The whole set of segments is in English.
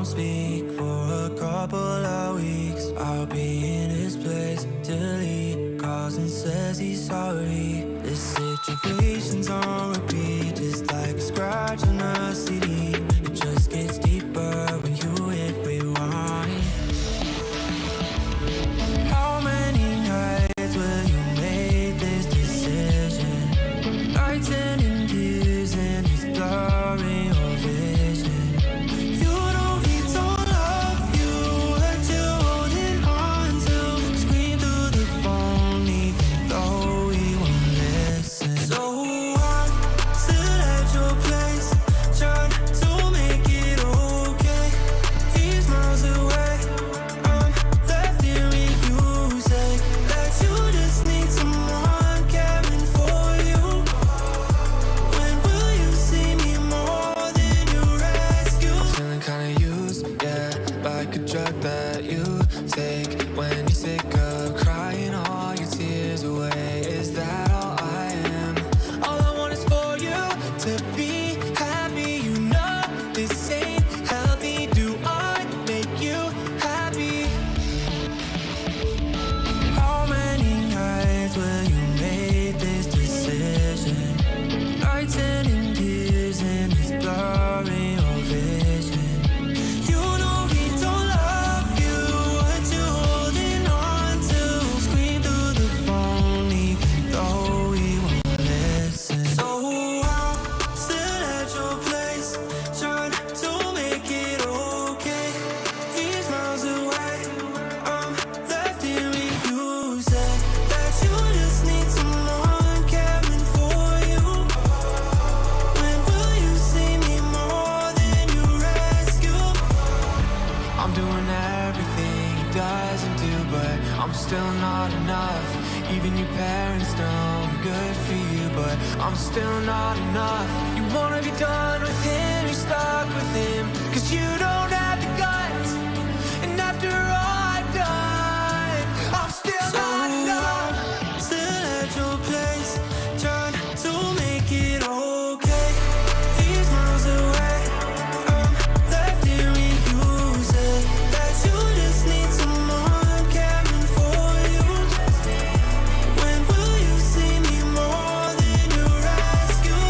don't speak for a couple of weeks. I'll be in his place till he calls and says he's sorry. This situation's on repeat, just like a scratch on a CD. It just gets deeper when you hit rewind. How many nights will you make this decision? Nights ending tears and it's blurring your vision. You know he don't love you, hurt you holding on to. Scream through the phone even though he won't listen. So I'm still at your place, trying to make it okay. He's miles away, I'm left here with you. Say that you just need someone caring for you. When will you see me more than you rescue? I'm feeling kinda used, yeah, like a drug that you take when you're sick of crying all your tears away. Is that all I am? All I want is for you to be happy. You know this ain't healthy. Do I make you happy? How many nights will you make this decision? Nights ending tears and it's blurring your vision. You know he don't love you, what you holding on to. Scream through the phone even though he won't listen. So I'm still at your place, trying to make it okay. He's miles away, I'm left here with you. Say that you just need someone caring for you. When will you see me more than you rescue? I'm doing everything he doesn't do, but I'm still not enough. Even your parents know I'm good for you, but I'm still not enough. You wanna be done with him, you're stuck with him, 'cause you don't have the guts. And after all I've done, I'm still not enough. Still at your place, trying to make it okay. He's miles away, I'm left here with you. Say that you just need someone caring for you. When will you see me more than you rescue?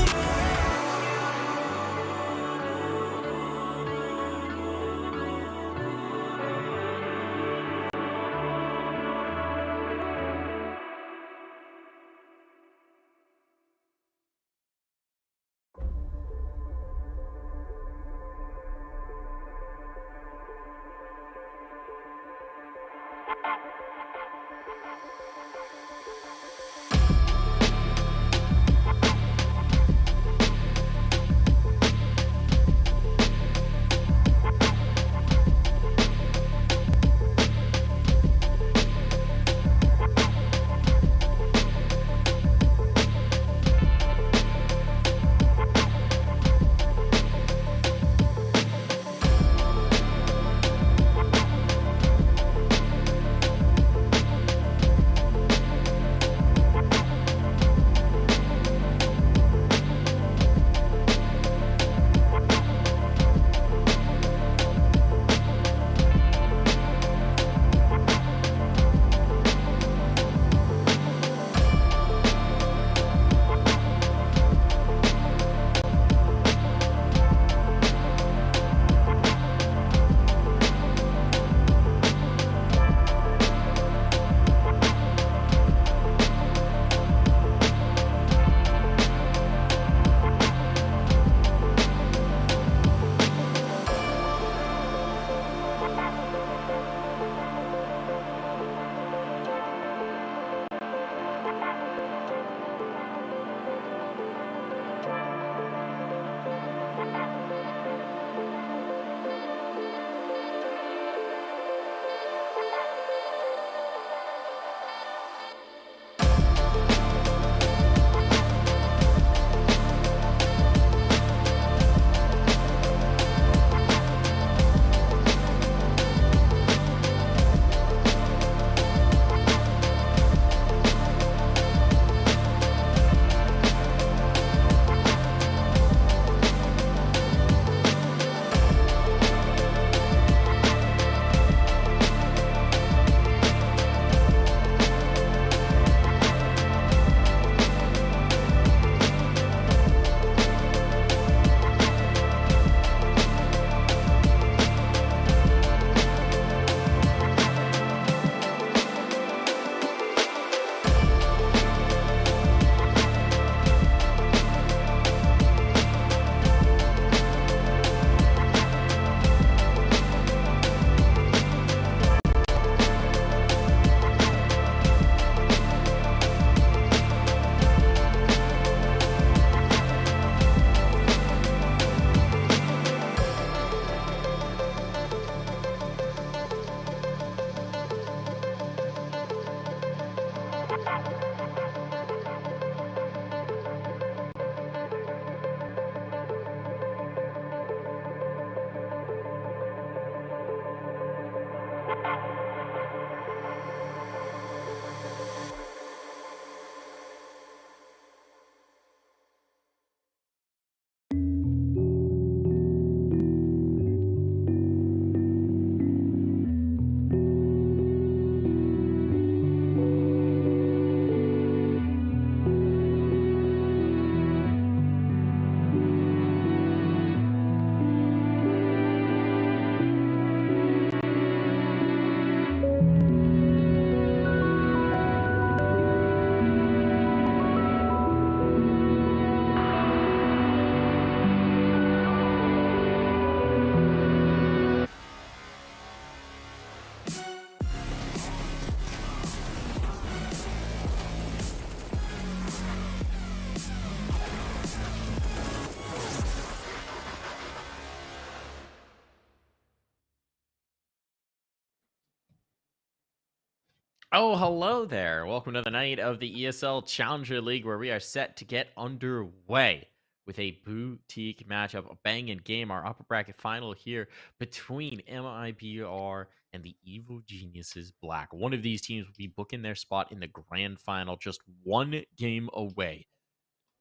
Oh, hello there. Welcome to the night of the ESL Challenger League, where we are set to get underway with a boutique matchup, a banging game, our upper bracket final here between MIBR and the Evil Geniuses Black. One of these teams will be booking their spot in the grand final, just one game away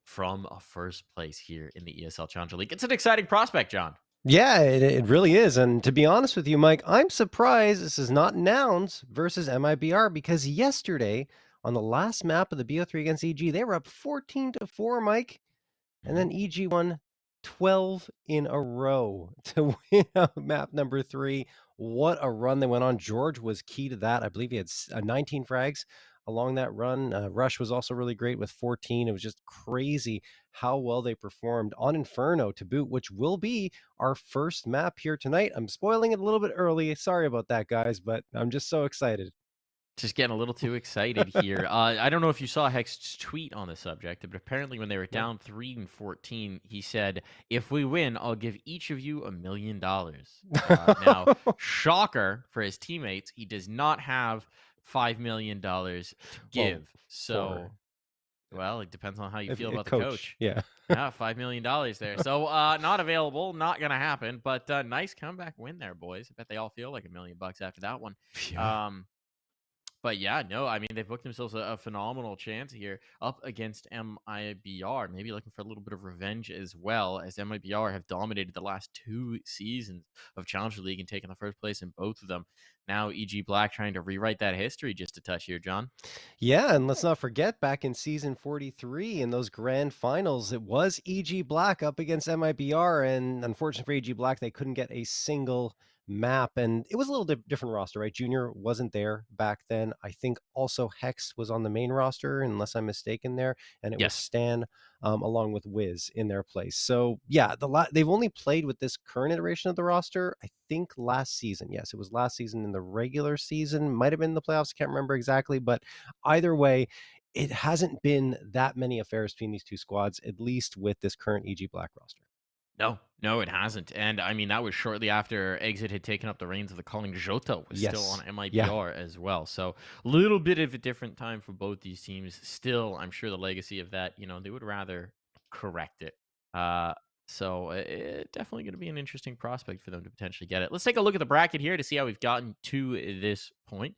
from a first place here in the ESL Challenger League. It's an exciting prospect, John. Yeah, it really is. And to be honest with you, Mike, I'm surprised this is not Nouns versus MIBR because yesterday on the last map of the BO3 against EG, they were up 14-4, Mike. And Mhm. then EG won 12 in a row to win out map number 3. What a run they went on. George was key to that. I believe he had 19 frags along that run. Rush was also really great with 14. It was just crazy how well they performed on Inferno to boot, which will be our first map here tonight. I'm spoiling it a little bit early. Sorry about that, guys, but I'm just so excited. Just getting a little too excited here. I don't know if you saw Hex's tweet on the subject, but apparently when they were No. down 3 and 14, he said, "If we win, I'll give each of you $1 million." Now, shocker for his teammates, he does not have $5 million to Well, give. for So, well, it depends on how you if feel a about the coach, coach. yeah. Yeah, $5 million there. So, not available, not gonna happen. But nice comeback win there, boys. I bet they all feel like $1 million after that one. Yeah. Um, but yeah, no, I mean, they've booked themselves a phenomenal chance here up against MIBR. Maybe looking for a little bit of revenge as well, as MIBR have dominated the last 2 seasons of Challenger League and taken the first place in both of them. Now, EG Black trying to rewrite that history just a touch here, John. Yeah, and let's not forget back in season 43 in those grand finals, it was EG Black up against MIBR. And unfortunately for EG Black, they couldn't get a single map. And it was a little different roster, right? Junior wasn't there back then. I think also Hex was on the main roster, unless I'm mistaken there. And it was Yes. Stan along with Wiz in their place. So yeah, they've only played with this current iteration of the roster, I think last season. Yes, it was last season in the regular season, might have been the playoffs. I can't remember exactly, but either way, it hasn't been that many affairs between these two squads, at least with this current EG Black roster. No, no, it hasn't. And I mean, that was shortly after Exit had taken up the reins of the calling. Jota was still on Yes. Yeah. MIBR as well. So a little bit of a different time for both these teams. Still, I'm sure the legacy of that, they would rather correct it. So definitely going to be an interesting prospect for them to potentially get it. Let's take a look at the bracket here to see how we've gotten to this point.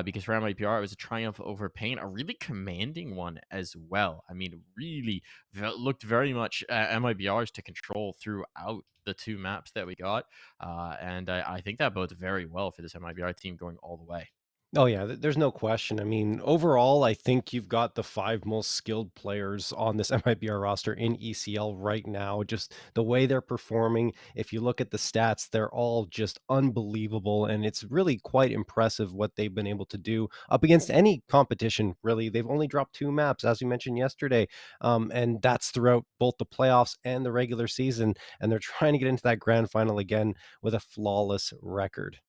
Because for MIPR, it was a triumph over Pain, a really commanding one as well. I mean, really looked very much MIBRs to control throughout the two maps that we got. And I think that bodes very well for this MIBR team going all the way. Oh yeah, there's no question. I mean, overall, I think you've got the 5 most skilled players on this MIBR roster in ECL right now. Just the way they're performing. If you look at the stats, they're all just unbelievable, and it's really quite impressive what they've been able to do up against any competition. Really, they've only dropped 2 maps, as we mentioned yesterday, and that's throughout both the playoffs and the regular season. And they're trying to get into that grand final again with a flawless record.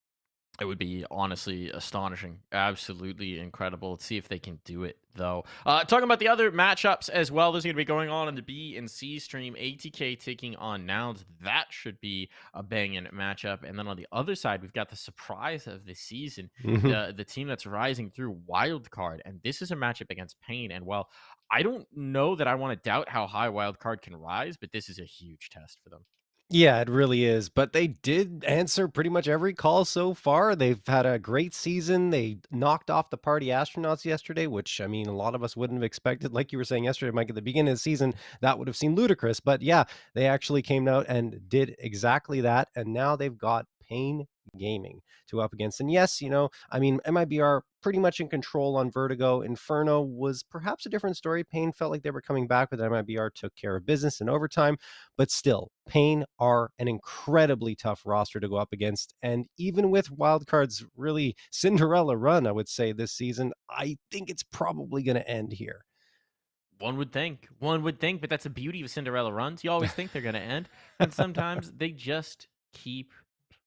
It would be honestly astonishing. Absolutely incredible. Let's see if they can do it, though. Talking about the other matchups as well, there's going to be going on in the B and C stream. ATK taking on Nouns. That should be a banging matchup. And then on the other side, we've got the surprise of the season, Mhm. the team that's rising through Wildcard. And this is a matchup against Pain. And well, I don't know that I want to doubt how high Wildcard can rise, but this is a huge test for them. Yeah, it really is. But they did answer pretty much every call so far. They've had a great season. They knocked off the Party Astronauts yesterday, which I mean, a lot of us wouldn't have expected. Like you were saying yesterday, Mike, at the beginning of the season, that would have seemed ludicrous. But yeah, they actually came out and did exactly that. And now they've got Pain Gaming to up against. And yes, I mean, MIBR pretty much in control on Vertigo. Inferno was perhaps a different story. Pain felt like they were coming back, but MIBR took care of business in overtime. But still, Pain are an incredibly tough roster to go up against. And even with Wildcard's really Cinderella run, I would say this season, I think it's probably going to end here. One would think, but that's the beauty of Cinderella runs. You always think they're going to end, and sometimes they just keep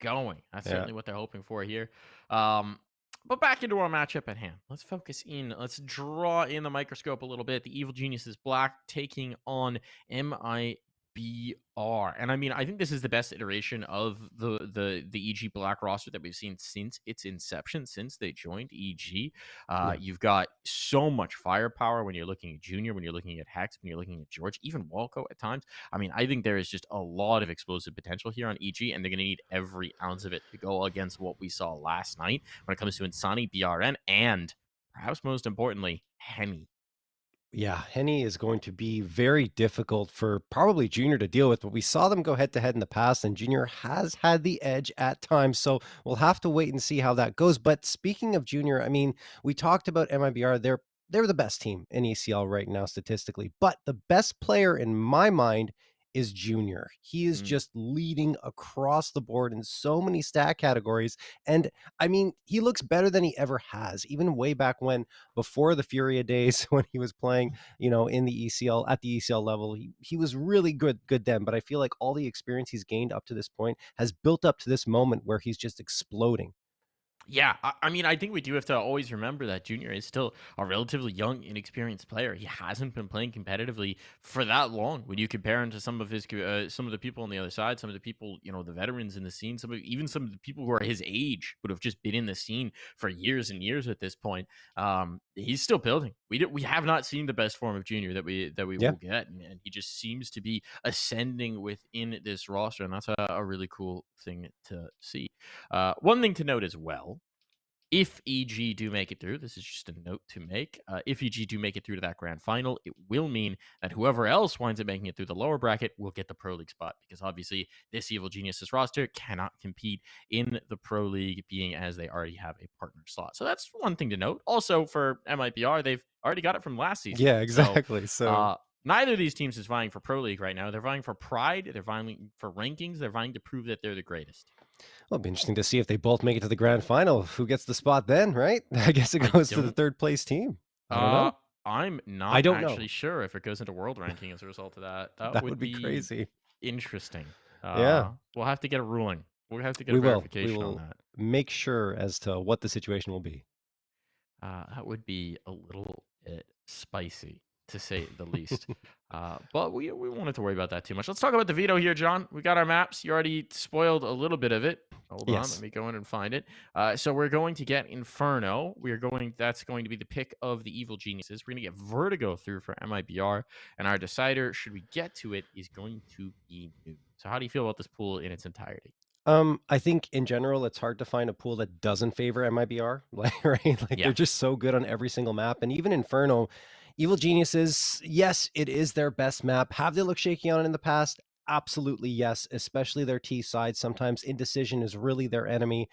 going. That's Yeah. certainly what they're hoping for here. Um, but back into our matchup at hand. Let's focus in. Let's draw in the microscope a little bit. The Evil Geniuses Black taking on MIBR. MIBR. And I mean, I think this is the best iteration of the EG Black roster that we've seen since its inception, since they joined EG. Yeah. You've got so much firepower when you're looking at Junior, when you're looking at Hex, when you're looking at George, even Walco at times. I mean, I think there is just a lot of explosive potential here on EG, and they're going to need every ounce of it to go against what we saw last night when it comes to Insani, BRN, and perhaps most importantly, Henny. Yeah, Henny is going to be very difficult for probably Junior to deal with, but we saw them go head to head in the past, and Junior has had the edge at times. So we'll have to wait and see how that goes. But speaking of Junior, I mean, we talked about MIBR. They're the best team in ECL right now statistically, but the best player in my mind is Junior. He is just leading across the board in so many stat categories. And I mean, he looks better than he ever has, even way back when, before the Furia days, when he was playing, in the ECL, at the ECL level. He was really good then, but I feel like all the experience he's gained up to this point has built up to this moment where he's just exploding. Yeah, I mean, I think we do have to always remember that Junior is still a relatively young, inexperienced player. He hasn't been playing competitively for that long. When you compare him to some of the people on the other side, some of the people, the veterans in the scene, even some of the people who are his age would have just been in the scene for years and years at this point. He's still building. We have not seen the best form of Junior that we Yeah. will get, and he just seems to be ascending within this roster, and that's a really cool thing to see. One thing to note as well, if EG do make it through, this is just a note to make. If EG do make it through to that grand final, it will mean that whoever else winds up making it through the lower bracket will get the Pro League spot, because obviously this Evil Geniuses roster cannot compete in the Pro League, being as they already have a partner slot. So that's one thing to note. Also for MIBR, they've already got it from last season. Yeah, exactly. Neither of these teams is vying for Pro League right now. They're vying for pride. They're vying for rankings. They're vying to prove that they're the greatest. Well, it'll be interesting to see if they both make it to the grand final. Who gets the spot then, right? I guess it goes to the third place team. I don't know. I'm not I don't actually know. sure if it goes into world ranking as a result of that. That would be crazy. Interesting. Yeah. We'll have to get a ruling. We'll have to get We a will. We verification on will that. make sure as to what the situation will be. That would be a little bit spicy, to say the least. But we won't have to worry about that too much. Let's talk about the veto here, John. We got our maps. You already spoiled a little bit of it. Hold on, Yes. let me go in and find it. So we're going to get Inferno. That's going to be the pick of the Evil Geniuses. We're going to get Vertigo through for MIBR, and our decider, should we get to it, is going to be New. So how do you feel about this pool in its entirety? I think in general, it's hard to find a pool that doesn't favor MIBR, right? Yeah. They're just so good on every single map. And even Inferno, Evil Geniuses, yes, it is their best map. Have they looked shaky on it in the past? Absolutely, yes, especially their T side. Sometimes indecision is really their enemy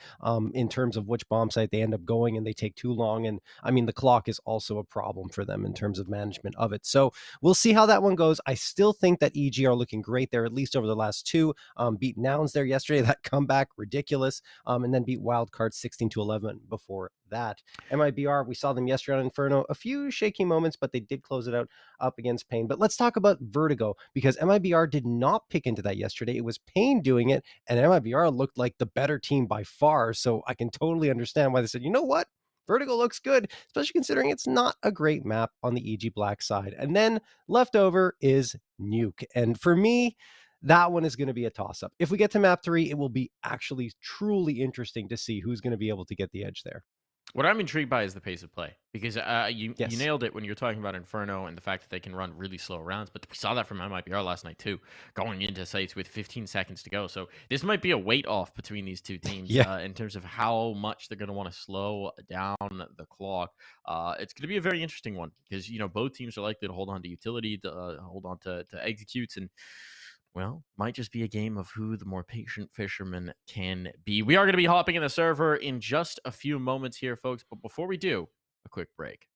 in terms of which bomb site they end up going, and they take too long. And I mean, the clock is also a problem for them in terms of management of it. So we'll see how that one goes. I still think that EG are looking great there, at least over the last two. Beat Nouns there yesterday, that comeback, ridiculous. And then beat Wildcard 16-11 before that. MIBR, we saw them yesterday on Inferno. A few shaky moments, but they did close it out up against Pain. But let's talk about Vertigo, because MIBR did not pick into that yesterday. It was Pain doing it, and MIBR looked like the better team by far. So I can totally understand why they said, you know what? Vertigo looks good, especially considering it's not a great map on the EG Black side. And then left over is Nuke. And for me, that one is going to be a toss-up. If we get to map 3, it will be actually truly interesting to see who's going to be able to get the edge there. What I'm intrigued by is the pace of play, because you Yes. nailed it when you're talking about Inferno and the fact that they can run really slow rounds. But we saw that from MIBR last night too, going into sites with 15 seconds to go. So this might be a weight off between these two teams in terms of how much they're going to want to slow down the clock. It's going to be a very interesting one, because both teams are likely to hold on to utility, to hold on to executes, and well, might just be a game of who the more patient fisherman can be. We are going to be hopping in the server in just a few moments here, folks. But before we do, a quick break.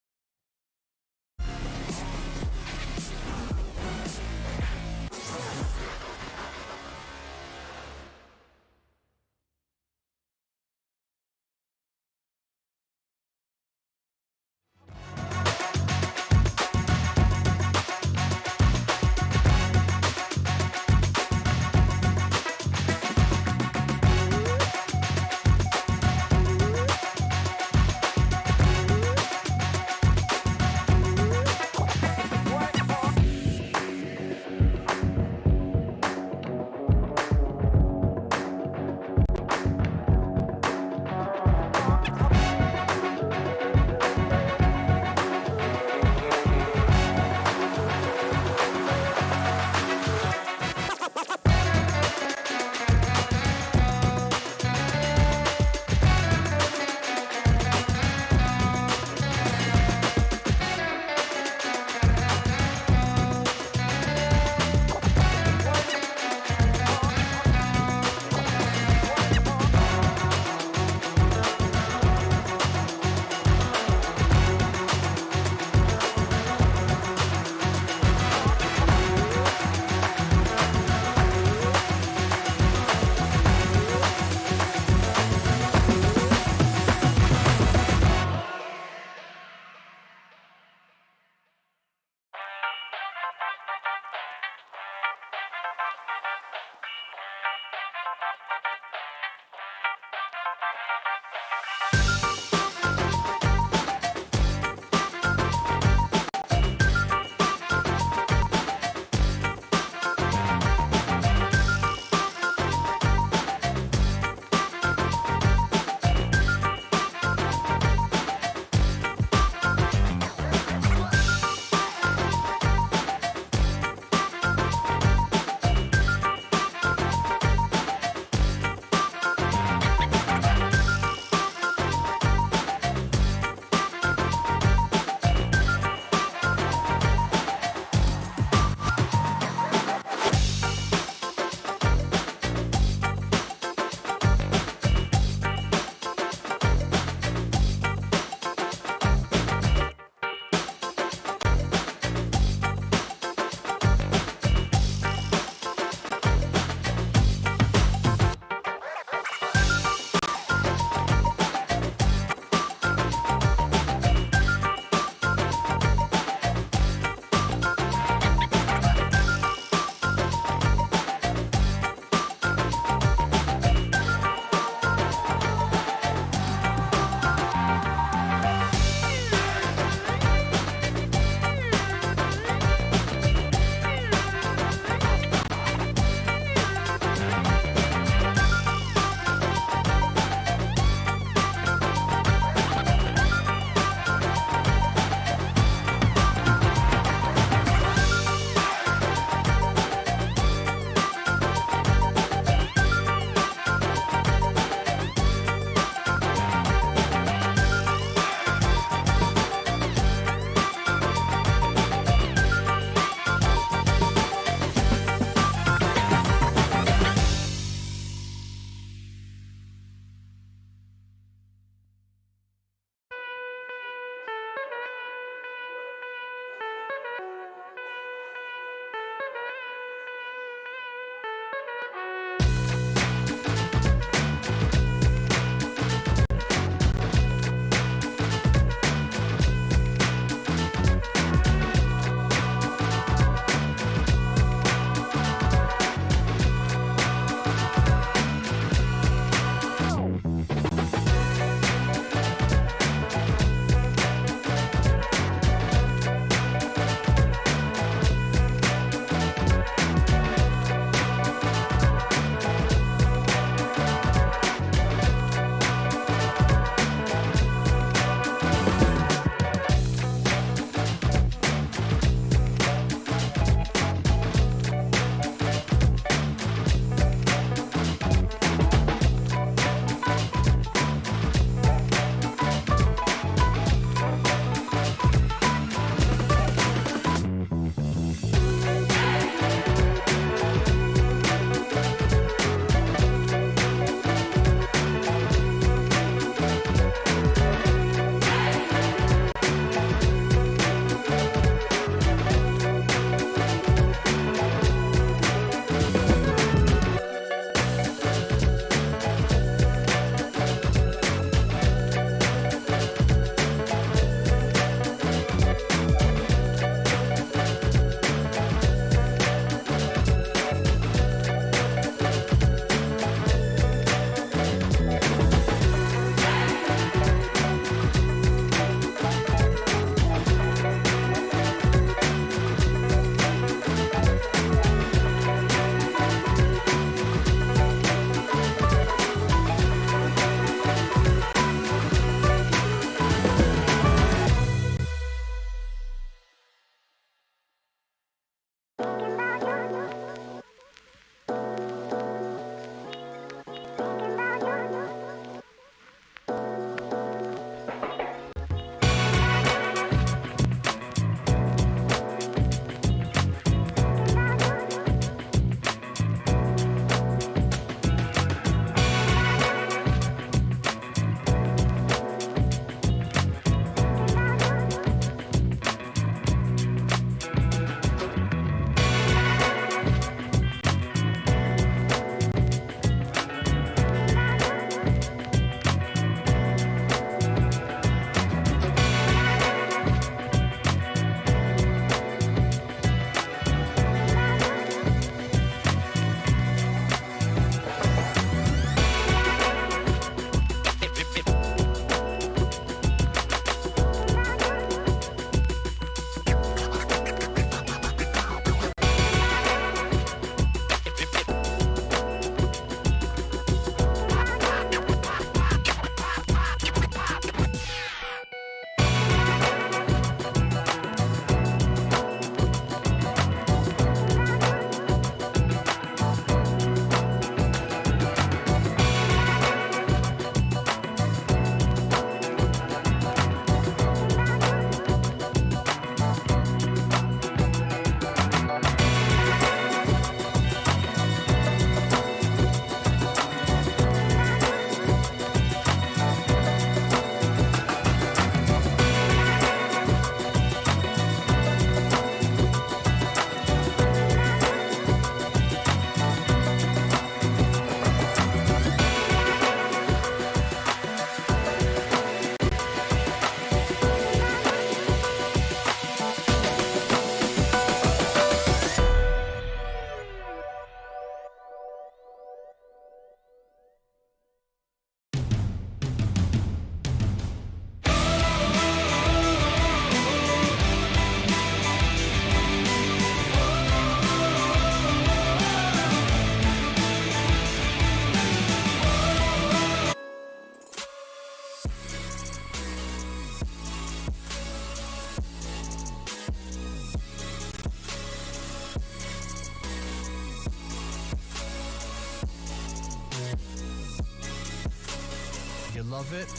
love it,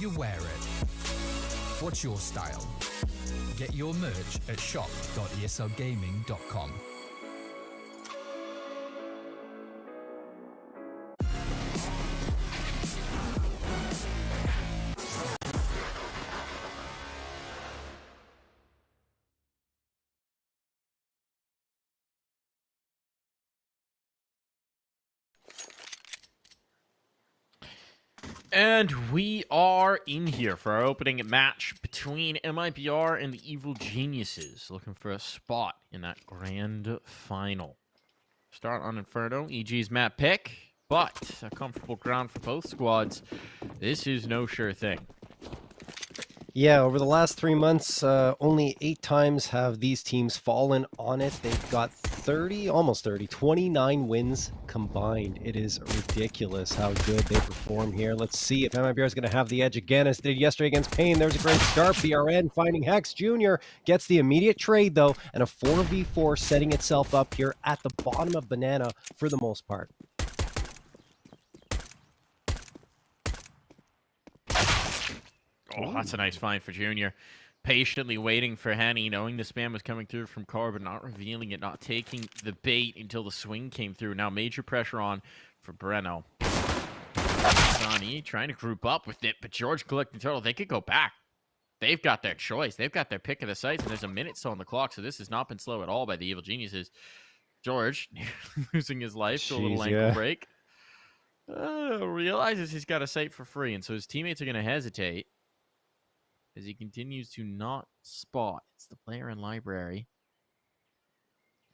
you wear it. What's your style? Get your merch at shop.eslgaming.com. And we are in here for our opening match between MIBR and the Evil Geniuses, looking for a spot in that grand final. Start on Inferno, EG's map pick, but a comfortable ground for both squads. This is no sure thing. Yeah, over the last 3 months, only 8 times have these teams fallen on it. They've got 29 wins combined. It is ridiculous how good they perform here. Let's see if MIBR is going to have the edge again as they did yesterday against Payne. There's a great start. BRN finding Hex Jr. Gets the immediate trade, though, and a 4v4 setting itself up here at the bottom of Banana for the most part. Oh, that's a nice find for Junior. Patiently waiting for Henny, knowing the spam was coming through from Car, but not revealing it, not taking the bait until the swing came through. Now major pressure on for Breno. Sonny trying to group up with it, but George collecting turtle. They could go back. They've got their choice. They've got their pick of the sites, and there's a minute still on the clock, so this has not been slow at all by the Evil Geniuses. George losing his life to a little ankle break. Realizes he's got a site for free, and so his teammates are going to hesitate as he continues to not spot. It's the player in library.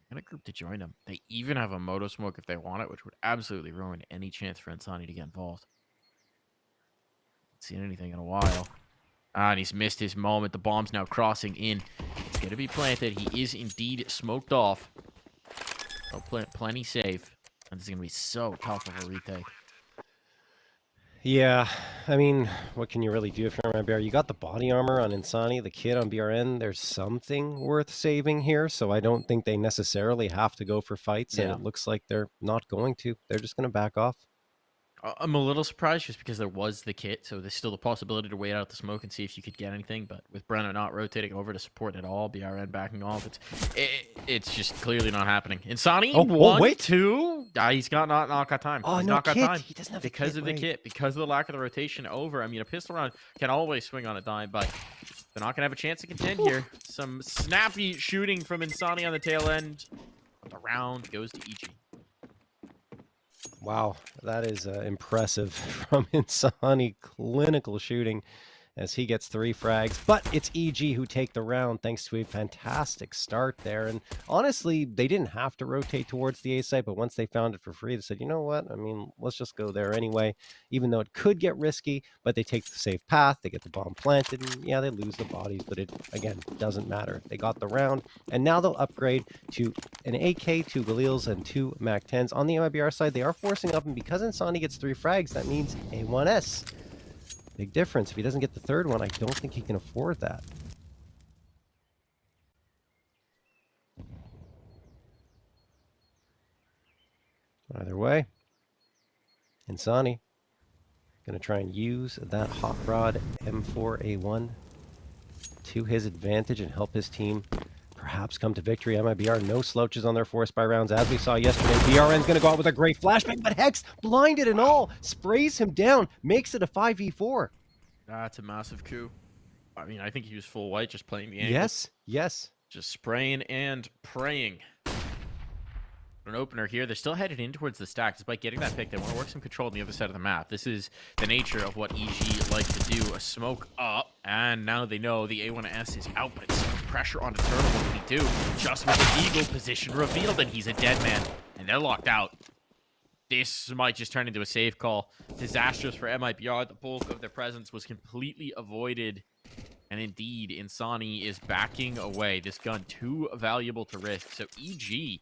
And a group to join him. They even have a moto smoke if they want it, which would absolutely ruin any chance for Insani to get involved. Haven't seen anything in a while. And he's missed his moment. The bomb's now crossing in. It's going to be planted. He is indeed smoked off. Oh, plenty safe. And this is going to be so tough of a retake. Yeah, I mean, what can you really do if you're MIBR? You got the body armor on Insani, the kid on BRN. There's something worth saving here, so I don't think they necessarily have to go for fights, and it looks like they're not going to. They're just going to back off. I'm a little surprised just because there was the kit, so there's still the possibility to wait out the smoke and see if you could get anything, but with Breno not rotating over to support at all, BRN backing off, it's just clearly not happening. Insani, one, two. He's got not got time. Oh, he's no not got kit. time. He doesn't have because a kit, of the kit, because of the lack of the rotation over. I mean, a pistol round can always swing on a dime, but they're not going to have a chance to contend here. Some snappy shooting from Insani on the tail end. The round goes to EG. Wow, that is impressive from Insani. Clinical shooting as he gets 3 frags. But it's EG who take the round thanks to a fantastic start there. And honestly, they didn't have to rotate towards the A site, but once they found it for free, they said, you know what? I mean, let's just go there anyway, even though it could get risky, but they take the safe path. They get the bomb planted, and yeah, they lose the bodies, but it, again, doesn't matter. They got the round, and now they'll upgrade to an AK, 2 Galils, and 2 MAC-10s. On the MIBR side, they are forcing up, and because Insani gets 3 frags, that means A1S. Big difference. If he doesn't get the 3rd one, I don't think he can afford that. Either way, Insani going to try and use that Hot Rod M4A1 to his advantage and help his team perhaps come to victory. MIBR, no slouches on their force by rounds, as we saw yesterday. BRN's going to go out with a great flashbang, but Hex, blinded and all, sprays him down, makes it a 5v4. That's a massive coup. I mean, I think he was full white, just playing the angle. Yes. Just spraying and praying. An opener here. They're still headed in towards the stack. Despite getting that pick, they want to work some control on the other side of the map. This is the nature of what EG likes to do. A smoke up, and now they know the A1S is out, but it's pressure on the turtle. What do we do? Just with the eagle position revealed, and he's a dead man, and they're locked out. This might just turn into a safe call. Disastrous for MIBR. The bulk of their presence was completely avoided. And indeed, Insani is backing away. This gun too valuable to risk. So EG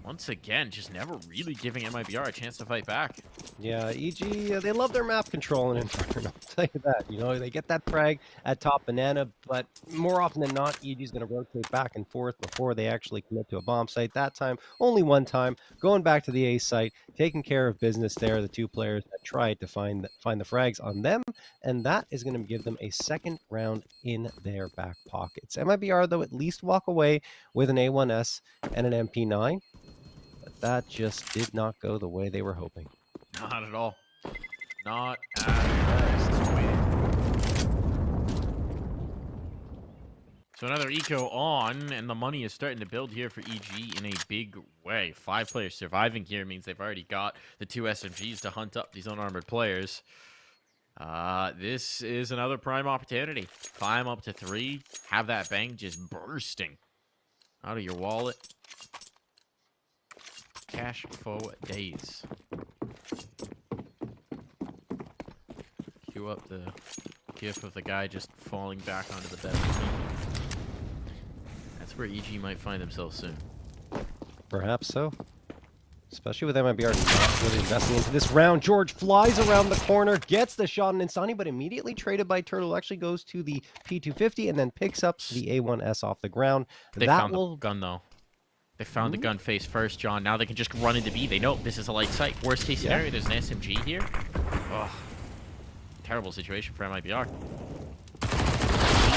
once again, just never really giving MIBR a chance to fight back. Yeah, EG, they love their map control in Inferno, I'll tell you that. You know, they get that frag at top banana, but more often than not, EG's going to rotate back and forth before they actually commit to a bomb site. That time, only one time, going back to the A site, taking care of business there. The two players that tried to find the frags on them, and that is going to give them a second round in their back pockets. MIBR, though, at least walk away with an A1S and an MP9. That just did not go the way they were hoping. Not at all. Not at all. So another eco on, and the money is starting to build here for EG in a big way. 5 players surviving here means they've already got the 2 SMGs to hunt up these unarmored players. This is another prime opportunity. Climb up to 3. Have that bang just bursting out of your wallet. Cash for days. Cue up the gif of the guy just falling back onto the bed. That's where EG might find themselves soon. Perhaps so. Especially with MIBR not really investing into this round. George flies around the corner, gets the shot on Insani, but immediately traded by Turtle. Actually goes to the P250 and then picks up the A1S off the ground. They found the gun, though. They found the gun face first, John. Now they can just run into B. They know this is a light site. Worst case scenario, there's an SMG here. Ugh. Terrible situation for MIBR.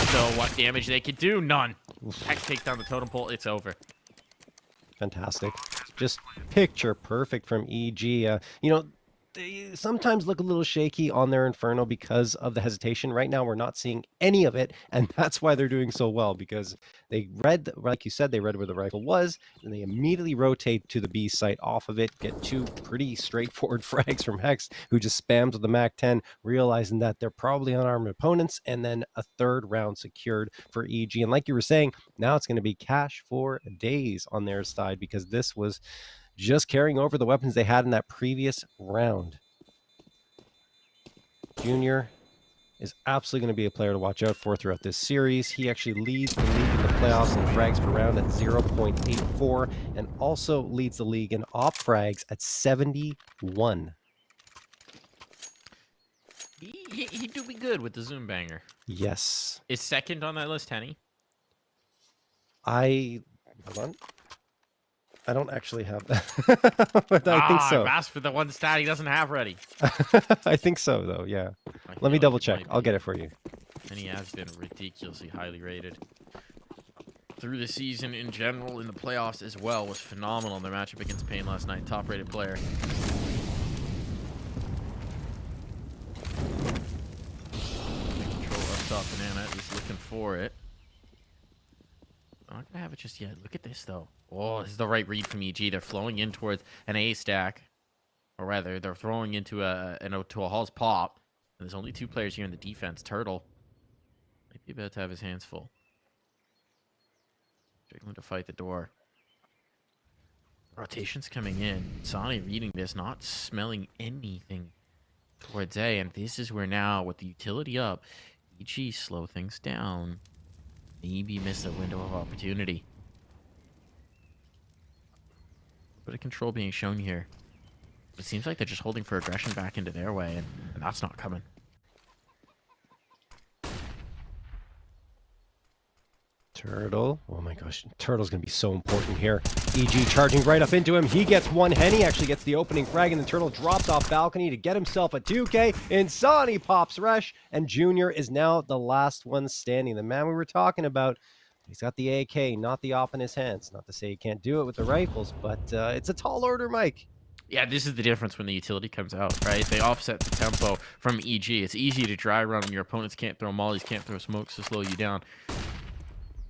So what damage they could do? None. Hex takes down the totem pole. It's over. Fantastic. Just picture perfect from EG. You know, they sometimes look a little shaky on their Inferno because of the hesitation. Right now, we're not seeing any of it, and that's why they're doing so well, because they read, like you said, they read where the rifle was, and they immediately rotate to the B site off of it, get 2 pretty straightforward frags from Hex, who just spams with the MAC-10, realizing that they're probably unarmed opponents, and then a 3rd round secured for EG. And like you were saying, now it's going to be cash for days on their side, because this was just carrying over the weapons they had in that previous round. Junior is absolutely going to be a player to watch out for throughout this series. He actually leads the league in the playoffs in frags per round at 0.84 and also leads the league in op frags at 71. He do be good with the Zoom banger. Yes. Is second on that list, Henny? Hold on. I don't actually have that, but I think so. I've asked for the one stat he doesn't have ready. I think so, though, yeah. Let me double check. I'll get it for you. And he has been ridiculously highly rated. Through the season in general, in the playoffs as well, was phenomenal in their matchup against Pain last night. Top-rated player. Control up top banana, at least looking for it. I'm not gonna have it just yet. Look at this, though. Oh, this is the right read from EG. They're flowing in towards an A stack. Or rather, they're throwing into a Hall's pop. And there's only 2 players here in the defense. Turtle might be about to have his hands full. Struggling to fight the door. Rotation's coming in. Sonny reading this, not smelling anything towards A. And this is where now, with the utility up, EG slow things down. Maybe miss a window of opportunity. A bit of control being shown here. It seems like they're just holding for aggression back into their way, and that's not coming. Turtle. Oh my gosh. Turtle's going to be so important here. EG charging right up into him. He gets one. Henny actually gets the opening frag, and the Turtle drops off balcony to get himself a 2K. Insani pops Resh, and Junior is now the last one standing. The man we were talking about. He's got the AK, not the op in his hands. Not to say he can't do it with the rifles, but it's a tall order, Mike. Yeah, this is the difference when the utility comes out, right? They offset the tempo from EG. It's easy to dry run when your opponents can't throw mollies, can't throw smokes to slow you down.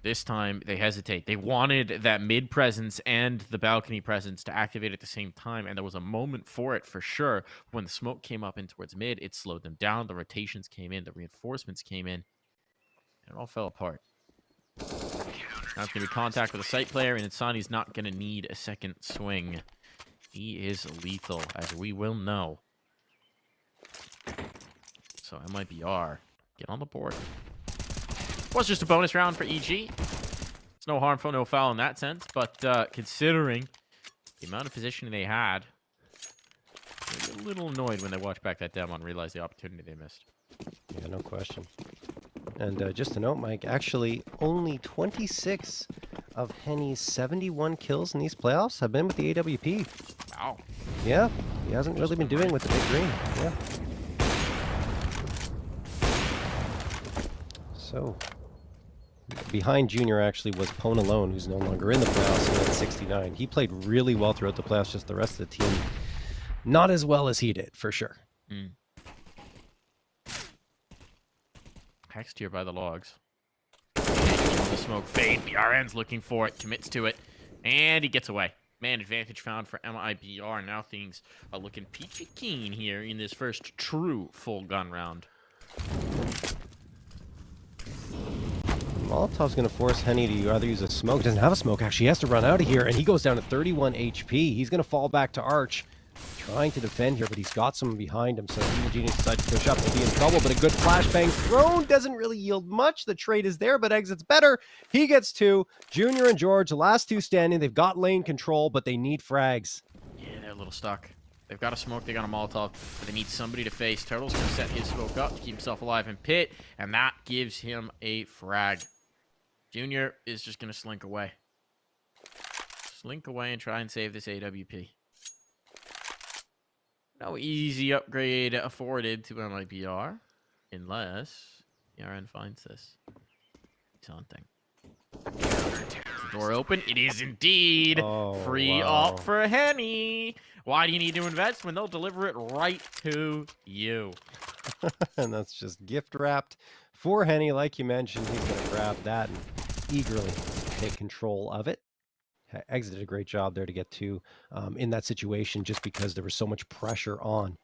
This time, they hesitate. They wanted that mid presence and the balcony presence to activate at the same time, and there was a moment for it for sure. When the smoke came up in towards mid, it slowed them down. The rotations came in, the reinforcements came in, and it all fell apart. Now it's going to be contact with a site player, and Insani's not going to need a second swing. He is lethal, as we will know. So MIBR, get on the board. Was just a bonus round for EG. It's no harmful, no foul in that sense, but considering the amount of positioning they had. They were a little annoyed when they watched back that demo and realized the opportunity they missed. Yeah, no question. And just a note, Mike, actually only 26 of Henny's 71 kills in these playoffs have been with the AWP. Wow. Yeah, he hasn't really been doing with the big green. Yeah. So, behind Junior actually was Pone Alone, who's no longer in the playoffs at 69. He played really well throughout the playoffs, just the rest of the team not as well as he did, for sure. Hex tier by the logs. The smoke fade. BRN's looking for it, commits to it, and he gets away. Man advantage found for MIBR. Now things are looking peachy keen here in this first true full gun round. Molotov's going to force Henny to either use a smoke. Doesn't have a smoke, actually. He has to run out of here, and he goes down to 31 HP. He's going to fall back to Arch, trying to defend here, but he's got someone behind him, so Genius decides to push up. He'll be in trouble, but a good flashbang thrown doesn't really yield much. The trade is there, but Exit's better. He gets two. Junior and George, the last two standing. They've got lane control, but they need frags. Yeah, they're a little stuck. They've got a smoke, they got a Molotov, but they need somebody to face. Turtle's going to set his smoke up to keep himself alive in pit, and that gives him a frag. Junior is just going to slink away. Slink away and try and save this AWP. No easy upgrade afforded to MIBR, unless ERN finds this. Something. The door open? It is indeed. Free op for Henny. Why do you need to invest when they'll deliver it right to you? And that's just gift wrapped for Henny. Like you mentioned, he's going to grab that and eagerly take control of it. Exit did a great job there to get two in that situation just because there was so much pressure on.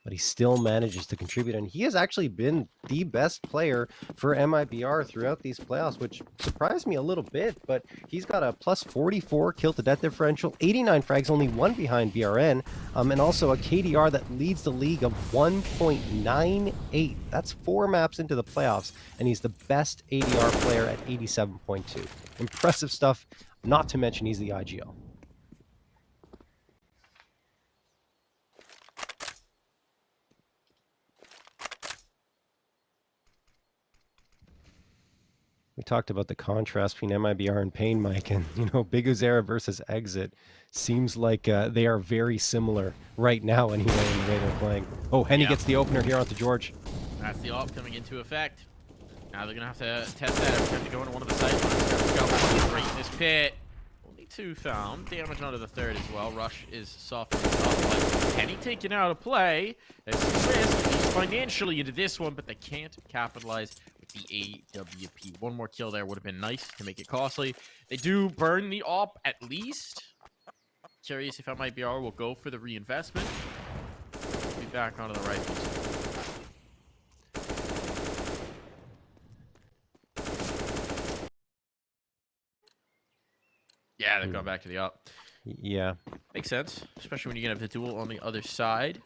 But he still manages to contribute, and he has actually been the best player for MIBR throughout these playoffs, which surprised me a little bit, but he's got a plus 44 kill to death differential, 89 frags, only one behind BRN, and also a KDR that leads the league of 1.98. That's 4 maps into the playoffs, and he's the best ADR player at 87.2. Impressive stuff, not to mention he's the IGL. We talked about the contrast between MIBR and Pain, Mike, and, Big Uzera versus Exit seems like they are very similar right now anyway in the way they're playing. Oh, Henny gets the opener here onto George. That's the op coming into effect. Now they're going to have to test that every time to go into one of the sight lines. Right in this pit. Only 2 found. Damage onto the third as well. Rush is softening up, but Henny taken out of play. There's some risk, at least financially, into this one, but they can't capitalize the AWP. One more kill there would have been nice to make it costly. They do burn the op at least. Curious if MIBR will go for the reinvestment. Be back onto the rifles. Yeah, they've gone back to the op. Yeah. Makes sense, especially when you get up the duel on the other side.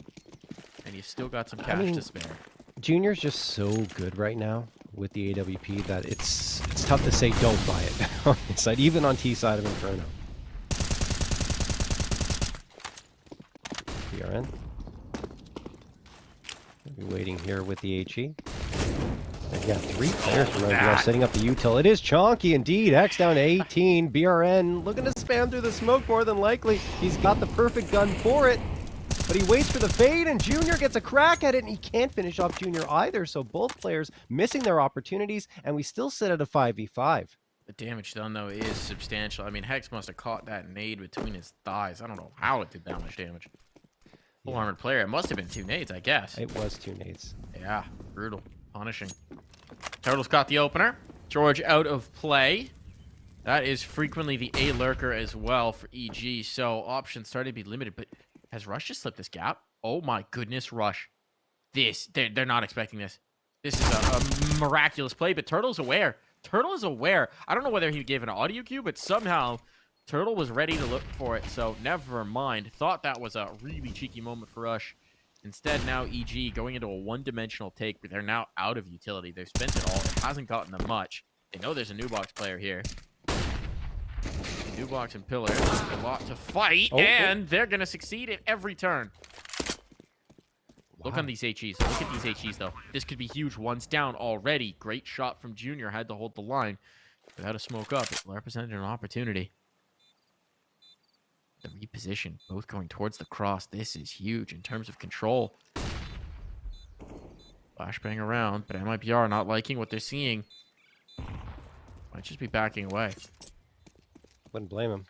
And you've still got some cash to spare. Junior's just so good right now with the AWP that it's tough to say don't buy it on his side, even on T side of Inferno. BRN. We'll be waiting here with the HE. They've got 3 players from MIBR setting up the util. It is Chonky indeed. X down to 18. BRN looking to spam through the smoke more than likely. He's got the perfect gun for it. But he waits for the fade, and Junior gets a crack at it, and he can't finish off Junior either. So both players missing their opportunities, and we still sit at a 5v5. The damage done, though, is substantial. I mean, Hex must have caught that nade between his thighs. I don't know how it did that much damage. Full armored player. It must have been 2 nades, I guess. It was 2 nades. Yeah, brutal. Punishing. Turtles caught the opener. George out of play. That is frequently the A lurker as well for EG, so options started to be limited, but has Rush just slipped this gap? Oh my goodness, Rush. They're not expecting this. This is a miraculous play, but Turtle's aware. Turtle is aware. I don't know whether he gave an audio cue, but somehow Turtle was ready to look for it, so never mind. Thought that was a really cheeky moment for Rush. Instead, now EG going into a one-dimensional take, but they're now out of utility. They've spent it all. It hasn't gotten them much. They know there's a new box player here. Two blocks and pillar. A lot to fight, Oh, and they're going to succeed at every turn. Look Wow. on these HEs. Look at these HEs, though. This could be huge. One's down already. Great shot from Junior. Had to hold the line. Without a smoke up, it represented an opportunity. The reposition, both going towards the cross. This is huge in terms of control. Flashbang around, but MIBR not liking what they're seeing. Might just be backing away. Wouldn't blame him.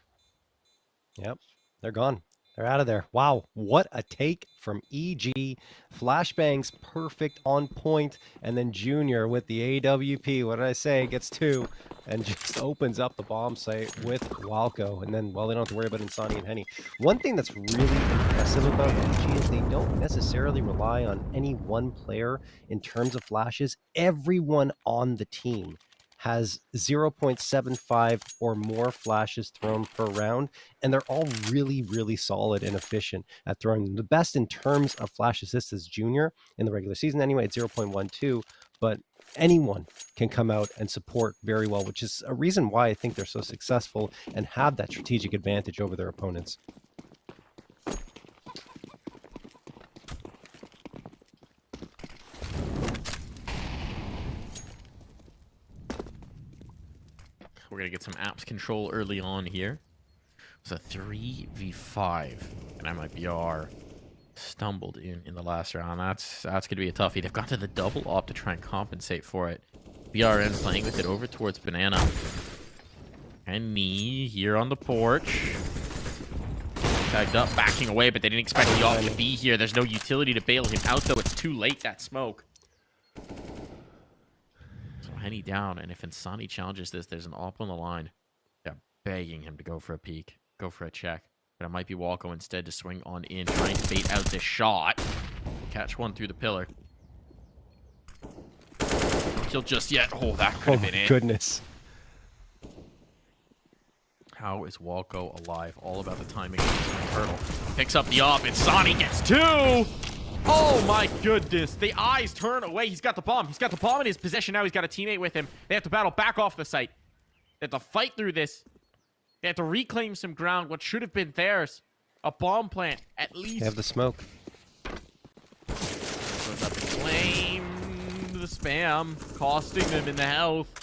Yep, they're gone. They're out of there. Wow, what a take from EG. Flashbangs perfect, on point, and then Junior with the AWP. What did I say? Gets two and just opens up the bomb site with Walco. And then, well, they don't have to worry about Insani and Henny. One thing that's really impressive about EG is they don't necessarily rely on any one player in terms of flashes. Everyone on the team has 0.75 or more flashes thrown per round, and they're all really, really solid and efficient at throwing them. The best in terms of flash assists is Junior in the regular season anyway at 0.12, but anyone can come out and support very well, which is a reason why I think they're so successful and have that strategic advantage over their opponents. We're going to get some apps control early on here. It's a 3v5. And MIBR stumbled in the last round. That's going to be a toughie. They've got to the double op to try and compensate for it. BRN playing with it over towards Banana. And Knee here on the porch. Tagged up, backing away, but they didn't expect the op to be here. There's no utility to bail him out, though. It's too late, that smoke. Henny down, and if Insani challenges this, there's an op on the line. Yeah, begging him to go for a peek, go for a check. But it might be Walco instead to swing on in, trying to bait out this shot. Catch one through the pillar. Don't kill just yet. Oh, that could have been it. Goodness. How is Walco alive? All about the timing of this hurdle. Picks up the op, Insani gets two! Oh my goodness, the eyes turn away. He's got the bomb. He's got the bomb in his possession now. He's got a teammate with him. They have to battle back off the site. They have to fight through this. They have to reclaim some ground, what should have been theirs. A bomb plant, at least. They have the smoke. Goes up the flame, the spam, costing them in the health.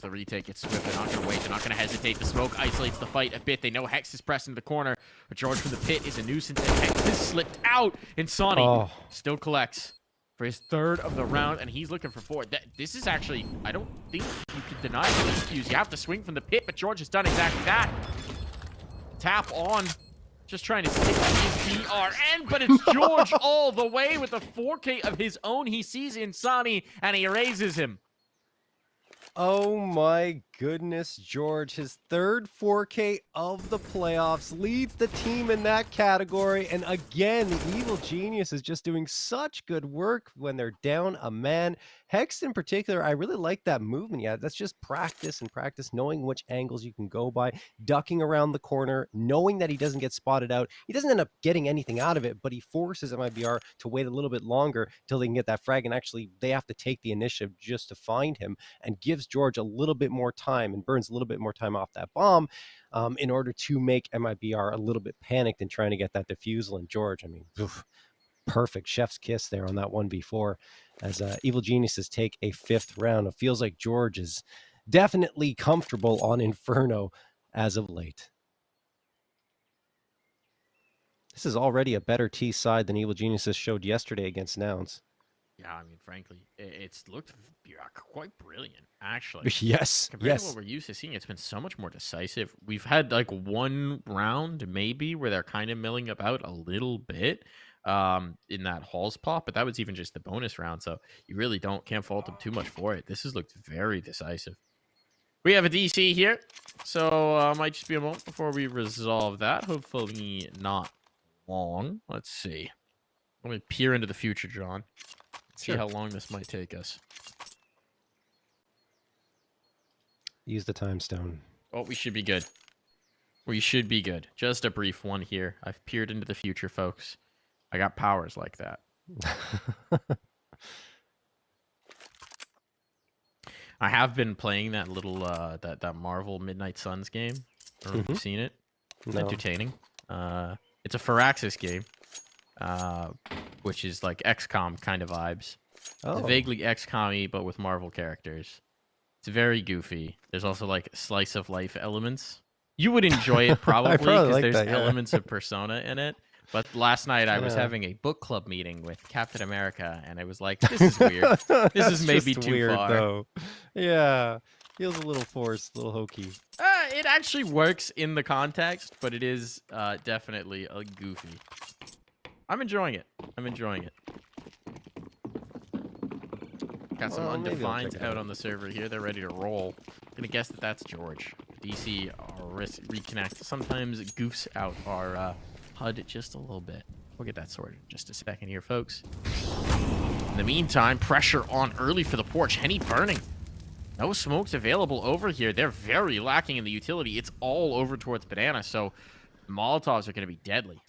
The retake. It's Swift. They're not going to wait. They're not going to hesitate. The smoke isolates the fight a bit. They know Hex is pressing the corner, but George from the pit is a nuisance, and Hex has slipped out. And Sonny still collects for his third of the round, and he's looking for four. This is actually, I don't think you can deny the use. You have to swing from the pit, but George has done exactly that. Tap on. Just trying to stick his BRN, but it's George all the way with a 4K of his own. He sees Insani, and he erases him. Oh my goodness, George. His third 4K of the playoffs, leads the team in that category. And again, the Evil Genius is just doing such good work when they're down a man. Hex in particular, I really like that movement. Yeah, that's just practice and practice, knowing which angles you can go by, ducking around the corner, knowing that he doesn't get spotted out. He doesn't end up getting anything out of it, but he forces MIBR to wait a little bit longer till they can get that frag. And actually, they have to take the initiative just to find him, and gives George a little bit more time and burns a little bit more time off that bomb in order to make MIBR a little bit panicked and trying to get that defusal. And George, I mean, perfect chef's kiss there on that 1v4 as Evil Geniuses take a fifth round. It feels like George is definitely comfortable on Inferno as of late. This is already a better T side than Evil Geniuses showed yesterday against Nouns. Yeah, I mean, frankly, it's looked quite brilliant, actually. Yes, Compared to what we're used to seeing, it's been so much more decisive. We've had like one round, maybe, where they're kind of milling about a little bit in that Halls pop, but that was even just the bonus round, so you really can't fault them too much for it. This has looked very decisive. We have a DC here, so might just be a moment before we resolve that. Hopefully not long. Let's see. Let me peer into the future, John. See how long this might take us. Use the time stone. Oh, we should be good. We should be good. Just a brief one here. I've peered into the future, folks. I got powers like that. I have been playing that little that Marvel Midnight Suns game. I don't know if you've seen it. It's No. entertaining. It's a Firaxis game, which is like XCOM kind of vibes. Oh. It's vaguely XCOM-y, but with Marvel characters. It's very goofy. There's also like slice of life elements. You would enjoy it probably because like there's that, yeah. elements of Persona in it. But last night I was Yeah. having a book club meeting with Captain America, and I was like, "This is weird. This is maybe just too weird, far." though. Yeah, feels a little forced, a little hokey. It actually works in the context, but it is definitely a goofy. I'm enjoying it. I'm enjoying it. Got some Well, maybe I'll undefined check it out out. on the server here. They're ready to roll. Gonna guess that that's George. DC reconnect. Sometimes it goofs out our HUD just a little bit. We'll get that sorted in just a second here, folks. In the meantime, pressure on early for the porch. Henny burning. No smokes available over here. They're very lacking in the utility. It's all over towards Banana, so Molotovs are going to be deadly.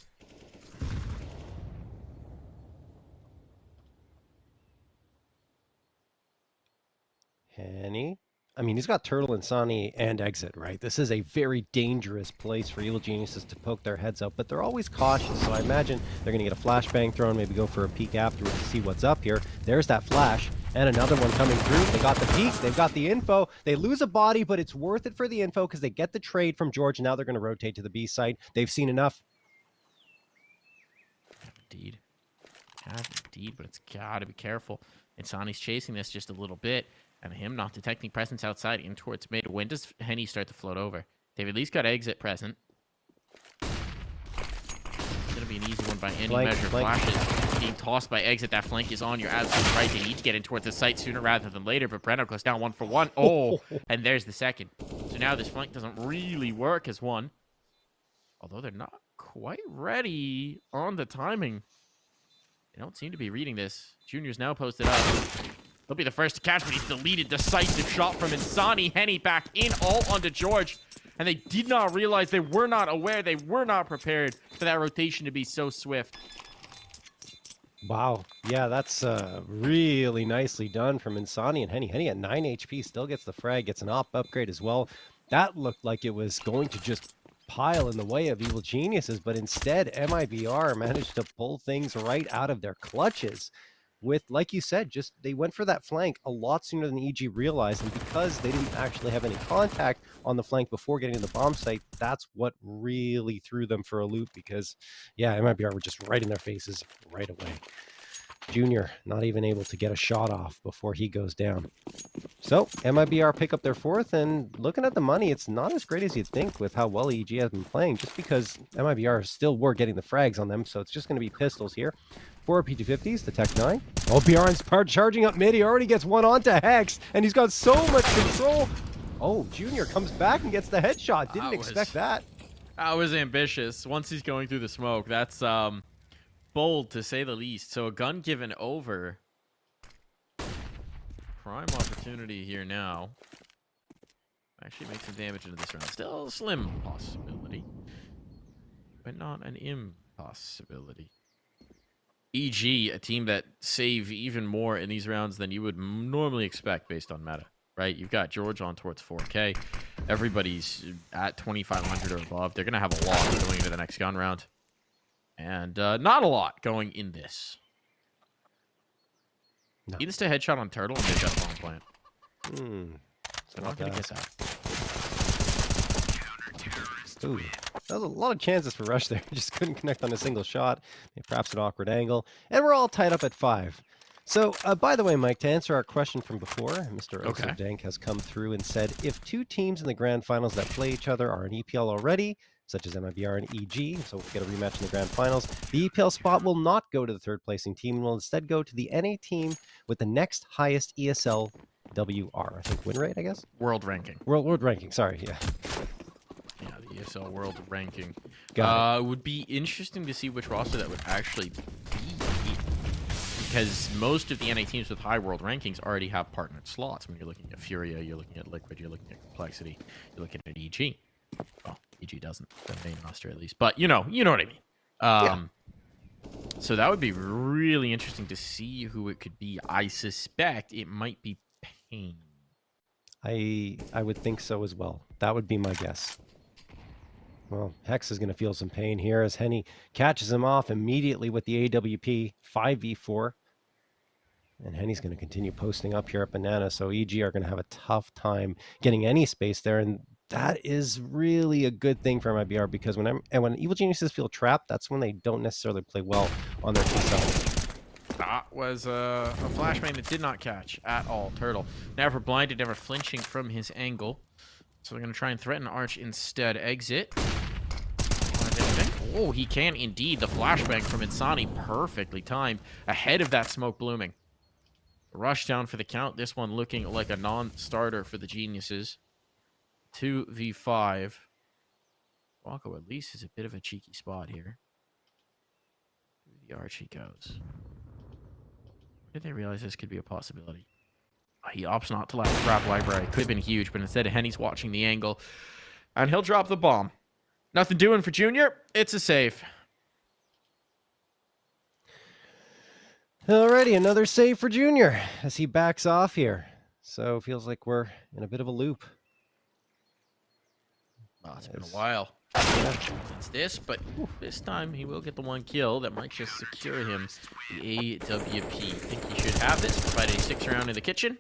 Henny? I mean, he's got Turtle and Sonny and Exit, right? This is a very dangerous place for Evil Geniuses to poke their heads up, but they're always cautious, so I imagine they're going to get a flashbang thrown, maybe go for a peek afterwards to see what's up here. There's that flash, and another one coming through. They got the peek, they've got the info. They lose a body, but it's worth it for the info because they get the trade from George, and now they're going to rotate to the B site. They've seen enough. Indeed. Indeed, but it's got to be careful. And Sonny's chasing this just a little bit. And him not detecting presence outside in towards mid. When does Henny start to float over? They've at least got Exit present. It's going to be an easy one by any measure. Flashes being tossed by Exit. That flank is on. You're absolutely right. They need to get in towards the site sooner rather than later. But Brenno goes down 1 for 1. Oh, and there's the second. So now this flank doesn't really work as one. Although they're not quite ready on the timing. They don't seem to be reading this. Junior's now posted up. He'll be the first to catch, but he's deleted. Decisive shot from Insani. Henny back in, all onto George. And they did not realize, they were not aware, they were not prepared for that rotation to be so swift. Wow. Yeah, that's really nicely done from Insani and Henny. Henny at 9 HP still gets the frag, gets an op upgrade as well. That looked like it was going to just pile in the way of Evil Geniuses, but instead MIBR managed to pull things right out of their clutches. With, like you said, just they went for that flank a lot sooner than EG realized, and because they didn't actually have any contact on the flank before getting to the bomb site, that's what really threw them for a loop because, yeah, MIBR were just right in their faces right away. Junior not even able to get a shot off before he goes down. So MIBR pick up their fourth, and looking at the money, it's not as great as you'd think with how well EG has been playing, just because MIBR still were getting the frags on them, so it's just going to be pistols here. 4 P250s, the Tech 9. Oh, Bjarn's charging up mid. He already gets one onto Hex, and he's got so much control. Oh, Junior comes back and gets the headshot. Didn't expect that. That was ambitious. Once he's going through the smoke, that's bold to say the least. So a gun given over. Prime opportunity here now. Actually make some damage into this round. Still a slim possibility, but not an impossibility. EG, a team that save even more in these rounds than you would normally expect based on meta, right? You've got George on towards 4K. Everybody's at 2,500 or above. They're going to have a lot going into the next gun round. And not a lot going in this. No. Insta headshot on Turtle and they've got bomb plant. So not going to get that. Ooh, that was a lot of chances for Rush there. Just couldn't connect on a single shot. Perhaps an awkward angle. And we're all tied up at 5. So, by the way, Mike, to answer our question from before, Mr. Okay. Dank has come through and said, if two teams in the grand finals that play each other are in EPL already, such as MIBR and EG, so we'll get a rematch in the grand finals, the EPL spot will not go to the third placing team and will instead go to the NA team with the next highest ESL WR. I think win rate, I guess? World ranking. World ranking, sorry, yeah. Yeah, the ESL World Ranking. Got it would be interesting to see which roster that would actually be. Because most of the NA teams with high world rankings already have partnered slots. When you're looking at Furia, you're looking at Liquid, you're looking at Complexity, you're looking at EG. Well, EG doesn't, the main roster at least. But you know what I mean. Yeah. So that would be really interesting to see who it could be. I suspect it might be Pain. I would think so as well. That would be my guess. Well, Hex is going to feel some pain here as Henny catches him off immediately with the AWP 5v4. And Henny's going to continue posting up here at Banana, so EG are going to have a tough time getting any space there, and that is really a good thing for MIBR, because when Evil Geniuses feel trapped, that's when they don't necessarily play well on their two sides. That was a flashbang that did not catch at all. Turtle never blinded, never flinching from his angle. So they're going to try and threaten Arch instead. Exit. Oh, he can indeed. The flashbang from Insani perfectly timed ahead of that smoke blooming. Rush down for the count. This one looking like a non-starter for the Geniuses. 2v5. Walko at least is a bit of a cheeky spot here. Through the Arch he goes. Did they realize this could be a possibility? He opts not to let the trap library. Could have been huge, but instead Henny's watching the angle. And he'll drop the bomb. Nothing doing for Junior. It's a save. Alrighty, another save for Junior as he backs off here. So feels like we're in a bit of a loop. Oh, it's been a while since this, but this time he will get the one kill that might just secure him the AWP. I think he should have this. Provide a 6 round in the kitchen.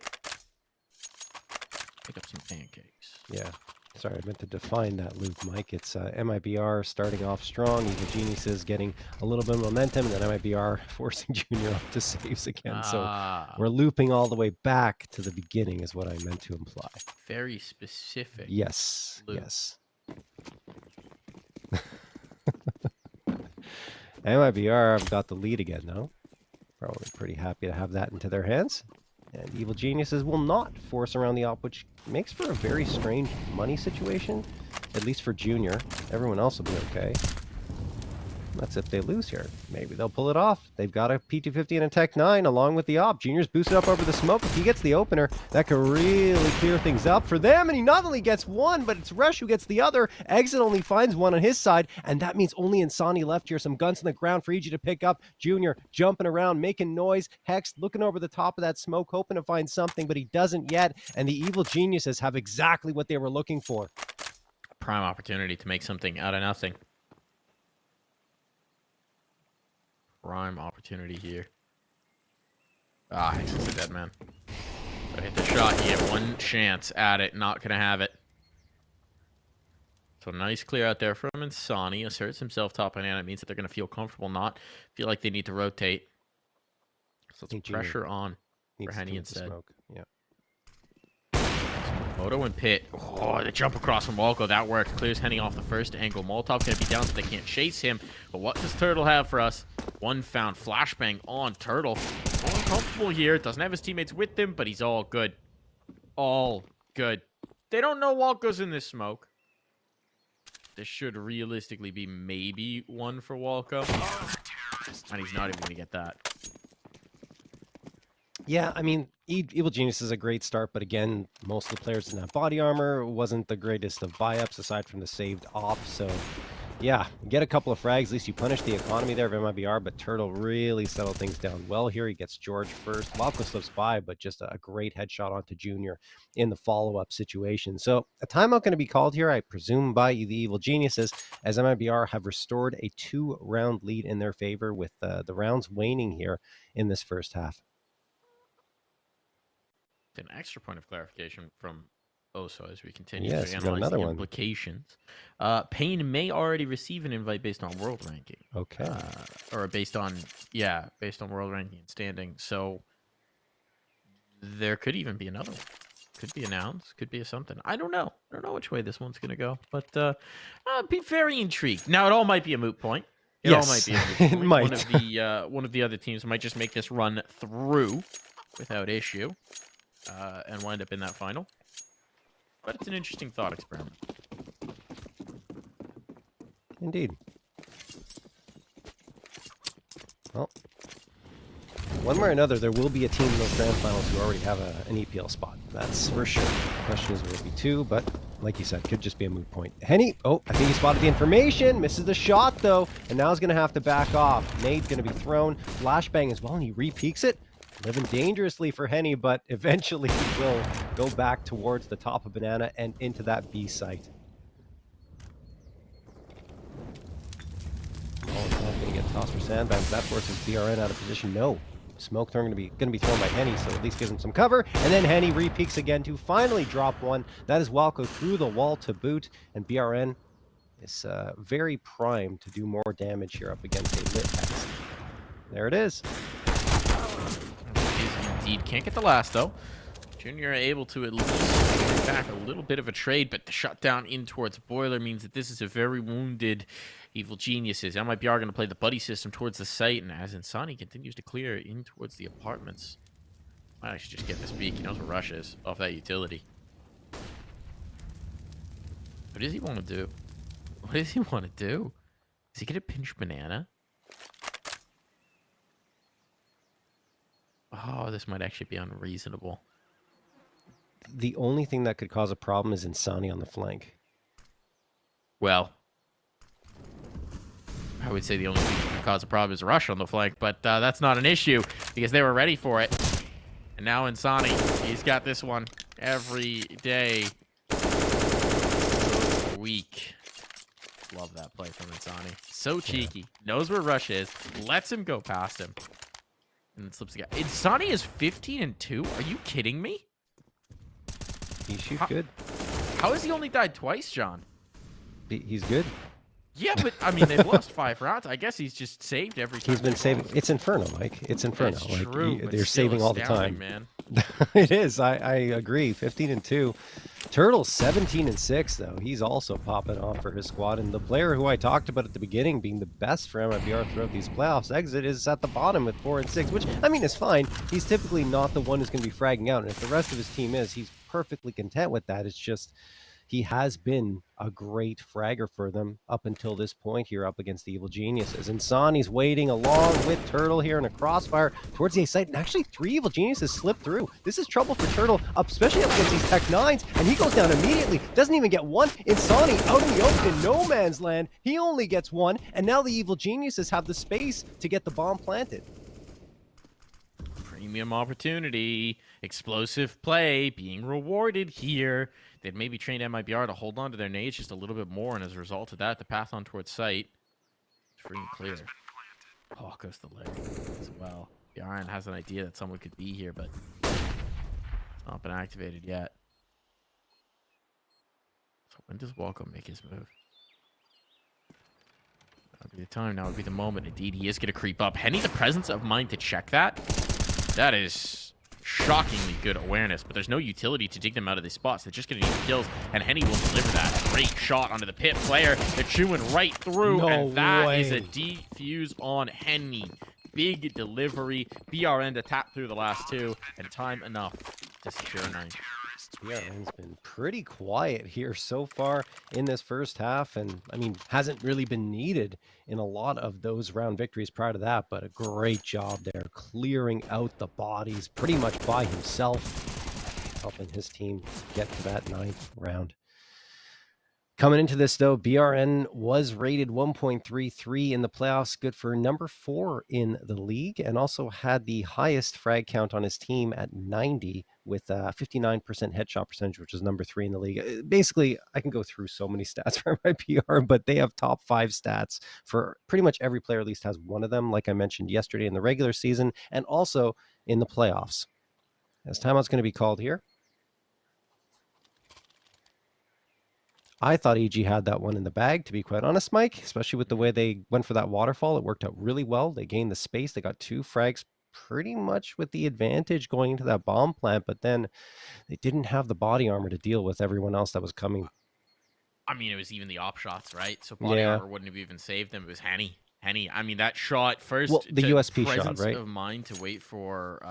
Pick up some pancakes. Yeah. Sorry, I meant to define that loop, Mike. It's MIBR starting off strong. Evil Geniuses getting a little bit of momentum, and then MIBR forcing Junior up to saves again. So we're looping all the way back to the beginning is what I meant to imply. Very specific. Yes. Loop. Yes. MIBR have got the lead again, though. Probably pretty happy to have that into their hands. And Evil Geniuses will not force around the op, which makes for a very strange money situation, at least for Junior. Everyone else will be okay. That's if they lose here. Maybe they'll pull it off. They've got a P250 and a Tech 9 along with the op. Junior's boosted up over the smoke. If he gets the opener, that could really clear things up for them. And he not only gets one, but it's Rush who gets the other. Exit only finds one on his side, and that means only Insani left here. Some guns on the ground for EG to pick up. Junior jumping around, making noise. Hex looking over the top of that smoke, hoping to find something, but he doesn't yet. And the Evil Geniuses have exactly what they were looking for. Prime opportunity to make something out of nothing. Prime opportunity here. Ah, Hex is a dead man. So hit the shot. He had one chance at it. Not going to have it. So nice clear out there from Insani. Asserts himself top banana. It means that they're going to feel comfortable, not feel like they need to rotate. So it's pressure on for Henny instead. Yeah. Moto and Pit. Oh, the jump across from Walko. That worked. Clears Henny off the first angle. Molotov's going to be down so they can't chase him. But what does Turtle have for us? One found. Flashbang on Turtle. Uncomfortable here. Doesn't have his teammates with him, but he's all good. All good. They don't know Walko's in this smoke. This should realistically be maybe one for Walko. And he's not even going to get that. Yeah, I mean, Evil Genius is a great start, but again, most of the players didn't have body armor. It wasn't the greatest of buy-ups aside from the saved op. So, yeah, get a couple of frags. At least you punish the economy there of MIBR, but Turtle really settled things down well here. He gets George first. Walko slips by, but just a great headshot onto Junior in the follow-up situation. So, a timeout going to be called here, I presume, by the Evil Geniuses, as MIBR have restored a 2-round lead in their favor with the rounds waning here in this first half. An extra point of clarification from Oso as we continue to analyze the implications. Payne may already receive an invite based on world ranking. Okay. Or based on world ranking and standing. So there could even be another one. Could be announced. Could be a something. I don't know. I don't know which way this one's going to go. But I'd be very intrigued. Now, it all might be a moot point. It all might be a moot point. It might. One of the other teams might just make this run through without issue. And wind up in that final. But it's an interesting thought experiment. Indeed. Well, one way or another, there will be a team in those grand finals who already have an EPL spot. That's for sure. The question is, will it be two? But like you said, could just be a moot point. Henny, I think he spotted the information. Misses the shot, though. And now he's going to have to back off. Nade's going to be thrown. Flashbang as well, and he re-peeks it. Living dangerously for Henny, but eventually he will go back towards the top of Banana and into that B site. Ball's not going to get tossed for sandbags. That forces BRN out of position. No. Smoke throwing going to be thrown by Henny, so at least gives him some cover. And then Henny re-peeks again to finally drop one. That is Walco through the wall to boot, and BRN is very primed to do more damage here up against a lit X. There it is. Indeed, can't get the last though. Junior able to at least get back a little bit of a trade, but the shutdown in towards Boiler means that this is a very wounded Evil Geniuses. MIBR going to play the buddy system towards the site, and as Insani continues to clear in towards the apartments. Might actually just get this beak. He knows where Rush is off that utility. What does he want to do? What does he want to do? Is he going to pinch Banana? Oh, this might actually be unreasonable. The only thing that could cause a problem is Insani on the flank. Well, I would say the only thing that could cause a problem is Rush on the flank, but that's not an issue because they were ready for it. And now Insani, he's got this one every day. Week. Love that play from Insani. So cheeky. Knows where Rush is. Lets him go past him. And then slips again. Insani is 15-2? Are you kidding me? He shoots good. How has he only died twice, John? He's good. Yeah, but I mean, they've lost 5 rounds. I guess he's just saved every time. He's been saving. It's Inferno, Mike. It's Inferno. That's like true, they're saving all the time. Man. It is. I agree. 15-2. Turtle 17-6 though. He's also popping off for his squad, and the player who I talked about at the beginning being the best for MIBR throughout these playoffs, Exit, is at the bottom with 4-6, which I mean is fine. He's typically not the one who's going to be fragging out, and if the rest of his team is, he's perfectly content with that. It's just he has been a great fragger for them up until this point here up against the Evil Geniuses. And Sani's waiting along with Turtle here in a crossfire towards the A site. And actually 3 Evil Geniuses slip through. This is trouble for Turtle, especially up against these Tech 9s. And he goes down immediately. Doesn't even get one. Insani out in the open in no man's land. He only gets one. And now the Evil Geniuses have the space to get the bomb planted. Premium opportunity. Explosive play being rewarded here. They'd maybe trained MIBR to hold on to their nades just a little bit more, and as a result of that, the path on towards site is free and clear. Oh, goes the leg as well. The Iron has an idea that someone could be here, but it's not been activated yet. So when does Walco make his move? That would be the time. Now would be the moment. Indeed, he is going to creep up. Henny, the presence of mind to check that. That is shockingly good awareness, but there's no utility to dig them out of these spots. They're just going to need kills, and Henny will deliver that. Great shot onto the pit player. They're chewing right through, and that is a defuse on Henny. Big delivery. BRN to tap through the last 2, and time enough to secure 9. BRN's been pretty quiet here so far in this first half, and I mean hasn't really been needed in a lot of those round victories prior to that, but a great job there clearing out the bodies pretty much by himself, helping his team get to that 9th round. Coming into this, though, BRN was rated 1.33 in the playoffs, good for number 4 in the league, and also had the highest frag count on his team at 90 with a 59% headshot percentage, which is number 3 in the league. Basically, I can go through so many stats for my PR, but they have top 5 stats for pretty much every player, at least has one of them, like I mentioned yesterday in the regular season, and also in the playoffs. As timeout's going to be called here. I thought EG had that one in the bag, to be quite honest, Mike, especially with the way they went for that waterfall. It worked out really well. They gained the space. They got 2 frags pretty much with the advantage going into that bomb plant, but then they didn't have the body armor to deal with everyone else that was coming. I mean, it was even the op shots, right? So body armor wouldn't have even saved them. It was Henny. I mean, that shot first. Well, the USP shot, right? Of mind to wait for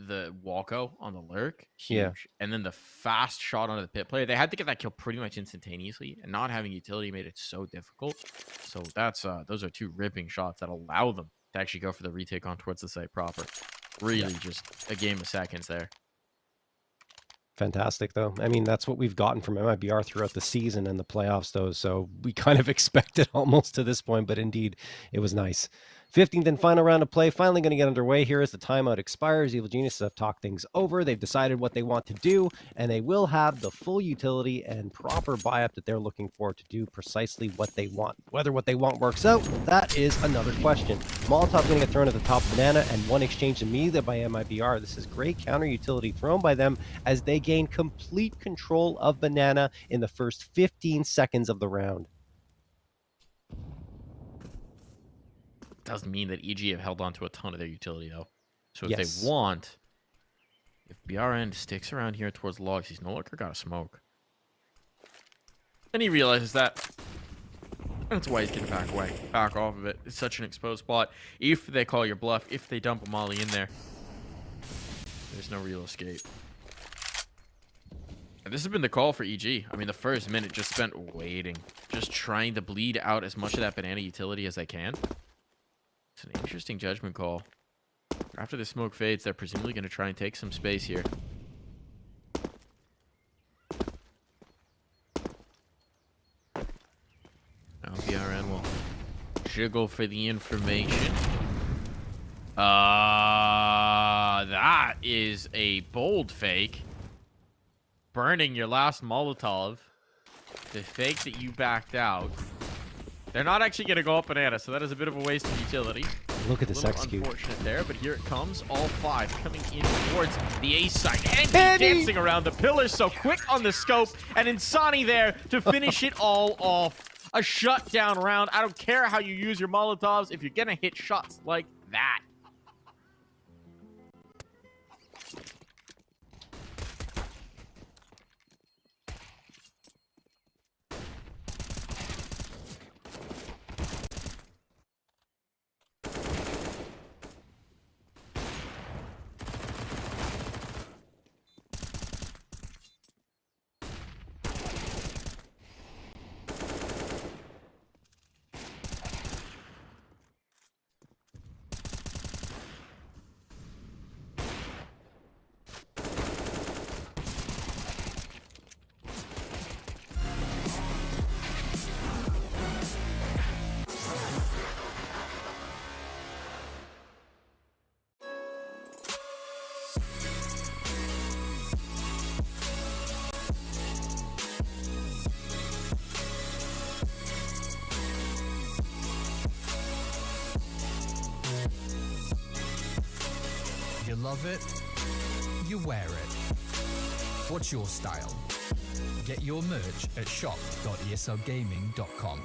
the Walco on the lurk, huge. Yeah. And then the fast shot onto the pit player. They had to get that kill pretty much instantaneously, and not having utility made it so difficult. So that's those are 2 ripping shots that allow them to actually go for the retake on towards the site proper. Really just a game of seconds there. Fantastic, though. I mean, that's what we've gotten from MIBR throughout the season and the playoffs, though. So we kind of expect it almost to this point, but indeed, it was nice. 15th and final round of play finally going to get underway here as the timeout expires. Evil Geniuses have talked things over. They've decided what they want to do, and they will have the full utility and proper buy-up that they're looking for to do precisely what they want. Whether what they want works out, that is another question. Molotov's going to get thrown at the top of Banana, and one exchange immediately by MIBR. This is great counter utility thrown by them as they gain complete control of Banana in the first 15 seconds of the round. Doesn't mean that EG have held on to a ton of their utility, though. So if Yes. they want, if BRN sticks around here towards logs, he's no longer got a smoke. And he realizes that. That's why he's getting back off of it. It's such an exposed spot. If they call your bluff, if they dump a molly in there, there's no real escape. And this has been the call for EG. I mean, the first minute just spent waiting. Just trying to bleed out as much of that banana utility as they can. It's an interesting judgment call. After the smoke fades, they're presumably going to try and take some space here. Now BRN will jiggle for the information. That is a bold fake. Burning your last Molotov. The fake that you backed out. They're not actually going to go up banana, so that is a bit of a waste of utility. Look at this execute. Unfortunate there, but here it comes. All five coming in towards the A side. And dancing around the pillars so quick on the scope. And Insani there to finish it all off. A shutdown round. I don't care how you use your Molotovs if you're going to hit shots like that. You love it, you wear it. What's your style? Get your merch at shop.eslgaming.com.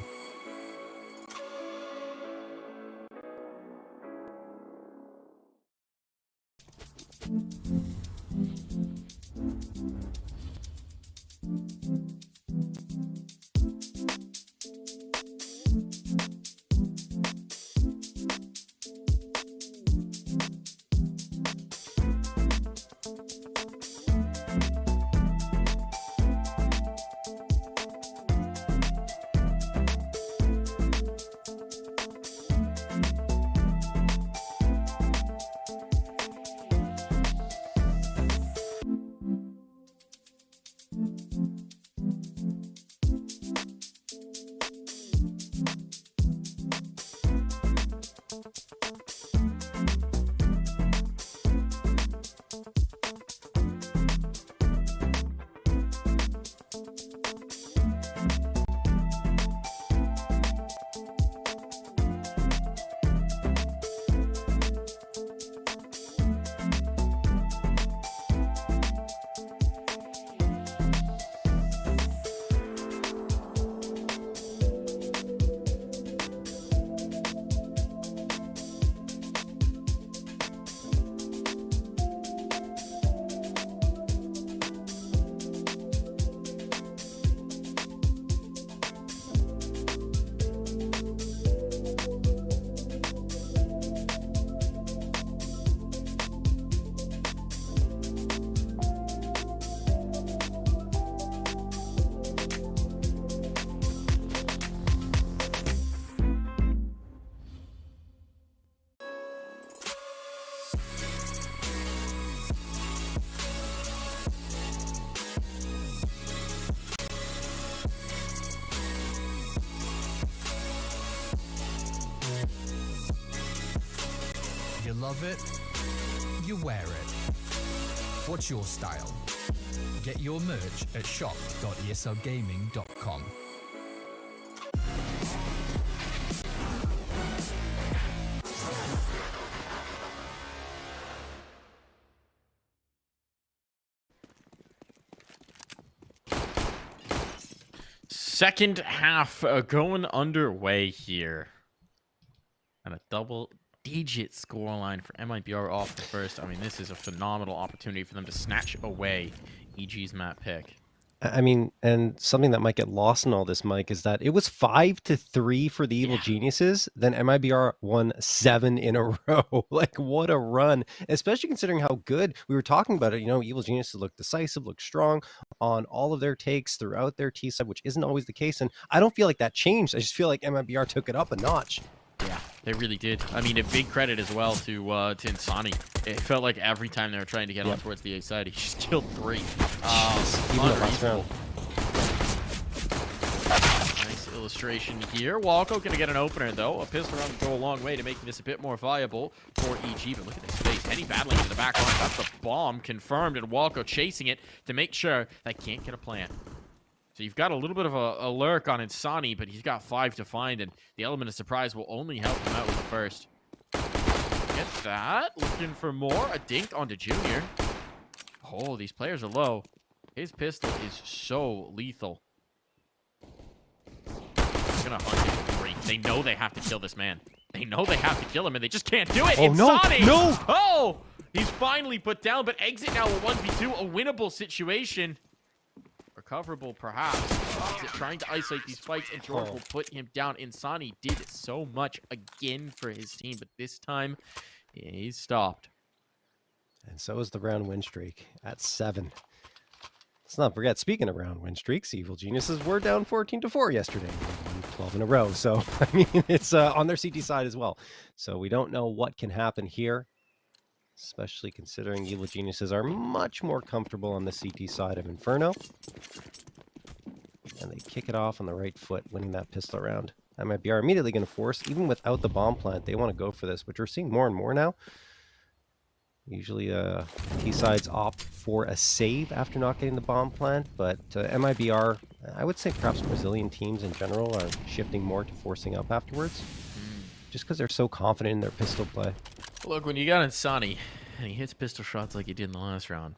love it, you wear it. What's your style? Get your merch at shop.eslgaming.com. Second half going underway here. And a double-digit scoreline for MIBR off the first. I mean, this is a phenomenal opportunity for them to snatch away EG's map pick. I mean, and something that might get lost in all this, Mike, is that it was 5-3 for the Evil Geniuses. Then MIBR won 7 in a row. Like, what a run, especially considering how good we were talking about it. You know, Evil Geniuses look decisive, look strong on all of their takes throughout their T side, which isn't always the case. And I don't feel like that changed. I just feel like MIBR took it up a notch. Yeah, they really did. I mean, a big credit as well to Insani. It felt like every time they were trying to get on towards the A side, he just killed 3. Even the last round. Nice illustration here. Walko gonna get an opener though. A pistol round will go a long way to making this a bit more viable for EG. But look at this space. Henny battling into the back line. That's the bomb confirmed, and Walko chasing it to make sure they can't get a plant. So you've got a little bit of a lurk on Insani, but he's got 5 to find, and the element of surprise will only help him out with the first. Get that. Looking for more. A dink onto Junior. Oh, these players are low. His pistol is so lethal. They're gonna hunt him for 3. They know they have to kill this man. They know they have to kill him, and they just can't do it. Oh, Insani! no! Oh! He's finally put down, but exit now a 1v2, a winnable situation. Recoverable, perhaps. Exit trying to isolate these fights, and George will put him down. Insani did so much again for his team, but this time he's stopped. And so is the round win streak at 7. Let's not forget, speaking of round win streaks, Evil Geniuses were down 14-4 yesterday. They won 12 in a row. So, I mean, it's on their CT side as well. So we don't know what can happen here, especially considering Evil Geniuses are much more comfortable on the CT side of Inferno. And they kick it off on the right foot, winning that pistol round. MIBR immediately going to force, even without the bomb plant, they want to go for this, which we're seeing more and more now. Usually T-sides opt for a save after not getting the bomb plant, but MIBR, I would say perhaps Brazilian teams in general are shifting more to forcing up afterwards, just because they're so confident in their pistol play. Look, when you got Insani, and he hits pistol shots like he did in the last round,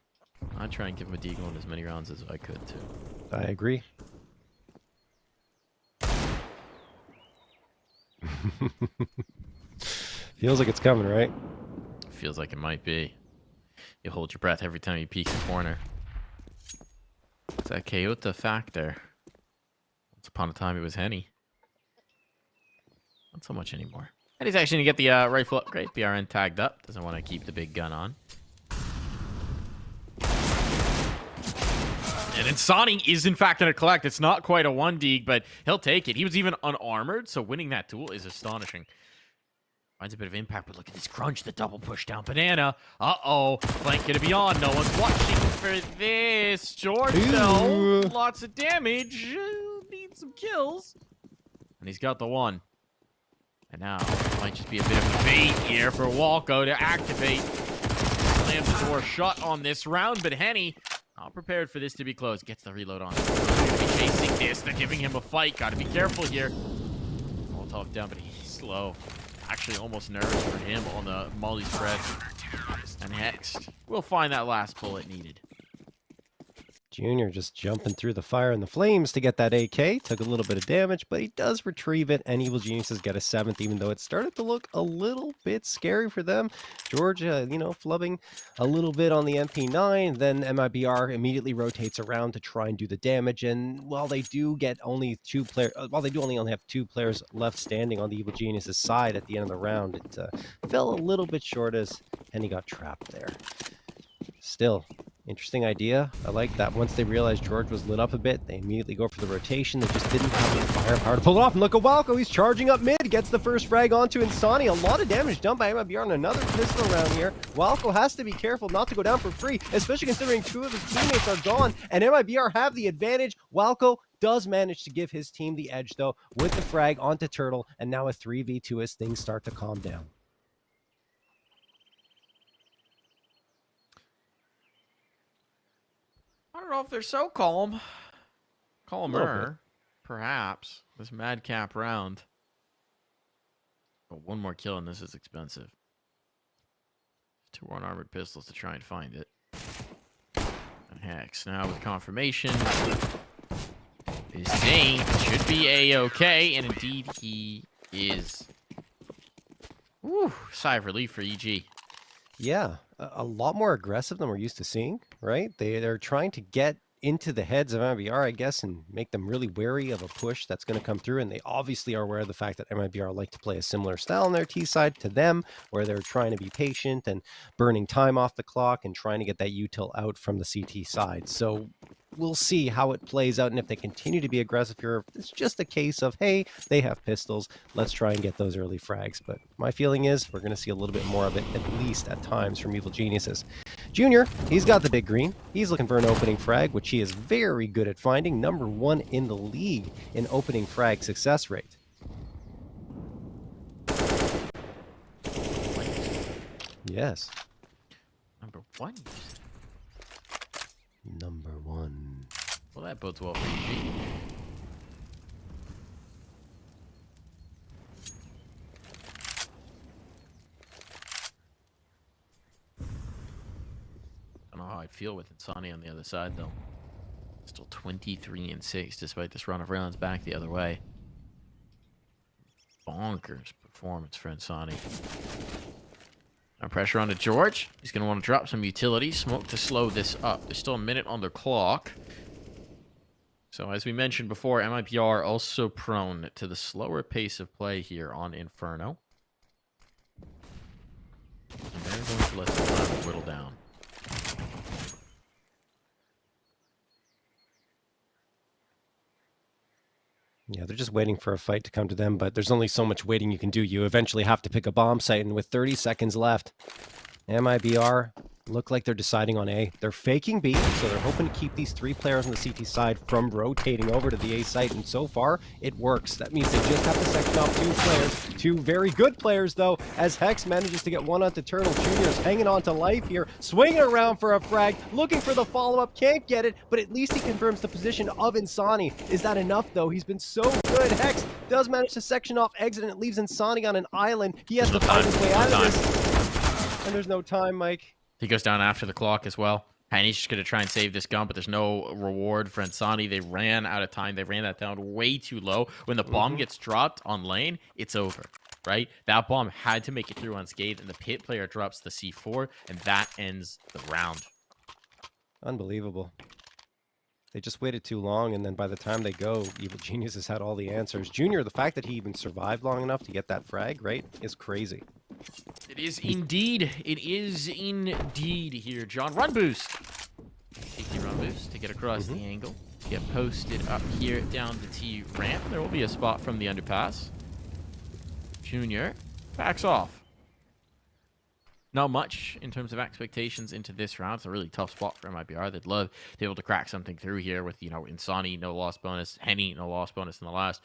I'd try and give him a deagle in as many rounds as I could, too. I agree. Feels like it's coming, right? Feels like it might be. You hold your breath every time he peeks a corner. It's that Kyoto factor. Once upon a time, it was Henny. Not so much anymore. And he's actually going to get the rifle upgrade. BRN tagged up. Doesn't want to keep the big gun on. And Insani is, in fact, going to collect. It's not quite a 1-dig, but he'll take it. He was even unarmored, so winning that duel is astonishing. Finds a bit of impact, but look at this crunch, the double push down. Banana. Uh-oh. Flank going to be on. No one's watching for this. George, though. Lots of damage. Needs some kills. And he's got the 1. And now, it might just be a bit of a bait here for Walko to activate. Slam the door shut on this round, but Henny, not prepared for this to be closed. Gets the reload on. Chasing this. They're giving him a fight. Got to be careful here. Molotov down, but he's slow. Actually almost nervous for him on the Molly spread. And Hexed will find that last bullet needed. Junior just jumping through the fire and the flames to get that AK. Took a little bit of damage, but he does retrieve it, and Evil Geniuses get a 7th, even though it started to look a little bit scary for them. George, you know, flubbing a little bit on the MP9. Then MIBR immediately rotates around to try and do the damage. And while they do get only 2 players, while they do only have 2 players left standing on the Evil Geniuses side at the end of the round, it fell a little bit short as Henny got trapped there. Still, interesting idea. I like that. Once they realized George was lit up a bit, they immediately go for the rotation. They just didn't have the firepower to pull it off. And look at Walko. He's charging up mid. Gets the first frag onto Insani. A lot of damage done by MIBR on another pistol round here. Walko has to be careful not to go down for free, especially considering 2 of his teammates are gone, and MIBR have the advantage. Walko does manage to give his team the edge, though, with the frag onto Turtle, and now a 3v2 as things start to calm down. I don't know if they're so calm. Little bit. Calmer, perhaps, this madcap round. But one more kill and this is expensive. 2 unarmored pistols to try and find it. And Hex now with confirmation is saying it should be A-okay, and indeed he is. Woo, sigh of relief for EG. Yeah, a lot more aggressive than we're used to seeing, right? They're trying to get into the heads of MIBR, I guess, and make them really wary of a push that's going to come through. And they obviously are aware of the fact that MIBR like to play a similar style on their T side to them, where they're trying to be patient and burning time off the clock and trying to get that util out from the CT side. So we'll see how it plays out, and if they continue to be aggressive here, it's just a case of, hey, they have pistols, let's try and get those early frags. But my feeling is we're going to see a little bit more of it, at least at times, from Evil Geniuses. Junior, he's got the big green. He's looking for an opening frag, which he is very good at finding. #1 in the league in opening frag success rate. Yes. #1. #1. Well, that bodes well for EG. Don't know how I'd feel with Insani on the other side, though. Still 23-6, despite this run of rounds back the other way. Bonkers performance for Insani. Now pressure onto George. He's going to want to drop some utility. Smoke to slow this up. There's still a minute on the clock. So as we mentioned before, MIBR also prone to the slower pace of play here on Inferno. And they're going to let the time whittle down. Yeah, they're just waiting for a fight to come to them, but there's only so much waiting you can do. You eventually have to pick a bomb site, and with 30 seconds left, MIBR look like they're deciding on A. They're faking B, so they're hoping to keep these 3 players on the CT side from rotating over to the A site, and so far, it works. That means they just have to section off 2 players. 2 very good players, though, as Hex manages to get one onto Turtle. Junior's hanging on to life here, swinging around for a frag, looking for the follow-up, can't get it, but at least he confirms the position of Insani. Is that enough, though? He's been so good. Hex does manage to section off exit, and it leaves Insani on an island. He has to find his way out of this. And there's no time, Mike. He goes down after the clock as well. And he's just going to try and save this gun, but there's no reward for Insani. They ran out of time. They ran that down way too low. When the bomb gets dropped on lane, it's over, right? That bomb had to make it through unscathed, and the pit player drops the C4, and that ends the round. Unbelievable. They just waited too long, and then by the time they go, Evil Genius has had all the answers. Junior, the fact that he even survived long enough to get that frag, right, is crazy. It is indeed. It is indeed here, John. Run boost. Cheeky run boost to get across the angle. Get posted up here down the T ramp. There will be a spot from the underpass. Junior backs off. Not much in terms of expectations into this round. It's a really tough spot for MIBR. They'd love to be able to crack something through here with, you know, Insani, no loss bonus, Henny, no loss bonus in the last.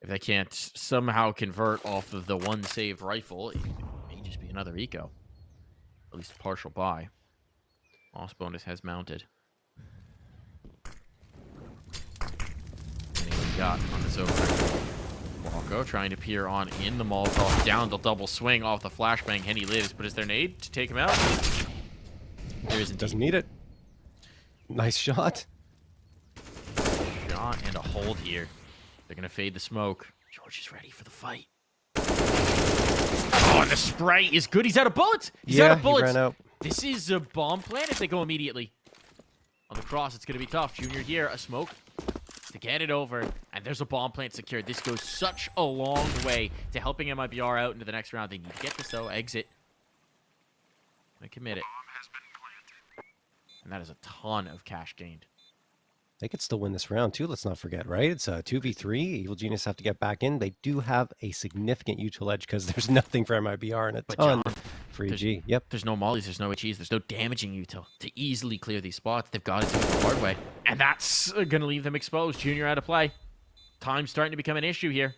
If they can't somehow convert off of the 1 save rifle, it may just be another eco. At least a partial buy. Loss bonus has mounted. Anything we got on this over. Walko trying to peer on in the Molotov. Down the double swing off the flashbang. Henny lives, but is there an aid to take him out? There isn't. Doesn't need it. Nice shot. Shot and a hold here. They're going to fade the smoke. George is ready for the fight. Oh, and the spray is good. He's out of bullets. He's out of bullets. He ran out. This is a bomb plant if they go immediately. On the cross, it's going to be tough. Junior here, a smoke to get it over. And there's a bomb plant secured. This goes such a long way to helping MIBR out into the next round. They need to get this, though. Exit. And commit it. And that is a ton of cash gained. They could still win this round, too. Let's not forget, right? It's a 2v3. Evil Genius have to get back in. They do have a significant util edge because there's nothing for MIBR and a ton for EG. Yep. There's no mollies, there's no HEs, there's no damaging util to easily clear these spots. They've got to do it the hard way. And that's going to leave them exposed. Junior out of play. Time's starting to become an issue here.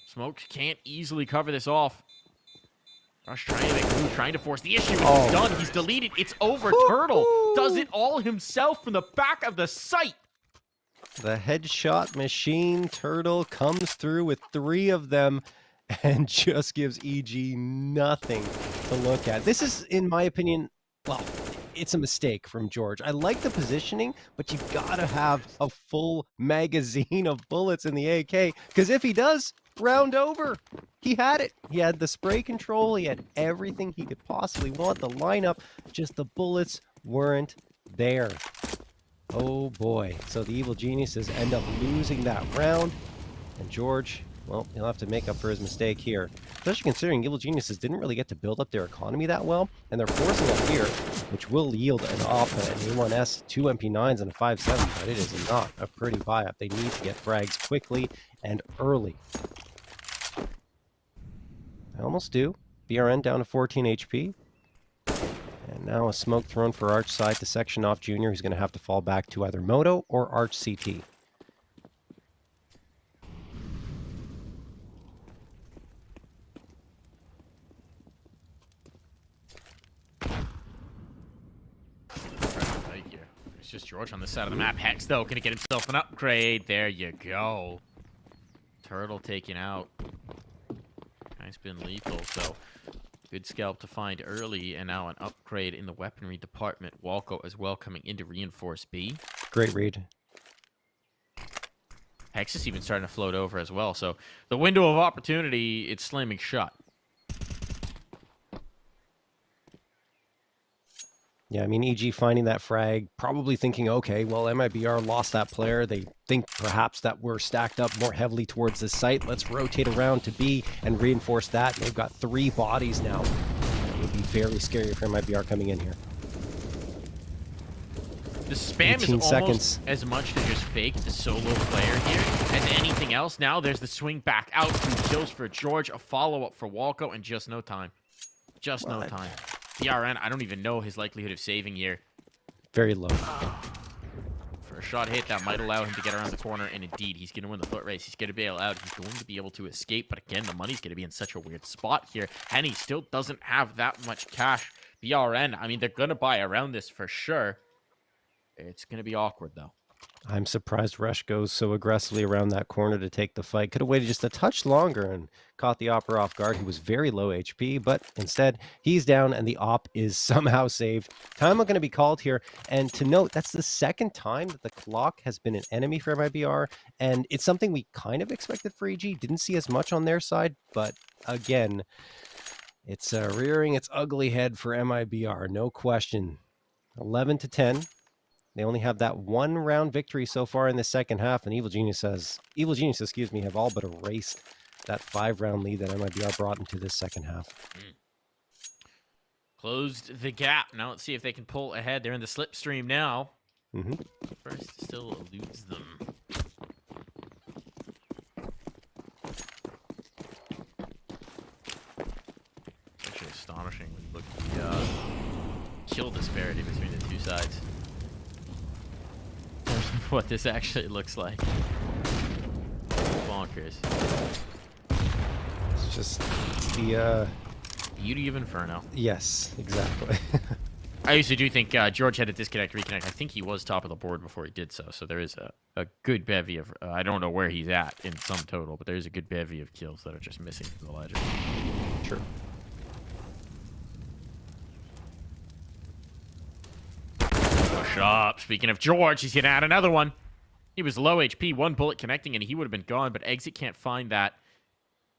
Smoke can't easily cover this off. Rush trying to make a move, trying to force the issue. It's done. He's deleted. It's over. Turtle does it all himself from the back of the site. The headshot machine. Turtle comes through with 3 of them and just gives EG nothing to look at. This is, in my opinion, well, it's a mistake from George. I like the positioning, but you gotta have a full magazine of bullets in the AK, because if he does, round over. He had it. He had the spray control. He had everything he could possibly want. The lineup, just the bullets weren't there. Oh boy. So the Evil Geniuses end up losing that round. And George, well, he'll have to make up for his mistake here. Especially considering Evil Geniuses didn't really get to build up their economy that well. And they're forcing up here, which will yield an op, an A1S, 2 MP9s, and a 5.7. But it is not a pretty buy-up. They need to get frags quickly and early. I almost do. BRN down to 14 HP. And now a smoke thrown for Arch side to section off Junior, who's going to have to fall back to either Moto or Arch CT. It's just George on this side of the map. Hex, though, going to get himself an upgrade. There you go. Turtle taken out. Guy's been lethal, so good scalp to find early, and now an upgrade in the weaponry department. Walco as well coming in to reinforce B. Great read. Hex is even starting to float over as well, so the window of opportunity, it's slamming shut. Yeah, I mean, EG finding that frag, probably thinking, okay, well, MIBR lost that player. They think perhaps that we're stacked up more heavily towards this site. Let's rotate around to B and reinforce that. And they've got 3 bodies now. It would be very scary for MIBR coming in here. The spam is almost seconds. As much to just fake the solo player here as anything else. Now there's the swing back out. 2 kills for George, a follow-up for Walco, and just no time. Just no time. BRN, I don't even know his likelihood of saving here. Very low. For a shot hit, that might allow him to get around the corner, and indeed, he's going to win the foot race. He's going to bail out. He's going to be able to escape, but again, the money's going to be in such a weird spot here, and he still doesn't have that much cash. BRN, I mean, they're going to buy around this for sure. It's going to be awkward, though. I'm surprised Rush goes so aggressively around that corner to take the fight. Could have waited just a touch longer and caught the Opper off guard. He was very low HP, but instead he's down and the op is somehow saved. Time going to be called here. And to note, that's the second time that the clock has been an enemy for MIBR. And it's something we kind of expected for EG. Didn't see as much on their side, but again, it's rearing its ugly head for MIBR. No question. 11-10. They only have that 1 round victory so far in the second half, and Evil Geniuses, have all but erased that 5 round lead that MIBR brought into this second half. Closed the gap. Now let's see if they can pull ahead. They're in the slipstream now. First still eludes them. Actually astonishing when you look at the kill disparity between the 2 sides. What this actually looks like. Bonkers. It's just the beauty of Inferno. Yes, exactly. I usually do think George had a disconnect, reconnect. I think he was top of the board before he did so. So there is a good bevy of, I don't know where he's at in sum total, but there's a good bevy of kills that are just missing from the ledger. True. Up. Speaking of George, he's gonna add another one. He was low HP, 1 bullet connecting, and he would have been gone, but Exit can't find that.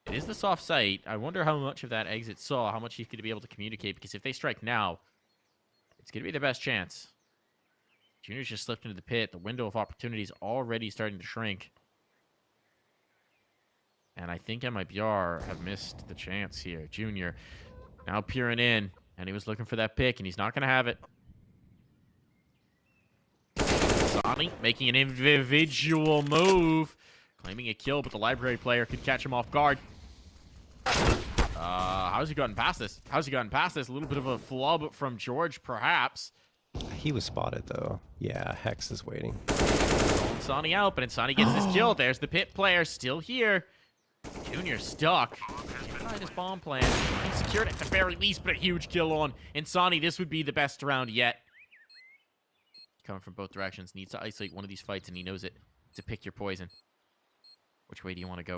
It is the soft site. I wonder how much of that Exit saw, how much he's going to be able to communicate, because if they strike now, it's going to be the best chance. Junior's just slipped into the pit. The window of opportunity is already starting to shrink. And I think MIBR have missed the chance here. Junior now peering in, and he was looking for that pick, and he's not going to have it. Sonny making an individual move, claiming a kill, but the library player could catch him off guard. How's he gotten past this? How's he gotten past this? A little bit of a flub from George, perhaps. He was spotted, though. Yeah, Hex is waiting. Sonny out, but Sonny gets this kill. There's the pit player still here. Junior stuck. try this bomb plan. He secured it at the very least, but a huge kill on Insani. This would be the best round yet. Coming from both directions. Needs to isolate one of these fights, and he knows it. To pick your poison. Which way do you want to go?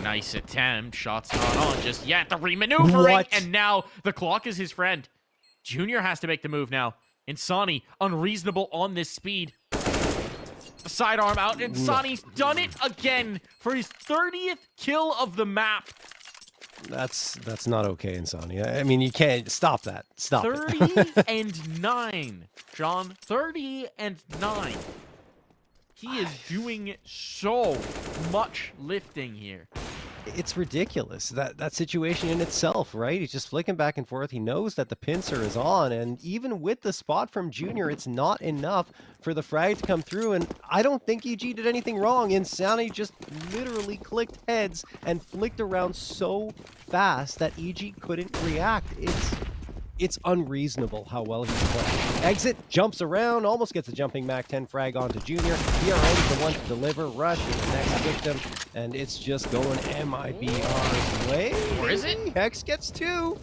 Nice attempt. Shot's not on just yet. The remaneuvering, and now the clock is his friend. Junior has to make the move now. Insani, unreasonable on this speed. Sidearm out. Insani's done it again for his 30th kill of the map. That's not okay, Insani. I mean, you can't stop that. Stop 30-9, John. 30-9. He is doing so much lifting here. It's ridiculous, that situation in itself, right? He's just flicking back and forth. He knows that the pincer is on, and even with the spot from Junior, it's not enough for the frag to come through, and I don't think EG did anything wrong. Insani just literally clicked heads and flicked around so fast that EG couldn't react. It's unreasonable how well he's playing. Exit, jumps around, almost gets a jumping Mac 10 frag onto Junior. BRN's the one to deliver. Rush is the next victim, and it's just going MIBR's way. Or is it? Hex gets 2.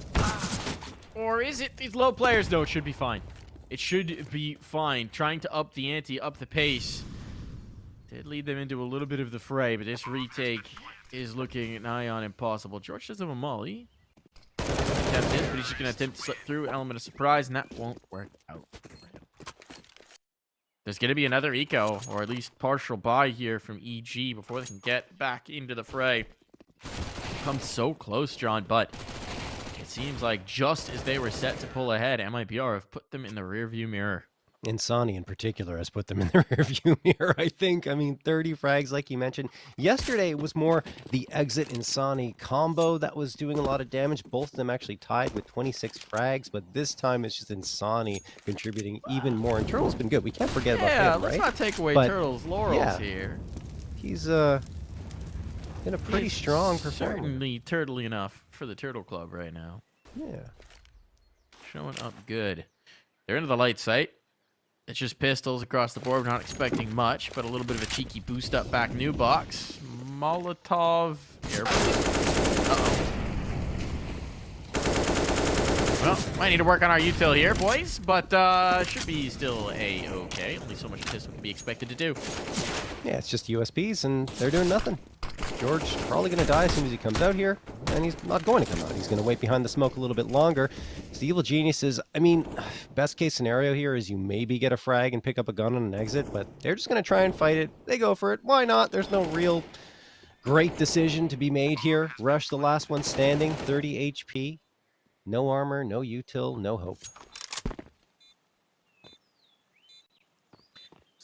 Or is it? These low players, no, it should be fine. It should be fine. Trying to up the ante, up the pace. Did lead them into a little bit of the fray, but this retake is looking nigh on impossible. George does have a molly. But he's just going to attempt to slip through. Element of surprise, and that won't work out. There's going to be another eco, or at least partial buy here from EG before they can get back into the fray. Come so close, John, but it seems like just as they were set to pull ahead, MIBR have put them in the rearview mirror. Insani in particular has put them in the rearview mirror, I think. I mean, 30 frags, like you mentioned. Yesterday, it was more the Exit Insani combo that was doing a lot of damage. Both of them actually tied with 26 frags, but this time it's just Insani contributing even more. And Turtle's been good. We can't forget about him, right? Yeah, let's not take away Turtle's laurels here. He's been a pretty strong performer. Certainly turtly enough for the Turtle Club right now. Yeah. Showing up good. They're into the light site. It's just pistols across the board. We're not expecting much, but a little bit of a cheeky boost up back. New box. Molotov airplane. Well, might need to work on our util here, boys, but should be still a-okay. Only so much pistol can be expected to do. Yeah, it's just USPs, and they're doing nothing. George probably going to die as soon as he comes out here, and he's not going to come out. He's going to wait behind the smoke a little bit longer. So the Evil Geniuses, I mean, best case scenario here is you maybe get a frag and pick up a gun on an exit, but they're just going to try and fight it. They go for it. Why not? There's no real great decision to be made here. Rush, the last one standing, 30 HP. No armor, no util, no hope.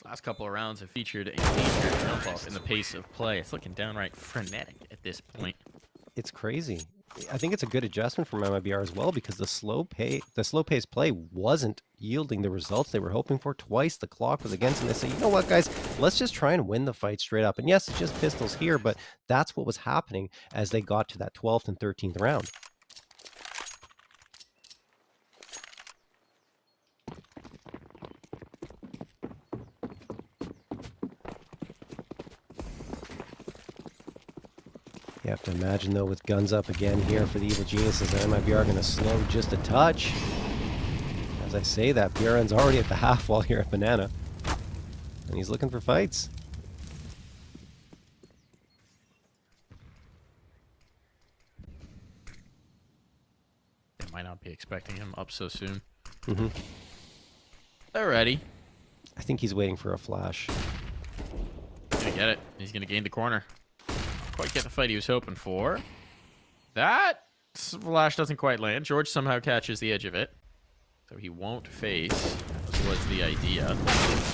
Last couple of rounds have featured a major jump off in the pace of play. It's looking downright frenetic at this point. It's crazy. I think it's a good adjustment from MIBR as well, because the slow paced play wasn't yielding the results they were hoping for. Twice the clock was against them. They say, you know what, guys, let's just try and win the fight straight up. And yes, it's just pistols here, but that's what was happening as they got to that 12th and 13th round. You have to imagine, though, with guns up again here for the Evil Geniuses, that MIBR are going to slow just a touch. As I say that, BRN's already at the half wall here at Banana. And he's looking for fights. They might not be expecting him up so soon. Mm-hmm. They're ready. I think he's waiting for a flash. He's going to get it. He's going to gain the corner. Quite get the fight he was hoping for. That flash doesn't quite land. George somehow catches the edge of it. So he won't face. That was the idea.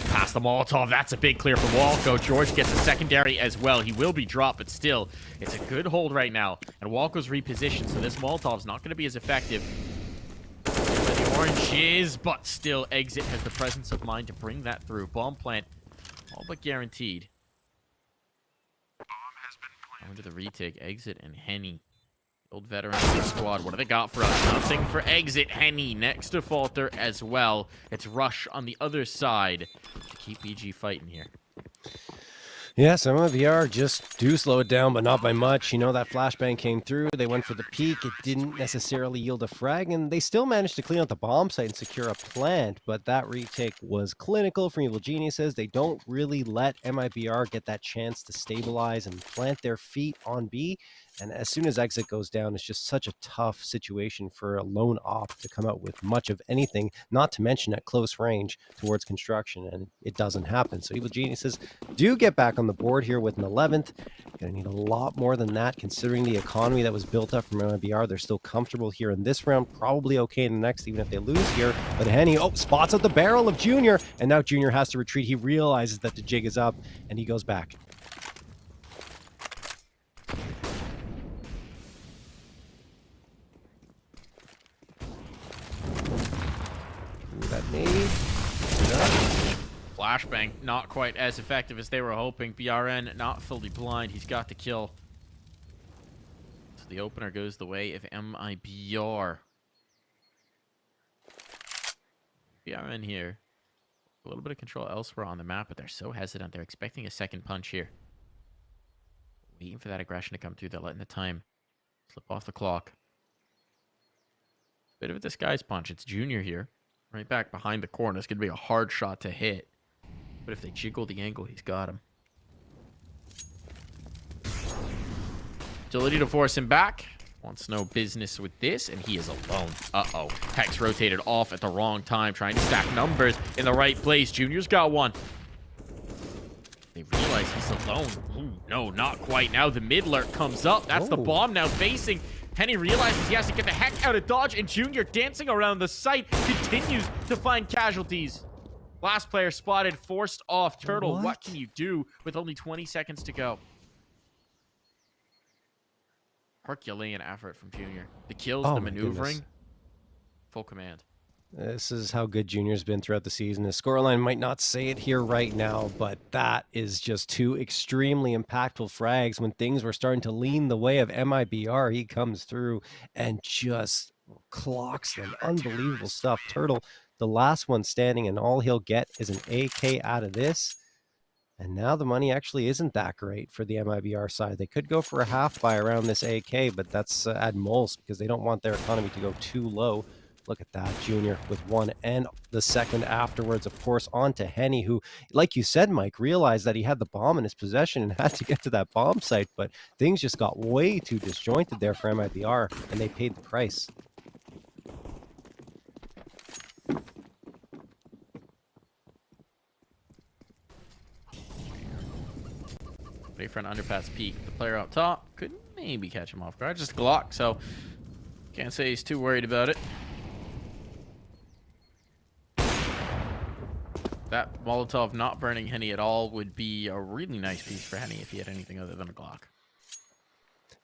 Past the Molotov. That's a big clear for Walco. George gets a secondary as well. He will be dropped, but still, it's a good hold right now. And Walco's repositioned, so this Molotov's not going to be as effective. Where the orange is, but still, Exit has the presence of mind to bring that through. Bomb plant, all but guaranteed. Going to the retake. Exit and Henny. Old veteran of the squad. What do they got for us? Nothing for Exit. Henny next to Falter as well. It's Rush on the other side to keep EG fighting here. Yeah, some of MIBR just do slow it down, but not by much. You know, that flashbang came through. They went for the peak. It didn't necessarily yield a frag, and they still managed to clean out the bomb site and secure a plant, but that retake was clinical from Evil Geniuses. They don't really let MIBR get that chance to stabilize and plant their feet on B. And as soon as exit goes down, it's just such a tough situation for a lone op to come out with much of anything, not to mention at close range towards construction, and it doesn't happen. So Evil Geniuses do get back on the board here with an 11th. Gonna need a lot more than that, considering the economy that was built up from MIBR. They're still comfortable here in this round, probably okay in the next, even if they lose here. But Henny, spots at the barrel of Junior, and now Junior has to retreat. He realizes that the jig is up, and he goes back. That nade. Flashbang, not quite as effective as they were hoping. BRN not fully blind. He's got the kill. So the opener goes the way of MIBR. BRN here. A little bit of control elsewhere on the map, but they're so hesitant. They're expecting a second punch here. Waiting for that aggression to come through. They're letting the time slip off the clock. Bit of a disguise punch. It's Junior here. Right back behind the corner. It's going to be a hard shot to hit. But if they jiggle the angle, he's got him. Ability to force him back. Wants no business with this, and he is alone. Uh-oh. Hex rotated off at the wrong time, trying to stack numbers in the right place. Junior's got one. They realize he's alone. Ooh, no, not quite. Now the mid lurk comes up. That's the bomb now facing. Henny realizes he has to get the heck out of dodge, and Junior, dancing around the site, continues to find casualties. Last player spotted, forced off. Turtle, what can you do with only 20 seconds to go? Herculean effort from Junior. The kills, the maneuvering, full command. This is how good Junior's been throughout the season. The scoreline might not say it here right now, but that is just two extremely impactful frags. When things were starting to lean the way of MIBR, he comes through and just clocks them. Unbelievable stuff. Turtle, the last one standing, and all he'll get is an AK out of this. And now the money actually isn't that great for the MIBR side. They could go for a half buy around this AK, but that's at most because they don't want their economy to go too low. Look at that, Junior with one and the second afterwards, of course, on to Henny, who, like you said, Mike, realized that he had the bomb in his possession and had to get to that bomb site, but things just got way too disjointed there for MIBR, and they paid the price. Wait for an underpass peek. The player up top could maybe catch him off guard. Just Glock, so can't say he's too worried about it. That Molotov not burning Henny at all would be a really nice piece for Henny if he had anything other than a Glock.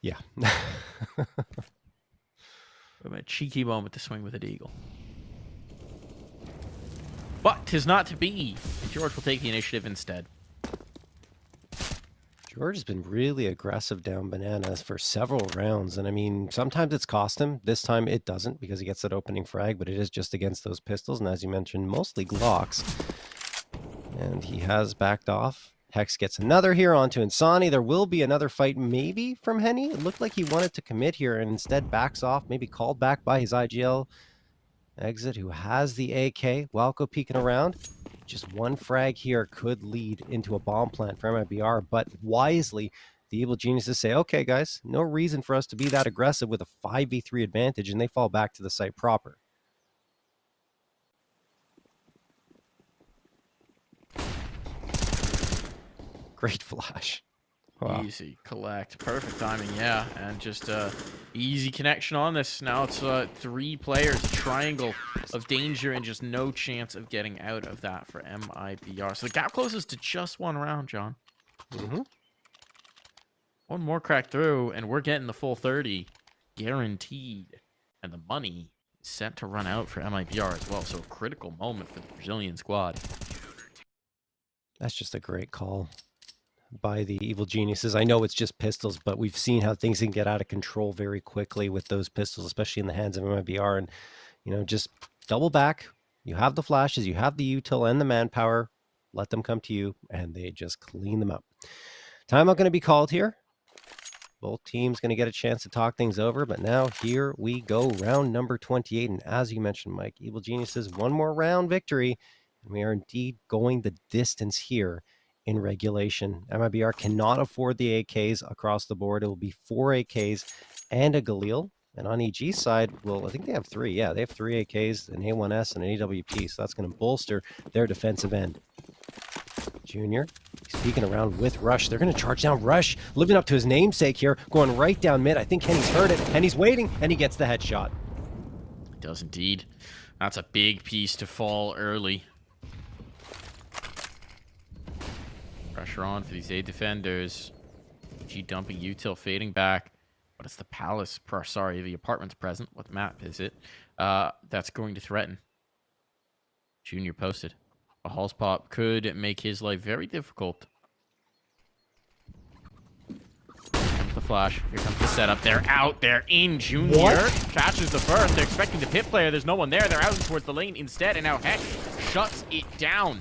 Yeah. A cheeky moment to swing with a deagle. But 'tis not to be. George will take the initiative instead. George has been really aggressive down bananas for several rounds. And I mean, sometimes it's cost him. This time it doesn't because he gets that opening frag, but it is just against those pistols. And as you mentioned, mostly Glocks. And he has backed off. Hex gets another here onto Insani. There will be another fight maybe from Henny. It looked like he wanted to commit here and instead backs off, maybe called back by his IGL exit who has the AK. Walco peeking around. Just one frag here could lead into a bomb plant for MIBR, but wisely, the Evil Geniuses say, okay, guys, no reason for us to be that aggressive with a 5v3 advantage, and they fall back to the site proper. Great flash. Wow. Easy collect, perfect timing, yeah, and just easy connection on this. Now it's 3 players, a triangle of danger, and just no chance of getting out of that for MIBR. So the gap closes to just 1 round, John. One more crack through, and we're getting the full 30 guaranteed, and the money is set to run out for MIBR as well. So a critical moment for the Brazilian squad. That's just a great call by the Evil Geniuses. I know it's just pistols, but we've seen how things can get out of control very quickly with those pistols, especially in the hands of MIBR. And, you know, just double back. You have the flashes, you have the util and the manpower. let them come to you, and they just clean them up. Timeout going to be called here. Both teams going to get a chance to talk things over, but now here we go, round number 28. And as you mentioned, Mike, Evil Geniuses, one more round victory, and we are indeed going the distance here in regulation. MIBR cannot afford the AKs across the board. It will be 4 AKs and a Galil. And on EG's side, well, I think they have 3. Yeah, they have 3 AKs, an A1S, and an AWP, so that's going to bolster their defensive end. Junior, he's peeking around with Rush. They're going to charge down Rush, living up to his namesake here, going right down mid. I think Henny's heard it, and he's waiting, and he gets the headshot. He does indeed. That's a big piece to fall early. Pressure on for these A defenders. G dumping util, fading back. But it's the palace, sorry, the apartment's present. What map is it? That's going to threaten. Junior posted. A Halls pop could make his life very difficult. Here comes the flash. Here comes the setup. They're out. They're in. Junior catches the first. They're expecting the pit player. There's no one there. They're out towards the lane instead. And now Hex shuts it down.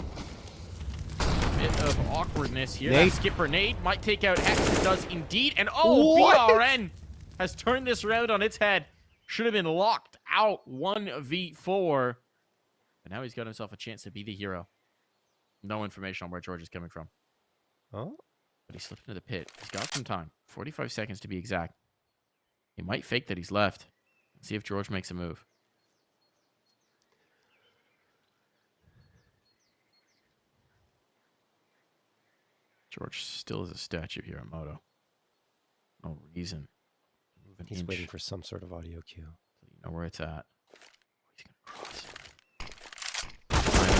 Bit of awkwardness here. That skipper nade might take out Hex. It does indeed. And BRN has turned this round on its head. Should have been locked out 1v4. But now he's got himself a chance to be the hero. No information on where George is coming from. Oh? But he slipped into the pit. He's got some time. 45 seconds to be exact. He might fake that he's left. Let's see if George makes a move. George still is a statue here at Moto. No reason. He's waiting for some sort of audio cue. So you know where it's at. He's going to cross.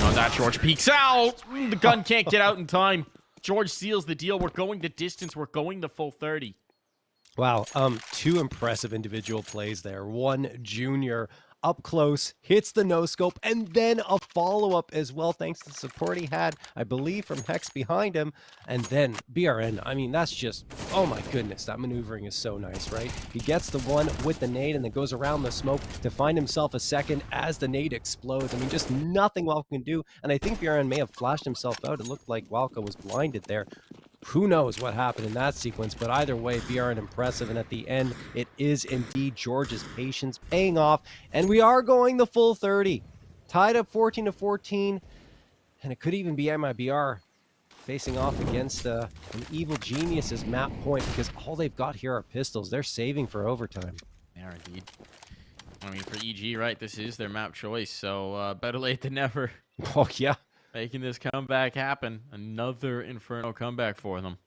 On that, George peeks out. The gun can't get out in time. George seals the deal. We're going the distance. We're going the full 30. Wow. 2 impressive individual plays there. One Junior up close, hits the no-scope, and then a follow-up as well, thanks to the support he had, I believe, from Hex behind him. And then BRN, I mean, that's just, oh my goodness, that maneuvering is so nice, right? He gets the one with the nade and then goes around the smoke to find himself a second as the nade explodes. I mean, just nothing Walco can do. And I think BRN may have flashed himself out. It looked like Walco was blinded there. Who knows what happened in that sequence, but either way, BRN impressive, and at the end, it is indeed George's patience paying off, and we are going the full 30. Tied up 14-14, and it could even be MIBR facing off against an Evil Genius's map point, because all they've got here are pistols. They're saving for overtime. Yeah, indeed. I mean, for EG, right, this is their map choice, so better late than never. Oh, yeah. Making this comeback happen. Another Inferno comeback for them.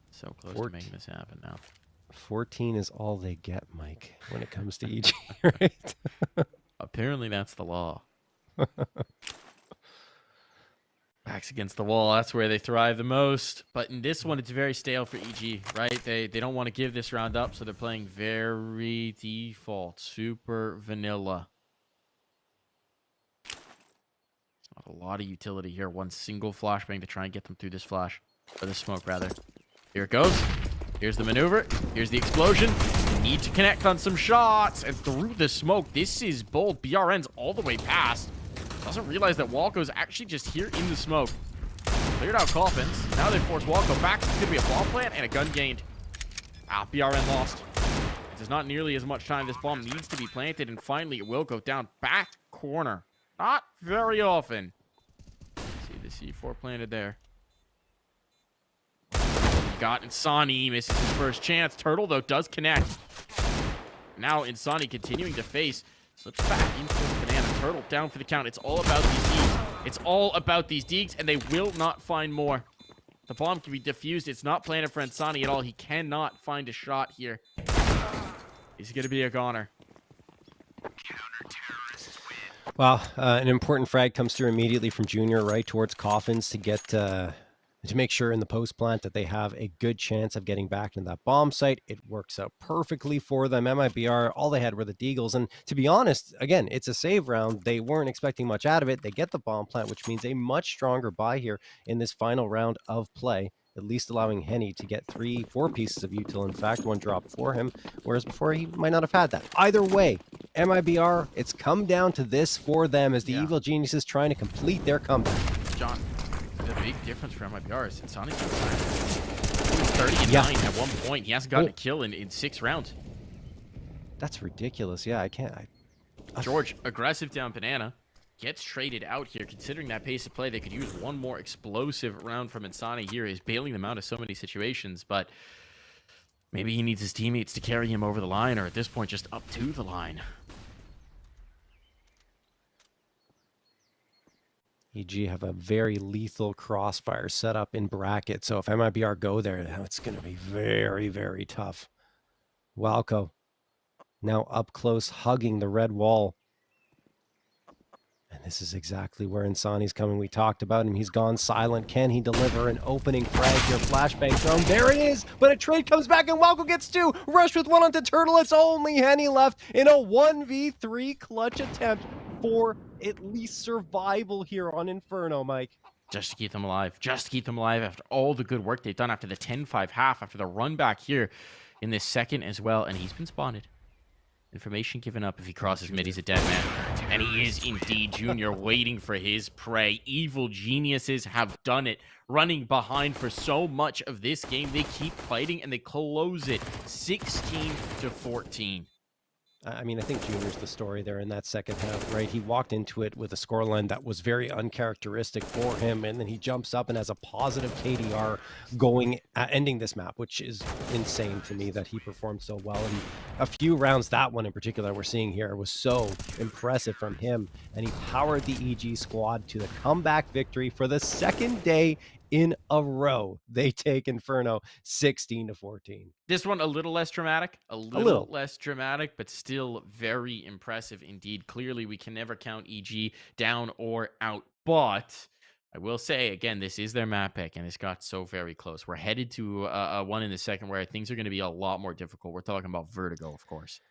So close to making this happen now. 14 is all they get, Mike, when it comes to EG, right? Apparently that's the law. Backs against the wall, that's where they thrive the most. But in this one, it's very stale for EG, right? They don't want to give this round up, so they're playing very default, super vanilla. Not a lot of utility here. One single flashbang to try and get them through this flash. Or the smoke, rather. Here it goes. Here's the maneuver. Here's the explosion. They need to connect on some shots. And through the smoke, this is bold. BRN's all the way past. Doesn't realize that Walco's actually just here in the smoke. Cleared out coffins. Now they force Walco back. It's going to be a bomb plant and a gun gained. BRN lost. There's not nearly as much time. This bomb needs to be planted, and finally it will go down back corner. Not very often. See the C4 planted there. Got Insani, misses his first chance. Turtle, though, does connect. Now Insani continuing to face. Slips back into the banana. Turtle down for the count. It's all about these deeks. It's all about these deeks, and they will not find more. The bomb can be defused. It's not planted for Insani at all. He cannot find a shot here. He's going to be a goner. Wow, an important frag comes through immediately from Junior right towards coffins to get to make sure in the post plant that they have a good chance of getting back into that bomb site. It works out perfectly for them. MIBR, all they had were the deagles, and to be honest, again, it's a save round. They weren't expecting much out of it. They get the bomb plant, which means a much stronger buy here in this final round of play, at least allowing Henny to get 3-4 pieces of util. In fact, one drop for him, whereas before he might not have had that. Either way, MIBR, it's come down to this for them as the Yeah. Evil Geniuses trying to complete their comeback. John, the big difference for MIBR is Insani's 30 Yeah. and 9 at one point. He hasn't gotten a kill in 6 rounds. That's ridiculous. Yeah, I can't. George, aggressive down banana, gets traded out here. Considering that pace of play, they could use one more explosive round from Insani here. He's bailing them out of so many situations, but maybe he needs his teammates to carry him over the line, or at this point, just up to the line. EG have a very lethal crossfire set up in bracket, so if MIBR go there, it's going to be very, very tough. Walco now up close, hugging the red wall. And this is exactly where Insani's coming. We talked about him. He's gone silent. Can he deliver an opening frag here? Flashbang thrown. There it is. But a trade comes back and Walco gets 2. Rush with 1 onto Turtle. It's only Henny left in a 1v3 clutch attempt for at least survival here on Inferno, Mike. Just to keep them alive. Just to keep them alive after all the good work they've done after the 10-5 half, after the run back here in this second as well. And he's been spotted. Information given up. If he crosses mid, he's a dead man. And he is indeed Junior, waiting for his prey. Evil Geniuses have done it. Running behind for so much of this game. They keep fighting and they close it 16-14. I mean, I think Junior's the story there in that second half, right? He walked into it with a scoreline that was very uncharacteristic for him, and then he jumps up and has a positive KDR going, ending this map, which is insane to me that he performed so well. And a few rounds, that one in particular we're seeing here, was so impressive from him, and he powered the EG squad to the comeback victory for the second day in a row. They take Inferno 16-14. This one a little less dramatic, a little less dramatic, but still very impressive indeed. Clearly, we can never count EG down or out, but I will say, again, this is their map pick, and it's got so very close. We're headed to a one in the second where things are going to be a lot more difficult. We're talking about Vertigo, of course.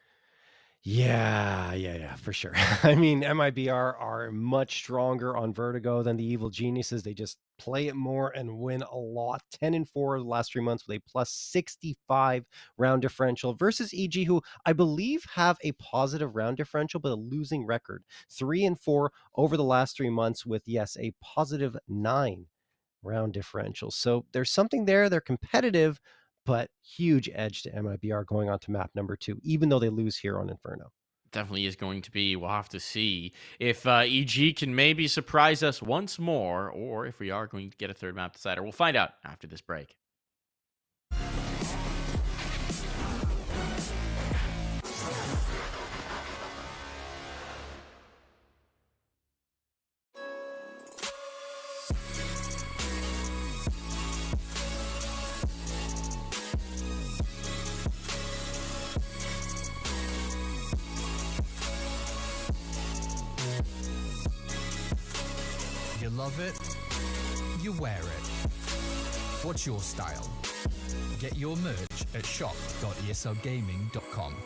Yeah, for sure. I mean, MIBR are much stronger on Vertigo than the Evil Geniuses. They just play it more and win a lot. 10-4 the last 3 months with a plus 65 round differential versus EG, who I believe have a positive round differential, but a losing record. 3-4 over the last 3 months with, yes, a positive 9 round differential. So there's something there. They're competitive, but huge edge to MIBR going on to map number 2, even though they lose here on Inferno. Definitely is going to be. We'll have to see if EG can maybe surprise us once more, or if we are going to get a third map decider. We'll find out after this break. You love it, you wear it. What's your style? Get your merch at shop.eslgaming.com.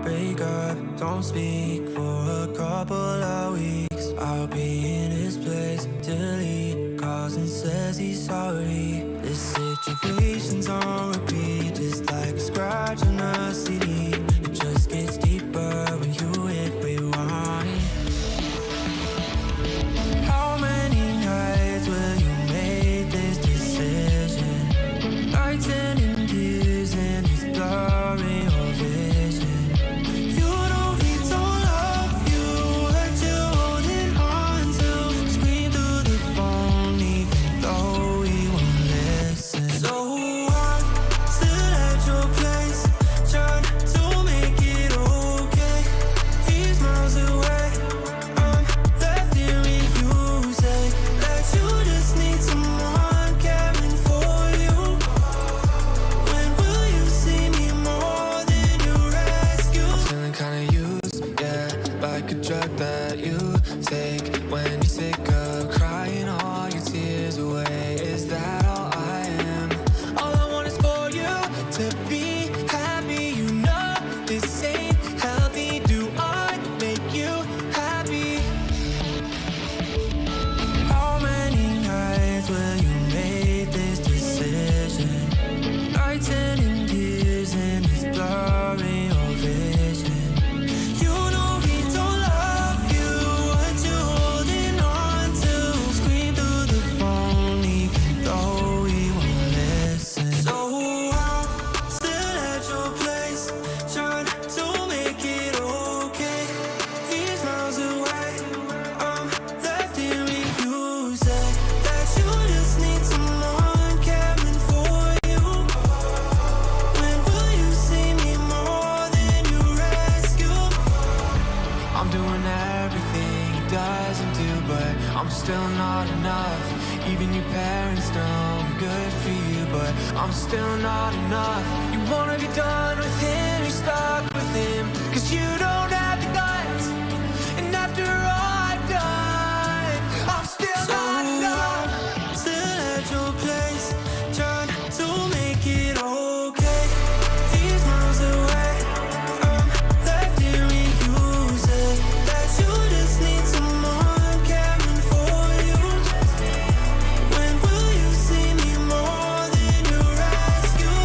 break up, don't speak for a couple of weeks. I'll be in his place till he calls and says he's sorry. This situation's on repeat, just like a scratch on a CD. It just gets deeper when you hit rewind. How many nights will you make this decision? Nights ending tears and it's blurring your vision. You know he don't love you, what you holding on to. Scream through the phone even though he won't listen. So I'm still at your place, trying to make it okay. He's miles away, I'm left here with you. Say that you just need someone caring for you. When will you see me more than your rescue? I'm feeling kinda used, yeah, like a drug that you take when you're sick of crying all your tears away. Is that all I am? All I want is for you to be happy. You know this ain't healthy. Do I make you happy? How many nights will you make this decision? Nights ending tears and it's blurring your vision. You know he don't love you, what you holding on to. Scream through the phone even though he won't listen. So I'm still at your place, trying to make it okay. He's miles away, I'm left here with you. Say that you just need someone caring for you. When will you see me more than you rescue? I'm doing everything he doesn't do, but I'm still not enough. Even your parents know I'm good for you, but I'm still not enough. You wanna be done with him, you're stuck with him, 'cause you don't have the guts. And after all I've done, I'm still not enough. Still at your place, trying to make it okay. He's miles away, I'm left here with you. Say that you just need someone caring for you. When will you see me more than you rescue?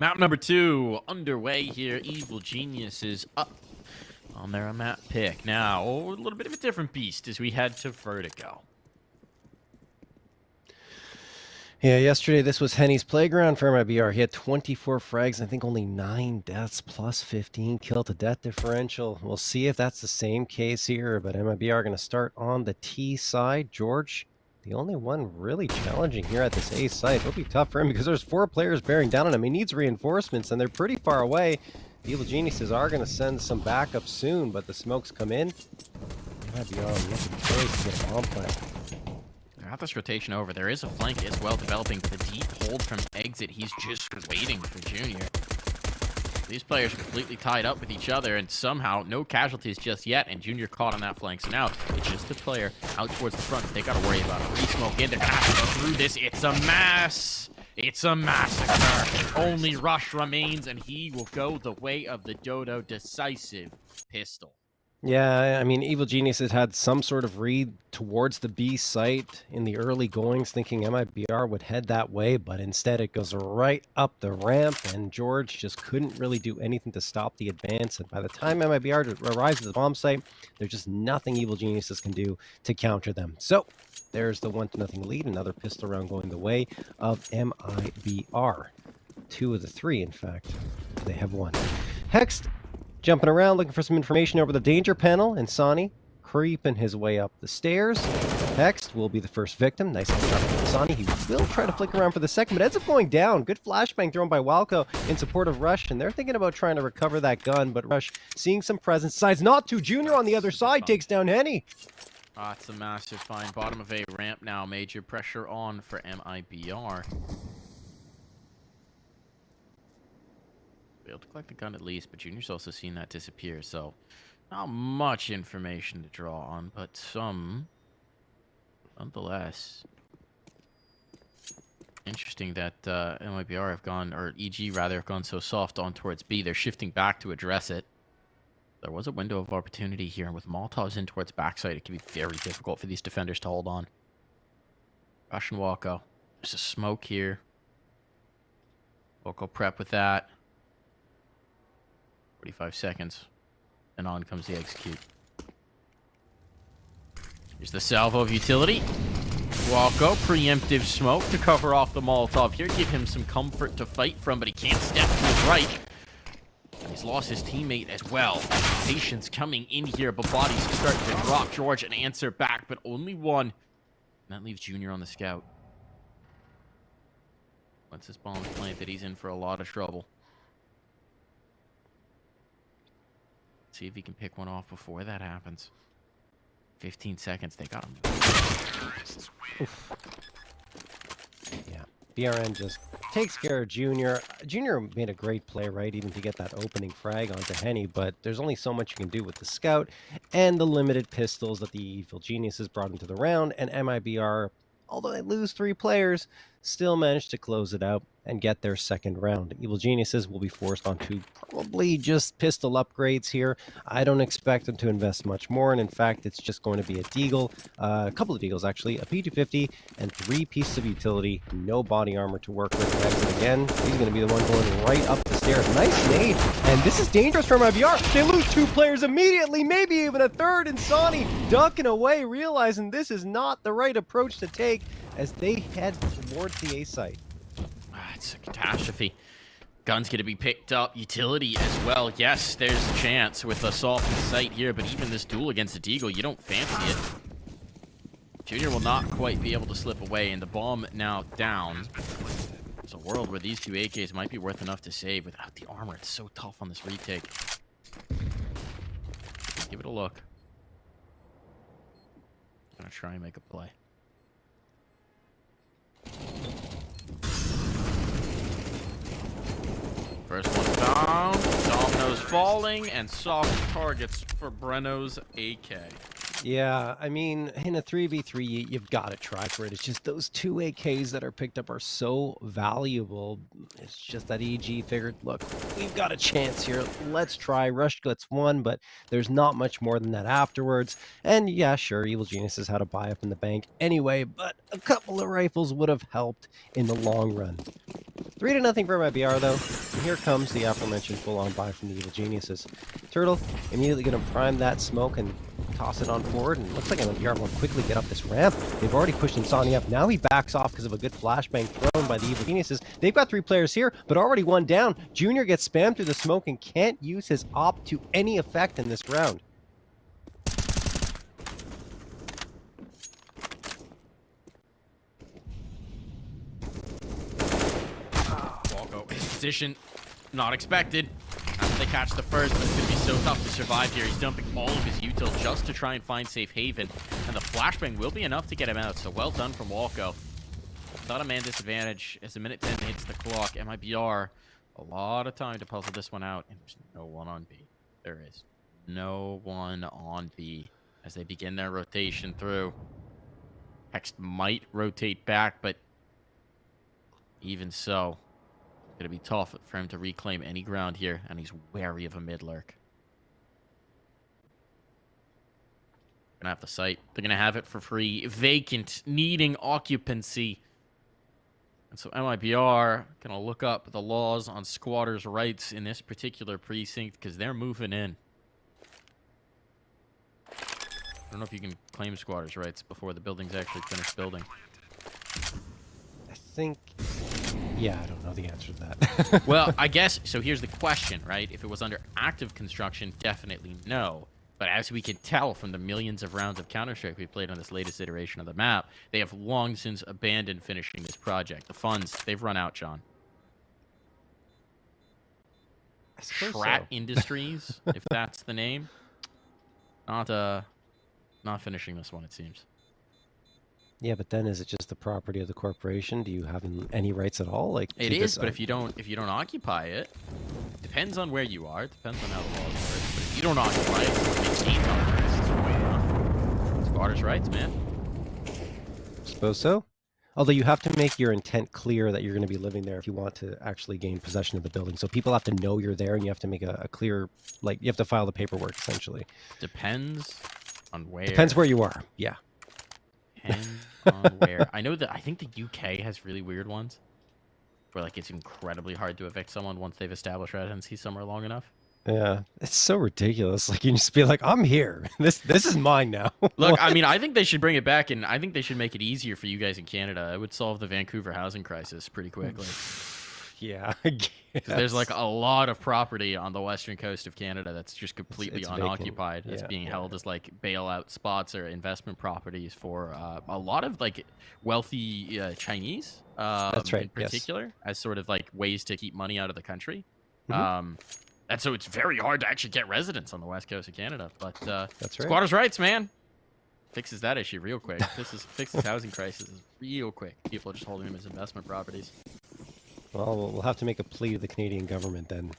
Map number 2 underway here. Evil Genius is up on their map pick. Now, a little bit of a different beast as we head to Vertigo. Yeah, yesterday this was Henny's playground for MIBR. He had 24 frags, and I think only 9 deaths, plus 15 kill to death differential. We'll see if that's the same case here, but MIBR are going to start on the T side. George, the only one really challenging here at this A site. It'll be tough for him because there's 4 players bearing down on him. He needs reinforcements, and they're pretty far away. The Evil Geniuses are going to send some backup soon, but the smokes come in. MIBR looking poised to get a bomb plant. Got this rotation over. There is a flank as well developing. The deep hold from exit. He's just waiting for Junior. These players are completely tied up with each other, and somehow no casualties just yet, and Junior caught on that flank. So now it's just the player out towards the front. They got to worry about a re-smoke in. They're going to have to go through this. It's a mess. It's a massacre. Only Rush remains, and he will go the way of the Dodo. Decisive pistol. Yeah, I mean, Evil Geniuses had some sort of read towards the B site in the early goings, thinking MIBR would head that way, but instead it goes right up the ramp, and George just couldn't really do anything to stop the advance. And by the time MIBR arrives at the bomb site, there's just nothing Evil Geniuses can do to counter them. So there's the 1-0 lead, another pistol round going the way of MIBR. 2 of the 3, in fact. They have won. Hext jumping around, looking for some information over the danger panel, and Sonny creeping his way up the stairs. Hext will be the first victim. Nice headshot from Sonny. He will try to flick around for the second, but ends up going down. Good flashbang thrown by Walco in support of Rush, and they're thinking about trying to recover that gun, but Rush, seeing some presence, decides not to. Junior on the other side takes down Henny. It's a massive find. Bottom of A ramp now. Major pressure on for MIBR. Be able to collect the gun at least, but Junior's also seen that disappear, so not much information to draw on, but some nonetheless. Interesting that MIBR have gone, or EG rather, have gone so soft on towards B. They're shifting back to address it. There was a window of opportunity here, and with Molotovs in towards backside, it can be very difficult for these defenders to hold on. Rush and Walko. There's a smoke here. Walko prep with that. 45 seconds, and on comes the execute. Here's the salvo of utility. Walko, preemptive smoke to cover off the Molotov here, give him some comfort to fight from, but he can't step to his right. And he's lost his teammate as well. Patience coming in here, but bodies starting to drop. George an answer back, but only one. And that leaves Junior on the scout. Once this bomb's planted, he's in for a lot of trouble. See if he can pick one off before that happens. 15 seconds, they got him. Oof. Yeah, BRN just takes care of Junior. Junior made a great play, right, even to get that opening frag onto Henny, but there's only so much you can do with the scout and the limited pistols that the Evil Geniuses brought into the round, and MIBR, although they lose 3 players, still managed to close it out and get their second round. Evil Geniuses will be forced onto probably just pistol upgrades here. I don't expect them to invest much more, and in fact, it's just going to be a deagle, a couple of deagles actually, a P250, and 3 pieces of utility, no body armor to work with. Exit again, he's going to be the one going right up the stairs. Nice nade, and this is dangerous for MIBR. They lose 2 players immediately, maybe even a third, and Sonny ducking away, realizing this is not the right approach to take as they head towards the A site. It's a catastrophe. Gun's going to be picked up. Utility as well. Yes, there's a chance with Assault in sight here, but even this duel against the Deagle, you don't fancy it. Junior will not quite be able to slip away, and the bomb now down. There's a world where these 2 AKs might be worth enough to save. Without the armor, it's so tough on this retake. Give it a look. I'm going to try and make a play. First one down, dominoes falling, and soft targets for Breno's AK. Yeah, I mean, in a 3v3, you've got to try for it. It's just those 2 AKs that are picked up are so valuable. It's just that EG figured, look, we've got a chance here. Let's try. Rush gets 1, but there's not much more than that afterwards. And yeah, sure, Evil Geniuses had a buy up in the bank anyway, but a couple of rifles would have helped in the long run. 3-0 for MIBR, though. And here comes the aforementioned full-on buy from the Evil Geniuses. Turtle immediately going to prime that smoke and toss it on forward, and it looks like MIBR will quickly get up this ramp. They've already pushed Insani up. Now he backs off because of a good flashbang thrown by the Evil Geniuses. They've got 3 players here, but already 1 down. Junior gets spammed through the smoke and can't use his op to any effect in this round. Walko, his position, not expected. After they catch the first, but it's going to be so tough to survive here. He's dumping all of his util just to try and find safe haven. And the flashbang will be enough to get him out. So well done from Walko. Without a man disadvantage, as the minute 10 hits the clock, MIBR, a lot of time to puzzle this one out. And there's no one on B. There is no one on B as they begin their rotation through. Hex might rotate back, but even so, it's going to be tough for him to reclaim any ground here, and he's wary of a mid-lurk. Gonna have the site. They're gonna have it for free, vacant, needing occupancy. And so MIBR gonna look up the laws on squatters' rights in this particular precinct because they're moving in. I don't know if you can claim squatters' rights before the building's actually finished building. I think... Yeah, I don't know the answer to that. Well, I guess, so here's the question, right? If it was under active construction, definitely no. But as we can tell from the millions of rounds of Counter-Strike we played on this latest iteration of the map, they have long since abandoned finishing this project. The funds, they've run out, John. Strat Industries, if that's the name. Not finishing this one, it seems. Yeah, but then is it just the property of the corporation? Do you have any rights at all? Like it is, but if you don't occupy it, depends on where you are. It depends on how the laws work. But if you don't occupy it, it maintains on squatters' rights, man. Suppose so. Although you have to make your intent clear that you're going to be living there if you want to actually gain possession of the building. So people have to know you're there, and you have to make a clear, like you have to file the paperwork essentially. Depends on where. Depends where you are. Yeah. Depends on where. I know that I think the UK has really weird ones where like it's incredibly hard to evict someone once they've established residency somewhere long enough. Yeah, it's so ridiculous. Like you just be like, I'm here. This is mine now. Look, I mean, I think they should bring it back, and I think they should make it easier for you guys in Canada. It would solve the Vancouver housing crisis pretty quickly. Yeah, I guess. There's like a lot of property on the western coast of Canada that's just completely it's unoccupied. It's being held as like bailout spots or investment properties for a lot of like wealthy Chinese, that's right, in particular, as sort of like ways to keep money out of the country. And so it's very hard to actually get residents on the west coast of Canada. But that's right. Squatters' rights, man, fixes that issue real quick. Fixes housing crisis real quick. People are just holding them as investment properties. Well, we'll have to make a plea to the Canadian government then.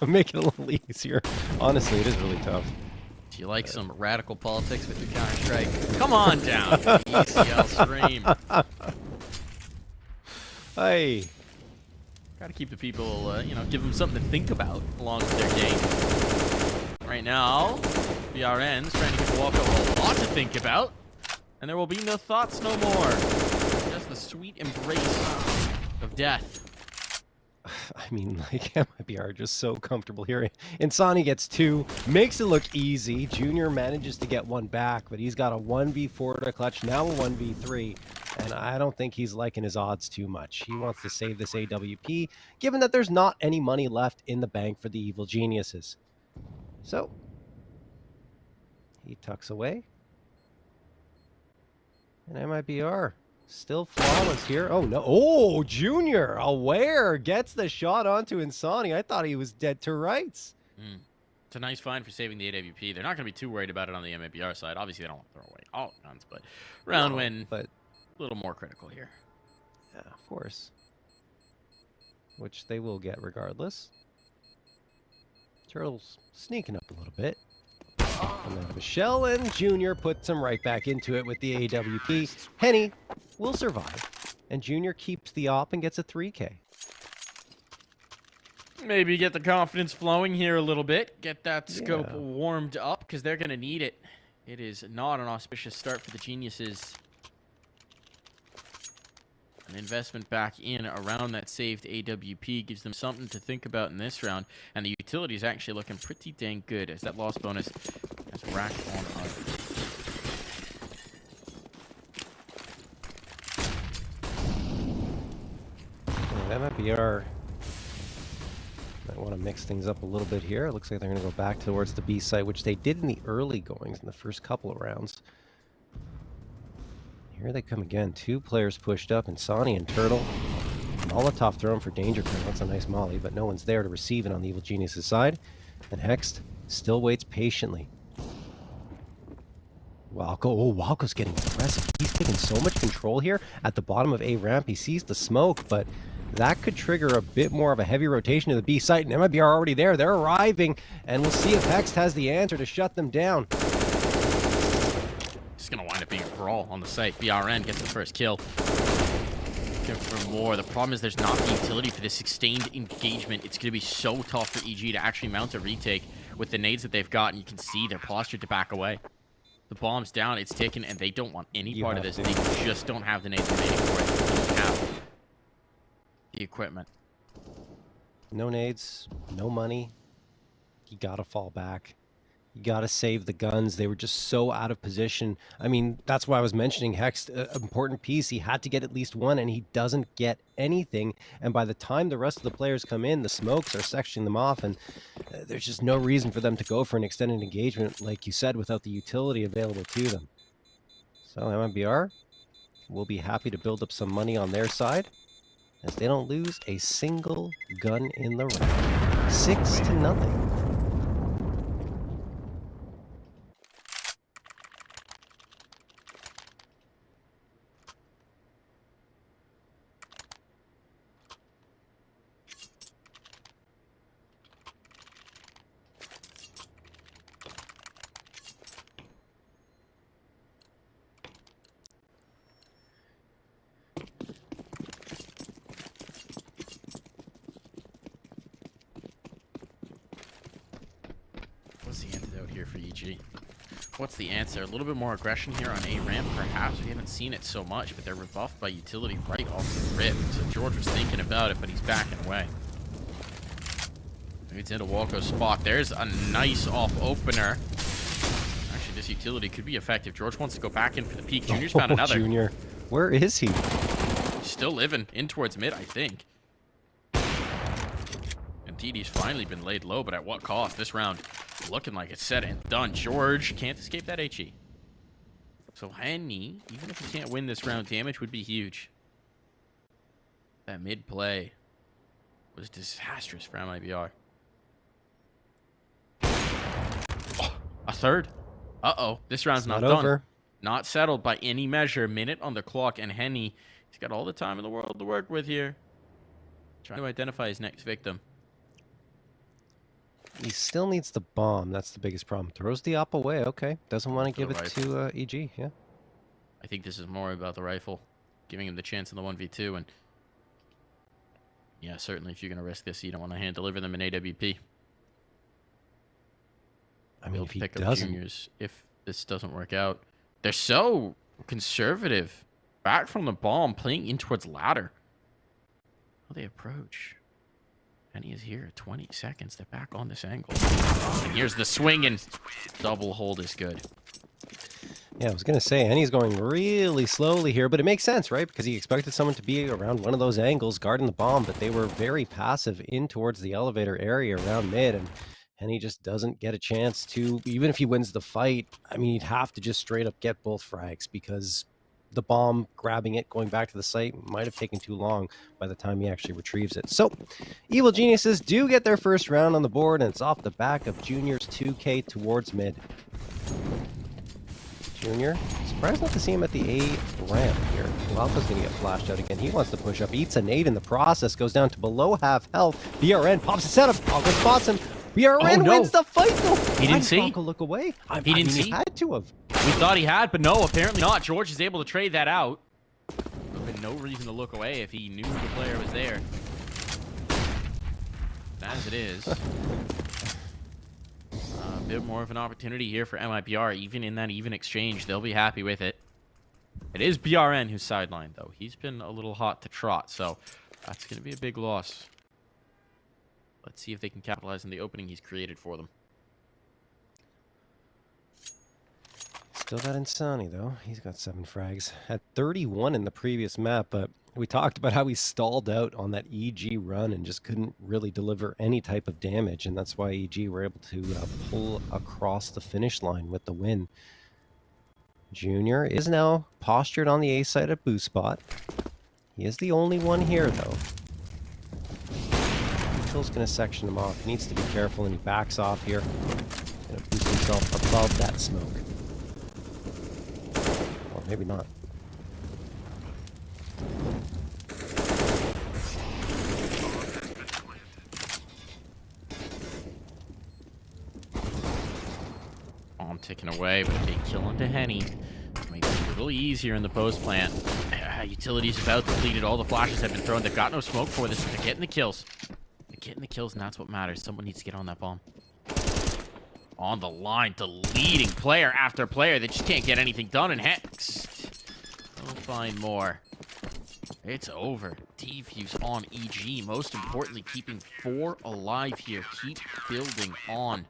Make it a little easier. Honestly, it is really tough. Do you like some radical politics with your Counter-Strike? Come on down to the ECL stream. Hey. Got to keep the people, give them something to think about along with their game. Right now, BRN's trying to give Walko a lot to think about. And there will be no thoughts no more. Just the sweet embrace of death. I mean, like, MIBR just so comfortable here. Insani gets 2, makes it look easy. Junior manages to get 1 back, but he's got a 1v4 to clutch, now a 1v3. And I don't think he's liking his odds too much. He wants to save this AWP, given that there's not any money left in the bank for the Evil Geniuses. So, he tucks away. And MIBR still flawless here. Oh, no. Oh, Junior, aware, gets the shot onto Insani. I thought he was dead to rights. It's a nice find for saving the AWP. They're not going to be too worried about it on the MIBR side. Obviously, they don't want to throw away all guns, but round win, but a little more critical here. Yeah, of course. Which they will get regardless. Turtle's sneaking up a little bit. And then Michelle and Junior puts him right back into it with the AWP. Henny will survive. And Junior keeps the op and gets a 3K. Maybe get the confidence flowing here a little bit. Get that scope warmed up because they're going to need it. It is not an auspicious start for the Geniuses. An investment back in around that saved AWP gives them something to think about in this round. And the utility is actually looking pretty dang good as that loss bonus has racked on others. MIBR might want to mix things up a little bit here. It looks like they're going to go back towards the B site, which they did in the early goings in the first couple of rounds. Here they come again. 2 players pushed up, and Sonny and Turtle. Molotov thrown for danger cone. That's a nice molly, but no one's there to receive it on the Evil Genius's side. And Hext still waits patiently. Walco. Oh, Walco's getting aggressive. He's taking so much control here at the bottom of A ramp. He sees the smoke, but that could trigger a bit more of a heavy rotation to the B site. And MIBR are already there. They're arriving, and we'll see if Hext has the answer to shut them down. It's going to wind up being a brawl on the site. BRN gets the first kill. Looking for more. The problem is there's not the utility for this sustained engagement. It's going to be so tough for EG to actually mount a retake with the nades that they've got, and you can see they're postured to back away. The bomb's down, it's taken, and they don't want any part of this. They just don't have the nades remaining for it. They don't have the equipment. No nades, no money. You gotta fall back. You gotta save the guns. They were just so out of position. I mean, that's why I was mentioning Hex, important piece. He had to get at least one, and he doesn't get anything. And by the time the rest of the players come in, the smokes are sectioning them off, and there's just no reason for them to go for an extended engagement, like you said, without the utility available to them. So MIBR will be happy to build up some money on their side, as they don't lose a single gun in the round. 6-0. What's the antidote here for EG? What's the answer? A little bit more aggression here on A ramp, perhaps. We haven't seen it so much, but they're rebuffed by utility right off the rip. So George was thinking about it, but he's backing away. It's into Walco's spot. There's a nice off opener. Actually, this utility could be effective. George wants to go back in for the peak. Junior's found another. Junior, where is he? He's still living in towards mid, I think. And TD's finally been laid low, but at what cost? This round looking like it's said and done. George can't escape that HE. So Henny, even if he can't win this round, damage would be huge. That mid play was disastrous for MIBR. Oh, a third. Uh-oh. This round's not done. Over. Not settled by any measure. Minute on the clock, and Henny, he's got all the time in the world to work with here. Trying to identify his next victim. He still needs the bomb. That's the biggest problem. Throws the op away. Okay. Doesn't want to give it to EG. Yeah. I think this is more about the rifle. Giving him the chance in the 1v2. And yeah, certainly if you're going to risk this, you don't want to hand deliver them in AWP. I mean, if he pick up doesn't. juniors if this doesn't work out. They're so conservative. Back from the bomb, playing in towards ladder. How they approach. And he is here at 20 seconds. They're back on this angle. And here's the swing, and double hold is good. Yeah, I was going to say, Henny's going really slowly here, but it makes sense, right? Because he expected someone to be around one of those angles guarding the bomb, but they were very passive in towards the elevator area around mid, and Henny just doesn't get a chance to, even if he wins the fight, I mean, he'd have to just straight up get both frags, because the bomb, grabbing it, going back to the site, might have taken too long by the time he actually retrieves it. So, Evil Geniuses do get their first round on the board, and it's off the back of Junior's 2K towards mid. Junior, surprised not to see him at the A ramp here. Walco's going to get flashed out again. He wants to push up, eats a nade in the process, goes down to below half health. BRN pops a setup. Walco spots him. BRN wins the fight, though. He didn't see. Walco look away. He didn't see. He had to have. We thought he had, but no, apparently not. George is able to trade that out. There's been no reason to look away if he knew the player was there. As it is. A bit more of an opportunity here for MIBR. Even in that even exchange, they'll be happy with it. It is BRN who's sidelined, though. He's been a little hot to trot, so that's going to be a big loss. Let's see if they can capitalize on the opening he's created for them. Still got Insani, though. He's got 7 frags. Had 31 in the previous map, but we talked about how he stalled out on that EG run and just couldn't really deliver any type of damage, and that's why EG were able to pull across the finish line with the win. Junior is now postured on the A side at boost spot. He is the only one here, though. Phil's going to section him off. He needs to be careful, and he backs off here. Going to boost himself above that smoke. Or maybe not. Bomb ticking away, but a big kill onto Henny. Makes it a little easier in the post plant. Utility's about depleted. All the flashes have been thrown. They've got no smoke for this. They're getting the kills. They're getting the kills, and that's what matters. Someone needs to get on that bomb. On the line, deleting player after player. They just can't get anything done, and Hex will find more. It's over. Defuse on EG. Most importantly, keeping 4 alive here. Keep building on.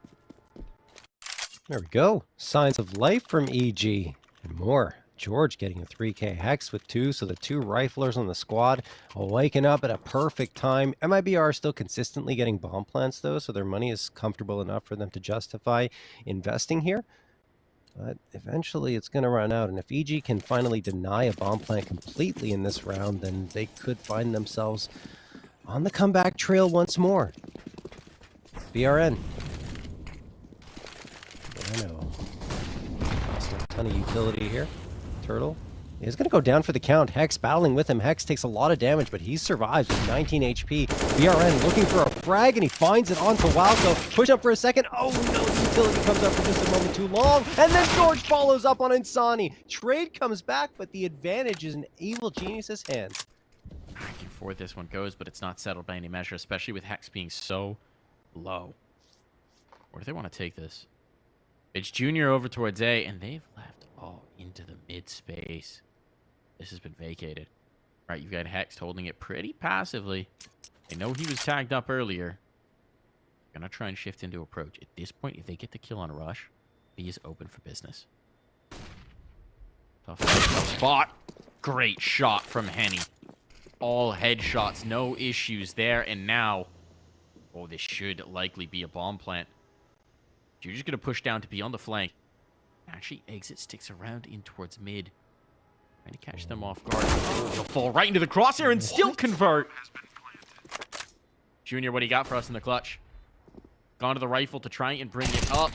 There we go. Signs of life from EG and more. George getting a 3K Hex with 2, so the 2 riflers on the squad waking up at a perfect time. MIBR still consistently getting bomb plants, though, so their money is comfortable enough for them to justify investing here. But eventually it's going to run out, and if EG can finally deny a bomb plant completely in this round, then they could find themselves on the comeback trail once more. BRN. I know. Lost a ton of utility here. Turtle is going to go down for the count. Hex battling with him. Hex takes a lot of damage, but he survives with 19 HP. BRN looking for a frag, and he finds it onto Walco. Push up for a second. Oh no, the utility comes up for just a moment too long. And then George follows up on Insani. Trade comes back, but the advantage is in Evil Genius's hands. Back and forth this one goes, but it's not settled by any measure, especially with Hex being so low. Where do they want to take this? It's Junior over towards A, and they've left all into the mid space. This has been vacated. Right, you've got Hex holding it pretty passively. They know he was tagged up earlier. Gonna try and shift into approach. At this point, if they get the kill on a rush, B is open for business. Tough spot. Great shot from Henny. All headshots, no issues there. And now, oh, this should likely be a bomb plant. You're just going to push down to be on the flank. Actually, exit sticks around in towards mid. Trying to catch them off guard. He'll fall right into the crosshair and still convert. Junior, what do you got for us in the clutch? Gone to the rifle to try and bring it up.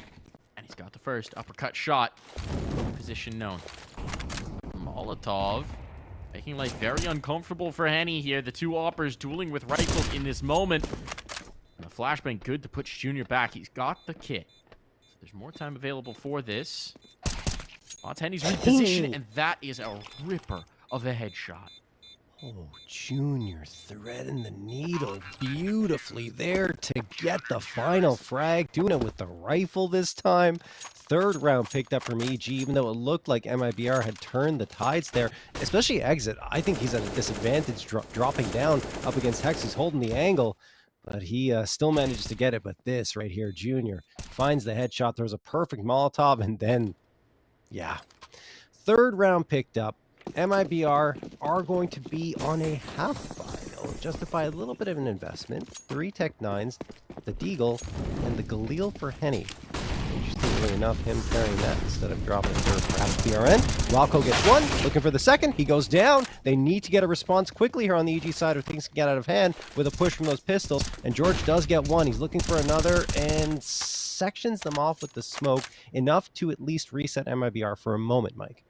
And he's got the first uppercut shot. Position known. Molotov. Making life very uncomfortable for Henny here. The 2 oppers dueling with rifles in this moment. And the flashbang good to put Junior back. He's got the kit. There's more time available for this. Henny's repositioned, and that is a ripper of a headshot. Oh, Junior threading the needle beautifully there to get the final frag. Doing it with the rifle this time. 3rd round picked up from EG, even though it looked like MIBR had turned the tides there. Especially exit. I think he's at a disadvantage dropping down up against Hex, who's holding the angle. But he still manages to get it. But this right here, Junior finds the headshot, throws a perfect Molotov, and then, yeah. 3rd round picked up. MIBR are going to be on a half final. Justify a little bit of an investment. 3 Tech 9s, the Deagle, and the Galil for Henny. Interestingly enough, him carrying that instead of dropping it for perhaps BRN. Walco gets 1, looking for the 2nd. He goes down. They need to get a response quickly here on the EG side, or things can get out of hand with a push from those pistols. And George does get 1. He's looking for another and sections them off with the smoke, enough to at least reset MIBR for a moment, Mike.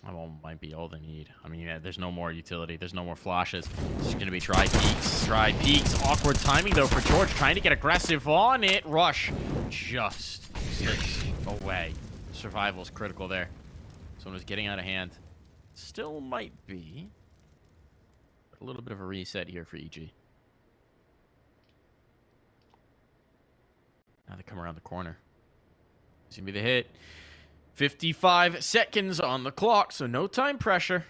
That might be all they need. I mean, there's no more utility. There's no more flashes. It's just going to be try peeks. Try peeks. Awkward timing, though, for George. Trying to get aggressive on it. Rush just slips away. Survival is critical there. Someone was getting out of hand. Still might be a little bit of a reset here for EG. Now they come around the corner. It's going to be the hit. 55 seconds on the clock, so no time pressure.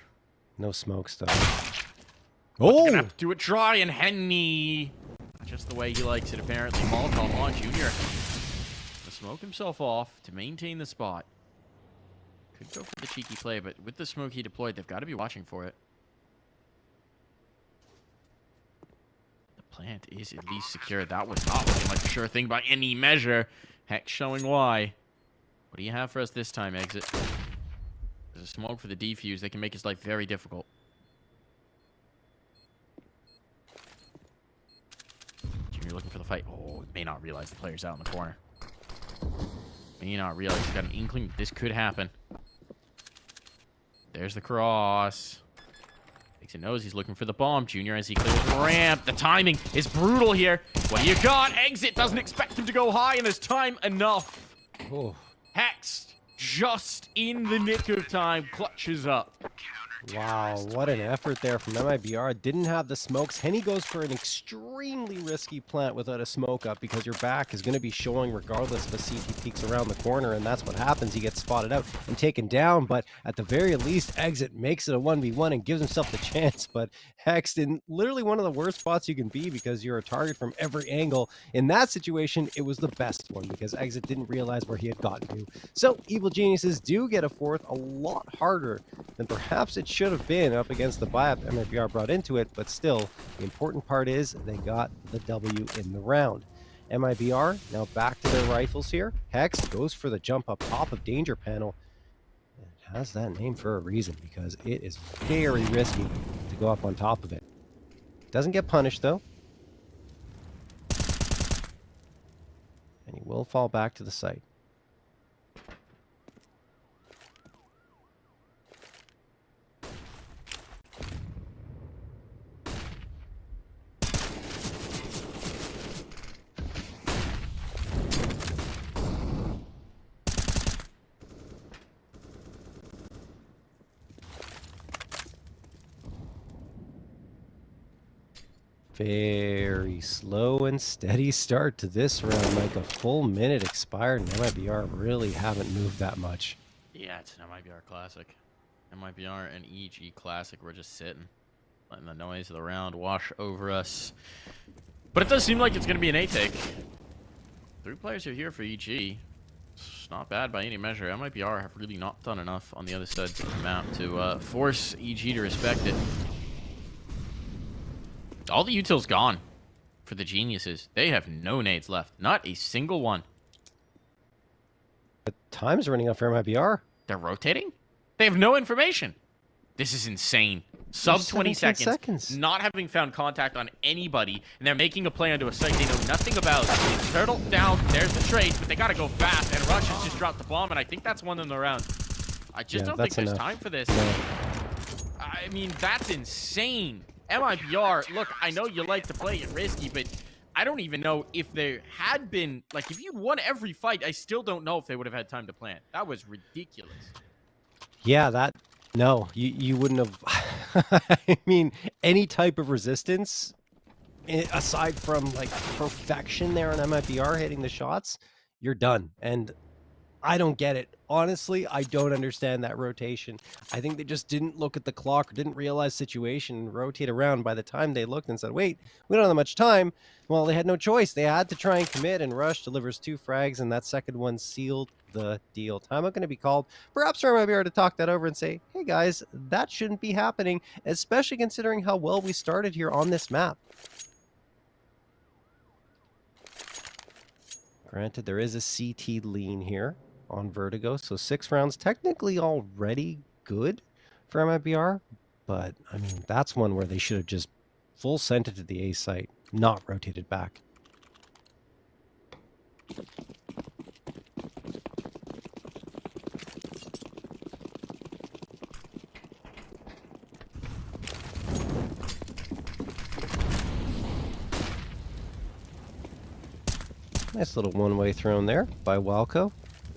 No smoke stuff. Gonna have to do a try, and Henny, just the way he likes it apparently. Molotov on Junior to smoke himself off to maintain the spot. Could go for the cheeky play, but with the smoke he deployed, they've got to be watching for it. The plant is at least secure. That was not looking like a sure thing by any measure. Heck, showing why. What do you have for us this time, Exit? There's a smoke for the defuse. They can make his life very difficult. Junior looking for the fight. Oh, may not realize the player's out in the corner. May not realize he's got an inkling that this could happen. There's the cross. Exit knows he's looking for the bomb. Junior as he clears the ramp. The timing is brutal here. What do you got? Exit doesn't expect him to go high, and there's time enough. Oh. Hex, just in the nick of time, clutches up. Wow, what an effort there from MIBR. Didn't have the smokes. Henny goes for an extremely risky plant without a smoke up because your back is going to be showing regardless if a CT peeks around the corner, and that's what happens. He gets spotted out and taken down, but at the very least, Exit makes it a 1v1 and gives himself the chance, but Hex in literally one of the worst spots you can be because you're a target from every angle. In that situation, it was the best one because Exit didn't realize where he had gotten to. So, Evil Geniuses do get a fourth, a lot harder than perhaps it should have been up against the buy-up MIBR brought into it, but still, the important part is they got the W in the round. MIBR now back to their rifles here. Hex goes for the jump up top of Danger Panel. It has that name for a reason because it is very risky to go up on top of it. Doesn't get punished though. And he will fall back to the site. Very slow and steady start to this round. Like a full minute expired, and MIBR really haven't moved that much. Yeah, it's an MIBR classic. MIBR and EG classic. We're just sitting, letting the noise of the round wash over us. But it does seem like it's going to be an A-take. 3 players are here for EG. It's not bad by any measure. MIBR have really not done enough on the other sides of the map to force EG to respect it. All the util's gone for the Geniuses. They have no nades left. Not a single one. The time's running out for MIBR. They're rotating? They have no information. This is insane. Sub 20 seconds. Not having found contact on anybody, and they're making a play onto a site they know nothing about. Turtle down. There's the trade, but they got to go fast, and Rush has just dropped the bomb, and I think that's one in the round. I just don't think there's time for this. No. I mean, that's insane. MIBR, look, I know you like to play it risky, but I don't even know if there had been, like, if you'd won every fight, I still don't know if they would have had time to plant. That was ridiculous. Yeah, no, you wouldn't have. I mean, any type of resistance, aside from, like, perfection there on MIBR hitting the shots, you're done. And I don't get it. Honestly, I don't understand that rotation. I think they just didn't look at the clock or didn't realize situation and rotate around by the time they looked and said, wait, we don't have that much time. Well, they had no choice. They had to try and commit, and Rush delivers 2 frags, and that second one sealed the deal. Timeout going to be called. Perhaps I might be able to talk that over and say, hey guys, that shouldn't be happening, especially considering how well we started here on this map. Granted, there is a CT lean here on Vertigo, so 6 rounds technically already good for MIBR, but I mean, that's one where they should have just full sent it to the A site, not rotated back. Nice little one-way thrown there by Walco.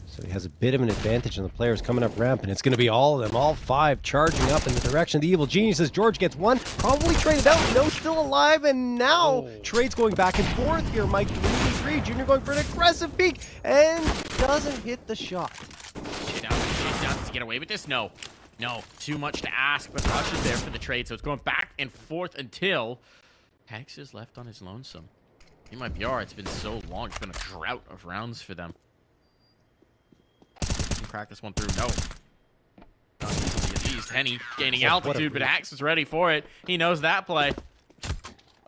So he has a bit of an advantage on the players coming up ramp, and it's going to be all of them, all 5 charging up in the direction of the Evil Geniuses. George gets 1, probably traded out, no, still alive, and now trades going back and forth here. Mike 3v3, Junior going for an aggressive peek, and doesn't hit the shot. Down he get away with this? No. No, too much to ask, but Rush is there for the trade, so it's going back and forth until Hex is left on his lonesome. MIBR, it's been so long. It's been a drought of rounds for them. Can crack this one through. No. Not easily at least. Henny gaining altitude, but Hex is ready for it. He knows that play.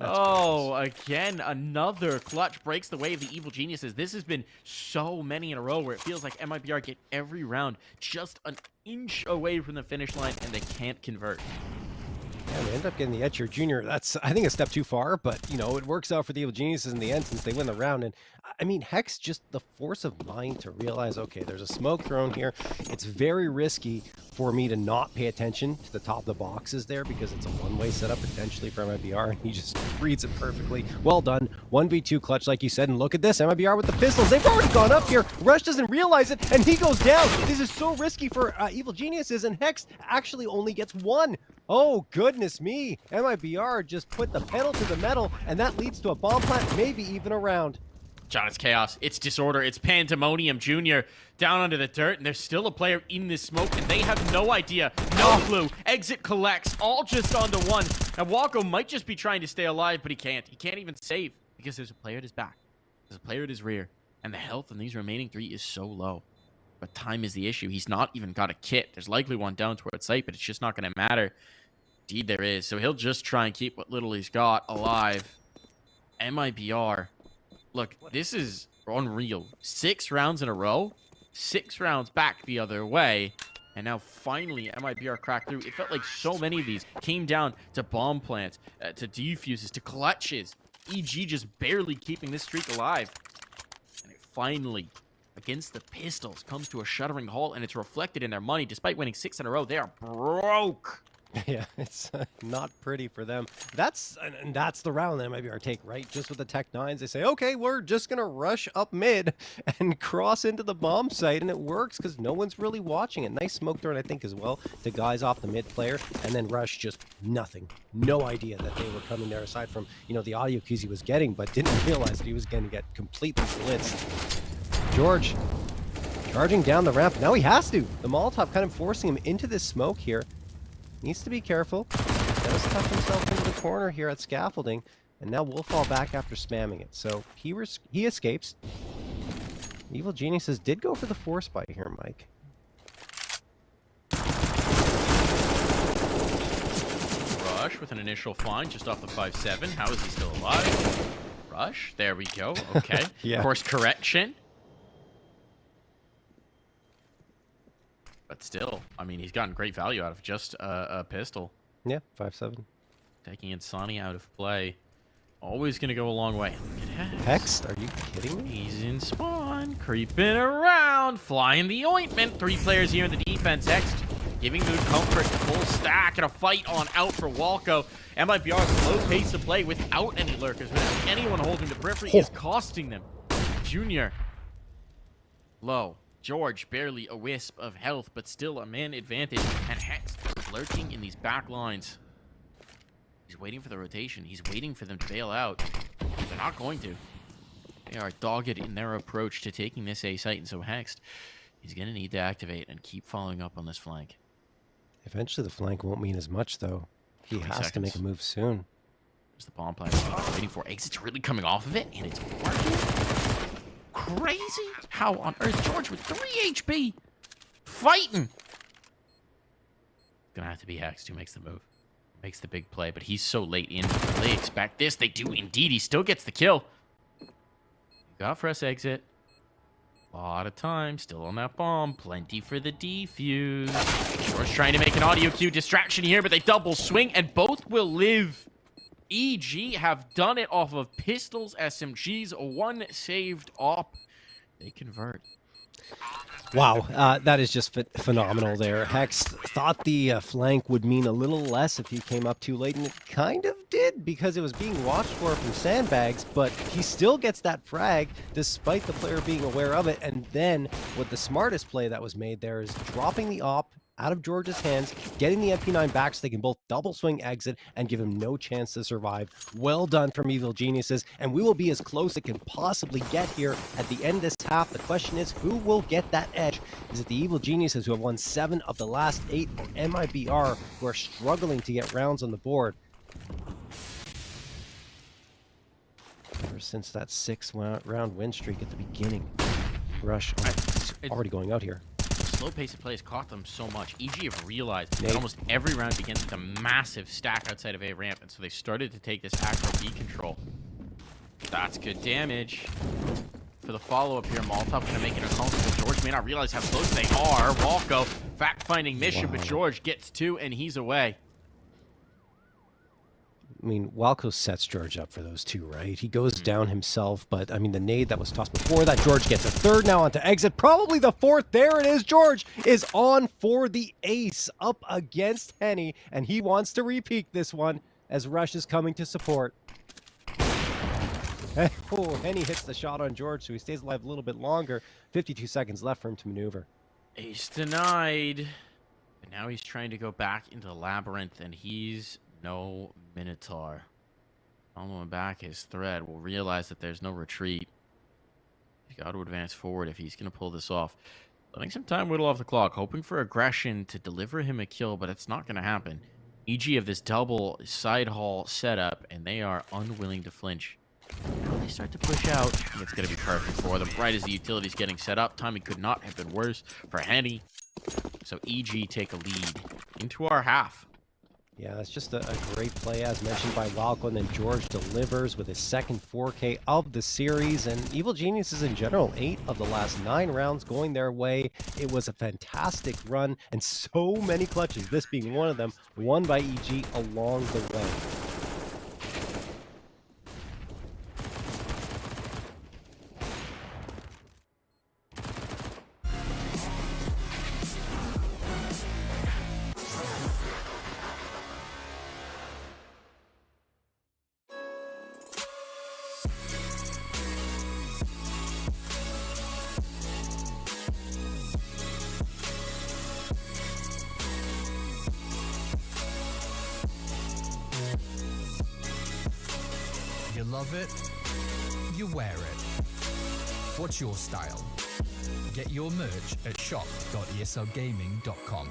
Again, another clutch breaks the way of the Evil Geniuses. This has been so many in a row where it feels like MIBR get every round just an inch away from the finish line, and they can't convert. Yeah, we end up getting the Etcher Junior. That's, I think, a step too far, but, you know, it works out for the Evil Geniuses in the end since they win the round. And, I mean, Hex, just the force of mind to realize, okay, there's a smoke thrown here. It's very risky for me to not pay attention to the top of the boxes there because it's a one-way setup potentially for MIBR, and he just reads it perfectly. Well done. 1v2 clutch, like you said, and look at this. MIBR with the pistols. They've already gone up here. Rush doesn't realize it, and he goes down. This is so risky for Evil Geniuses, and Hex actually only gets one. Oh, goodness me. MIBR just put the pedal to the metal, and that leads to a bomb plant, maybe even a round. John, it's chaos. It's disorder. It's Pandemonium Jr. down under the dirt, and there's still a player in this smoke, and they have no idea, no clue. Exit collects, all just onto one. And Walko might just be trying to stay alive, but he can't. He can't even save because there's a player at his back. There's a player at his rear, and the health in these remaining three is so low. But time is the issue. He's not even got a kit. There's likely one down towards site, but it's just not going to matter. Indeed there is. So he'll just try and keep what little he's got alive. MIBR. Look, this is unreal. 6 rounds in a row. 6 rounds back the other way. And now finally MIBR cracked through. It felt like so many of these came down to bomb plants, to defuses, to clutches. EG just barely keeping this streak alive. And it finally, against the Pistols, comes to a shuddering halt, and it's reflected in their money. Despite winning 6 in a row, they are broke. Yeah, it's not pretty for them. That's the round that MIBR take, right? Just with the Tech 9s, they say, okay, we're just going to rush up mid and cross into the bomb site, and it works because no one's really watching it. Nice smoke thrown, I think, as well, to guys off the mid player, and then Rush just nothing. No idea that they were coming there, aside from, you know, the audio cues he was getting, but didn't realize that he was going to get completely blitzed. George charging down the ramp. Now he has to. The Molotov kind of forcing him into this smoke here. Needs to be careful. Does tuck himself into the corner here at scaffolding, and now will fall back after spamming it. So he escapes. Evil Geniuses did go for the force bite here, Mike. Rush with an initial find just off the 5-7. How is he still alive? Rush. There we go. Okay. Yeah. Course correction. But still, I mean, he's gotten great value out of just a pistol. Yeah, 5-7. Taking Insani out of play. Always going to go a long way. Look at Hex. Hex? Are you kidding me? He's in spawn. Creeping around. Flying the ointment. 3 players here in the defense. Hex giving Mood comfort. Full stack and a fight on out for Walko. MIBR's low pace of play without any lurkers. Without anyone holding the periphery is costing them. Junior. Low. George, barely a wisp of health, but still a man advantage. And Hex lurking in these back lines. He's waiting for the rotation. He's waiting for them to bail out. They're not going to. They are dogged in their approach to taking this A site. And so Hex, he's going to need to activate and keep following up on this flank. Eventually the flank won't mean as much, though. He has to make a move soon. There's the bomb plant waiting for. Exit's really coming off of it, and it's working. Crazy. How on earth? George with 3 HP. Fighting. Gonna have to be Hex who makes the move. Makes the big play, but he's so late in. They expect this. They do indeed. He still gets the kill. Got for us Exit. A lot of time. Still on that bomb. Plenty for the defuse. George trying to make an audio cue distraction here, but they double swing, and both will live. EG have done it off of pistols, SMGs, 1 saved op. They convert. Wow, that is just phenomenal there. Hex thought the flank would mean a little less if he came up too late, and it kind of did because it was being watched for from sandbags, but he still gets that frag despite the player being aware of it. And then what the smartest play that was made there is dropping the op out of George's hands, getting the MP9 back so they can both double swing exit and give him no chance to survive. Well done from Evil Geniuses, and we will be as close as it can possibly get here at the end of this half. The question is, who will get that edge? Is it the Evil Geniuses, who have won 7 of the last 8, or MIBR, who are struggling to get rounds on the board? Ever since that 6-round win streak at the beginning. Rush already going out here. Slow pace of play has caught them so much. EG have realized that almost every round begins with a massive stack outside of A ramp, and so they started to take this acro B control. That's good damage. For the follow-up here, Molotov going to make it uncomfortable. George may not realize how close they are. Walko, fact-finding mission, but George gets 2, and he's away. I mean, Walko sets George up for those 2, right? He goes down himself, but I mean, the nade that was tossed before that, George gets a 3rd now onto exit, probably the 4th. There it is. George is on for the ace up against Henny, and he wants to repeat this one as Rush is coming to support. Oh, Henny hits the shot on George, so he stays alive a little bit longer. 52 seconds left for him to maneuver. Ace denied. And now he's trying to go back into the labyrinth, and he's no Minotaur. Following back his thread will realize that there's no retreat. He's got to advance forward if he's going to pull this off. Letting some time whittle off the clock, hoping for aggression to deliver him a kill, but it's not going to happen. EG of this double side haul setup, and they are unwilling to flinch. Now they start to push out, and it's going to be perfect for them. Right as the utility's getting set up, timing could not have been worse for Henny. So EG take a lead into our half. Yeah, that's just a great play, as mentioned by Walko, and then George delivers with his second 4K of the series, and Evil Geniuses in general, 8 of the last 9 rounds going their way. It was a fantastic run, and so many clutches, this being one of them, won by EG along the way. You love it, you wear it. What's your style? Get your merch at shop.eslgaming.com.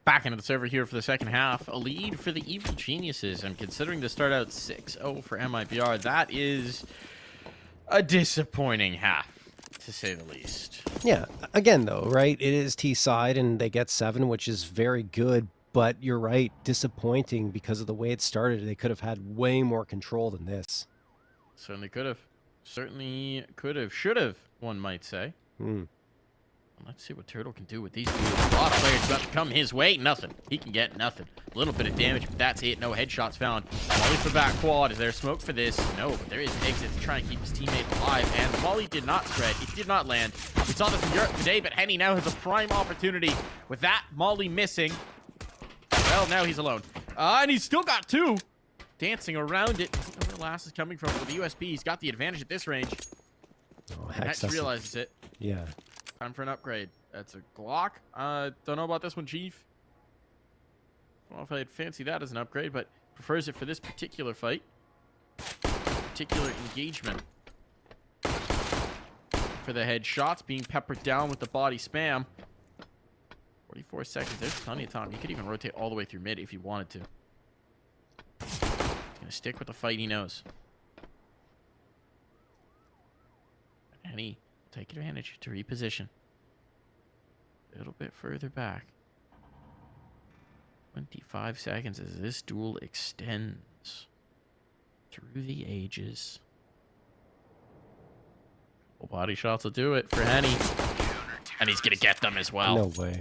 Back into the server here for the second half. A lead for the Evil Geniuses. And considering to start out 6-0 for MIBR, that is a disappointing half, to say the least. Yeah, again, though, right? It is T-side, and they get 7, which is very good. But you're right, disappointing because of the way it started. They could have had way more control than this. Certainly could have. Certainly could have. Should have, one might say. Let's see what Turtle can do with these dudes. A lot of players about to come his way. Nothing. He can get nothing. A little bit of damage, but that's it. No headshots found. Molly for back quad. Is there smoke for this? No, but there is an exit to try and keep his teammate alive. And Molly did not spread. It did not land. We saw this in Europe today, but Henny now has a prime opportunity. With that, Molly missing. Well, now he's alone. And he's still got 2. Dancing around it. Doesn't know where last is coming from. With the USP, he's got the advantage at this range. Oh, Hex realizes it. Yeah. Time for an upgrade. That's a Glock. Don't know about this one, Chief. I don't know if I'd fancy that as an upgrade, but prefers it for this particular fight. Particular engagement. For the headshots, being peppered down with the body spam. 44 seconds. There's plenty of time. You could even rotate all the way through mid if you wanted to. He's going to stick with the fight he knows. And he take advantage to reposition. A little bit further back. 25 seconds as this duel extends through the ages. Couple body shots will do it for Henny. And he's going to get them as well. No way.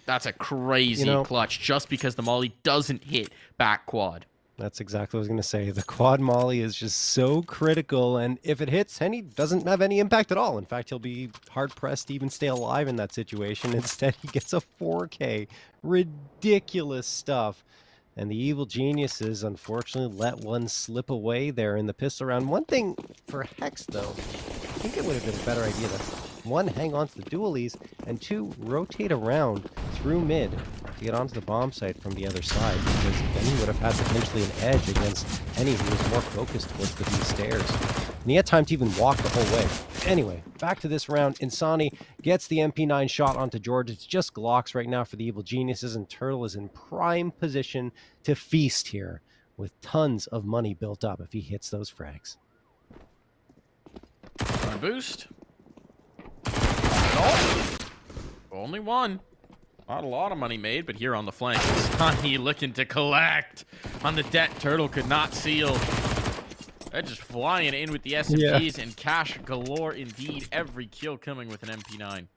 That's a crazy clutch just because the Molly doesn't hit back quad. That's exactly what I was going to say. The quad molly is just so critical, and if it hits, Henny doesn't have any impact at all. In fact, he'll be hard-pressed to even stay alive in that situation. Instead, he gets a 4K. Ridiculous stuff. And the Evil Geniuses, unfortunately, let one slip away there in the pistol round. One thing for Hex, though, I think it would have been a better idea to, 1, hang on to the dualies, and 2, rotate around through mid to get onto the bomb site from the other side, because then he would have had potentially an edge against Henny, who was more focused towards the B stairs. And he had time to even walk the whole way. Anyway, back to this round. Insani gets the MP9 shot onto George. It's just Glocks right now for the Evil Geniuses, and Turtle is in prime position to feast here with tons of money built up if he hits those frags. Boost. Oh, only 1. Not a lot of money made, but here on the flank, Sonny looking to collect on the debt. Turtle could not seal. They're just flying in with the SMGs and cash galore indeed. Every kill coming with an MP9.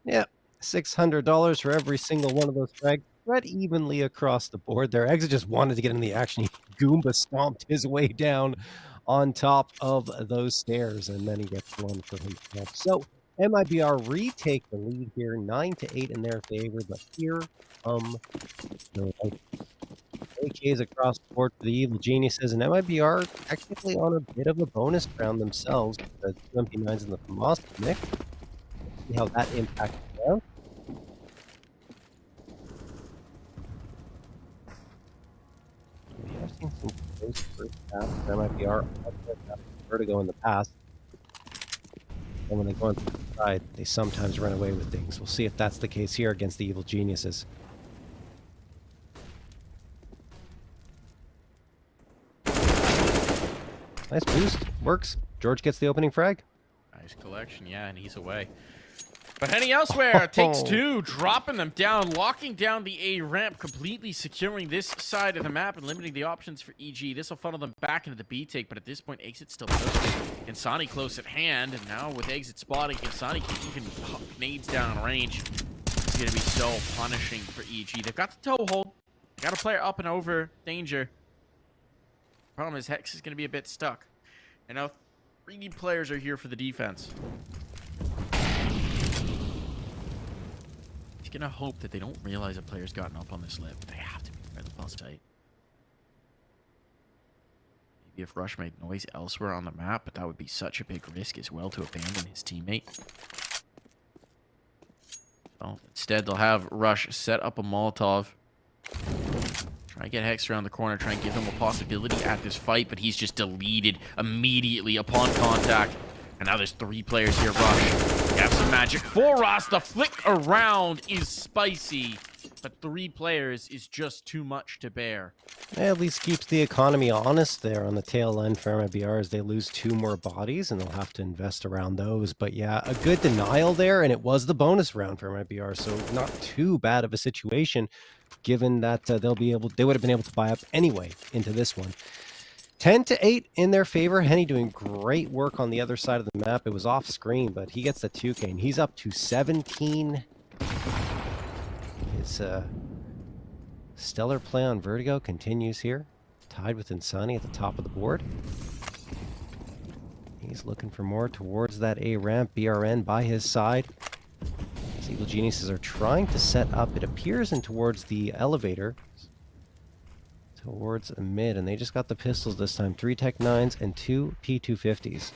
Yeah, $600 for every single one of those frags. Spread evenly across the board there. Exit just wanted to get in the action. He Goomba stomped his way down on top of those stairs, and then he gets one for himself. So MIBR retake the lead here, 9-8 in their favor, but here no AKs across the board for the Evil Geniuses, and MIBR technically on a bit of a bonus round themselves with the 29s in the FAMAS mix. See how that impacts them. We have seen some close first half for MIBR Vertigo in the past. And when they go on the side, they sometimes run away with things. We'll see if that's the case here against the Evil Geniuses. Nice boost. Works. George gets the opening frag. Nice collection, yeah, and he's away. But heading elsewhere, takes 2, dropping them down, locking down the A ramp, completely securing this side of the map and limiting the options for EG. This will funnel them back into the B take, but at this point, Exit still posted. Insani close at hand, and now with Exit spotting, Insani can even nades down range. It's going to be so punishing for EG. They've got the toe hold, got a player up and over danger. Problem is, Hex is going to be a bit stuck. And now 3 players are here for the defense. He's going to hope that they don't realize a player's gotten up on this lip. They have to be by the bus site. Maybe if Rush made noise elsewhere on the map, but that would be such a big risk as well to abandon his teammate. So instead, they'll have Rush set up a Molotov. Try and get Hex around the corner, try and give him a possibility at this fight, but he's just deleted immediately upon contact. And now there's 3 players here. Rush, we have some magic for us. The flick around is spicy, but 3 players is just too much to bear. At least keeps the economy honest there on the tail end for MIBR as they lose 2 more bodies, and they'll have to invest around those. But yeah, a good denial there, and it was the bonus round for MIBR, so not too bad of a situation, given that they would have been able to buy up anyway into this one. 10-8 in their favor. Henny doing great work on the other side of the map. It was off screen, but he gets the 2K, and he's up to 17. His stellar play on Vertigo continues here. Tied with Insani at the top of the board. He's looking for more towards that A ramp. BRN by his side. These Evil Geniuses are trying to set up, it appears, in towards the elevator. Towards a mid, and they just got the pistols this time. 3 Tech 9s and 2 P250s.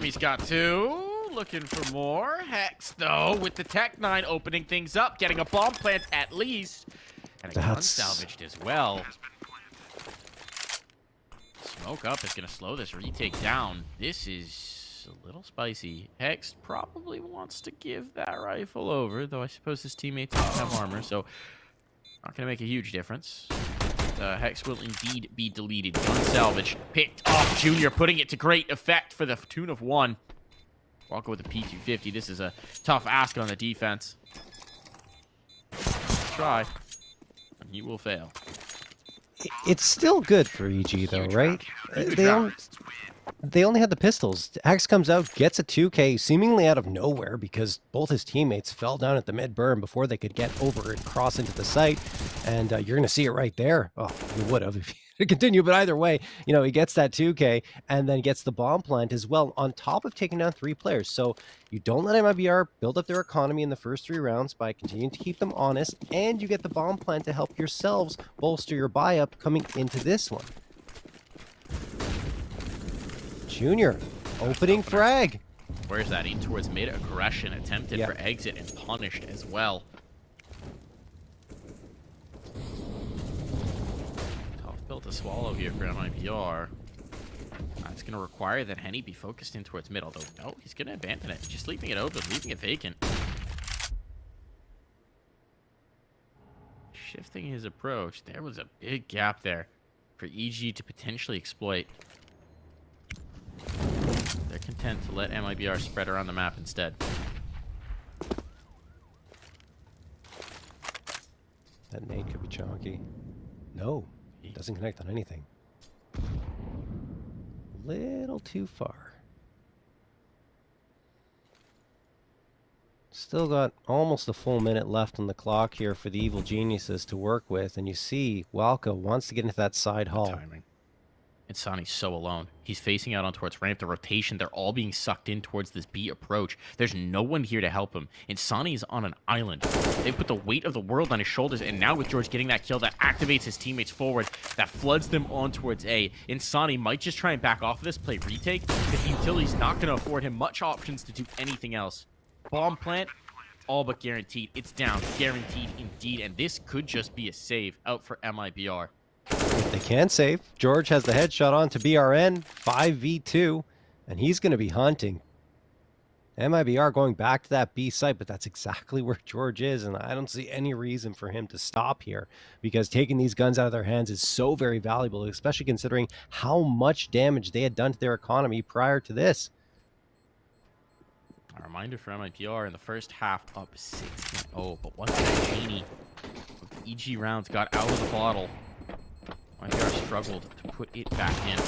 He's got 2. Looking for more. Hex, though, with the Tech 9 opening things up, getting a bomb plant at least. And a gun salvaged as well. Smoke up is going to slow this retake down. This is a little spicy. Hex probably wants to give that rifle over, though I suppose his teammates don't have armor, so not going to make a huge difference. Hex will indeed be deleted. Gun salvage picked off Junior, putting it to great effect for the tune of 1. Walker with a P250. This is a tough ask on the defense. Try, and he will fail. It's still good for EG though, right? They only had the pistols. Hex comes out, gets a 2K seemingly out of nowhere because both his teammates fell down at the mid berm before they could get over and cross into the site. And you're going to see it right there. Oh, you would have if you continue, but either way, you know, he gets that 2K and then gets the bomb plant as well on top of taking down 3 players. So you don't let MIBR build up their economy in the first 3 rounds by continuing to keep them honest, and you get the bomb plant to help yourselves bolster your buy up coming into this one. Junior, opening frag. Where's that? In towards mid. Aggression attempted for exit and punished as well. Tough pill to swallow here for MIBR. It's going to require that Henny be focused in towards mid, although no, he's going to abandon it. Just leaving it open, leaving it vacant. Shifting his approach. There was a big gap there for EG to potentially exploit. They're content to let MIBR spread around the map instead. That nade could be chonky. No, it doesn't connect on anything. Little too far. Still got almost a full minute left on the clock here for the Evil Geniuses to work with, and you see Walka wants to get into that side hall. Timing. Insani's so alone. He's facing out on towards ramp. The rotation, they're all being sucked in towards this B approach. There's no one here to help him. Insani is on an island. They put the weight of the world on his shoulders, and now with George getting that kill, that activates his teammates forward. That floods them on towards A. Insani might just try and back off of this, play retake, because the utility's not going to afford him much options to do anything else. Bomb plant, all but guaranteed. It's down, guaranteed indeed, and this could just be a save out for MIBR. If they can save, George has the headshot on to BRN, 5v2, and he's going to be hunting. MIBR going back to that B site, but that's exactly where George is, and I don't see any reason for him to stop here, because taking these guns out of their hands is so very valuable, especially considering how much damage they had done to their economy prior to this. A reminder for MIBR in the first half up 6-0, but once again, Genie EG rounds got out of the bottle. MIBR struggled to put it back in.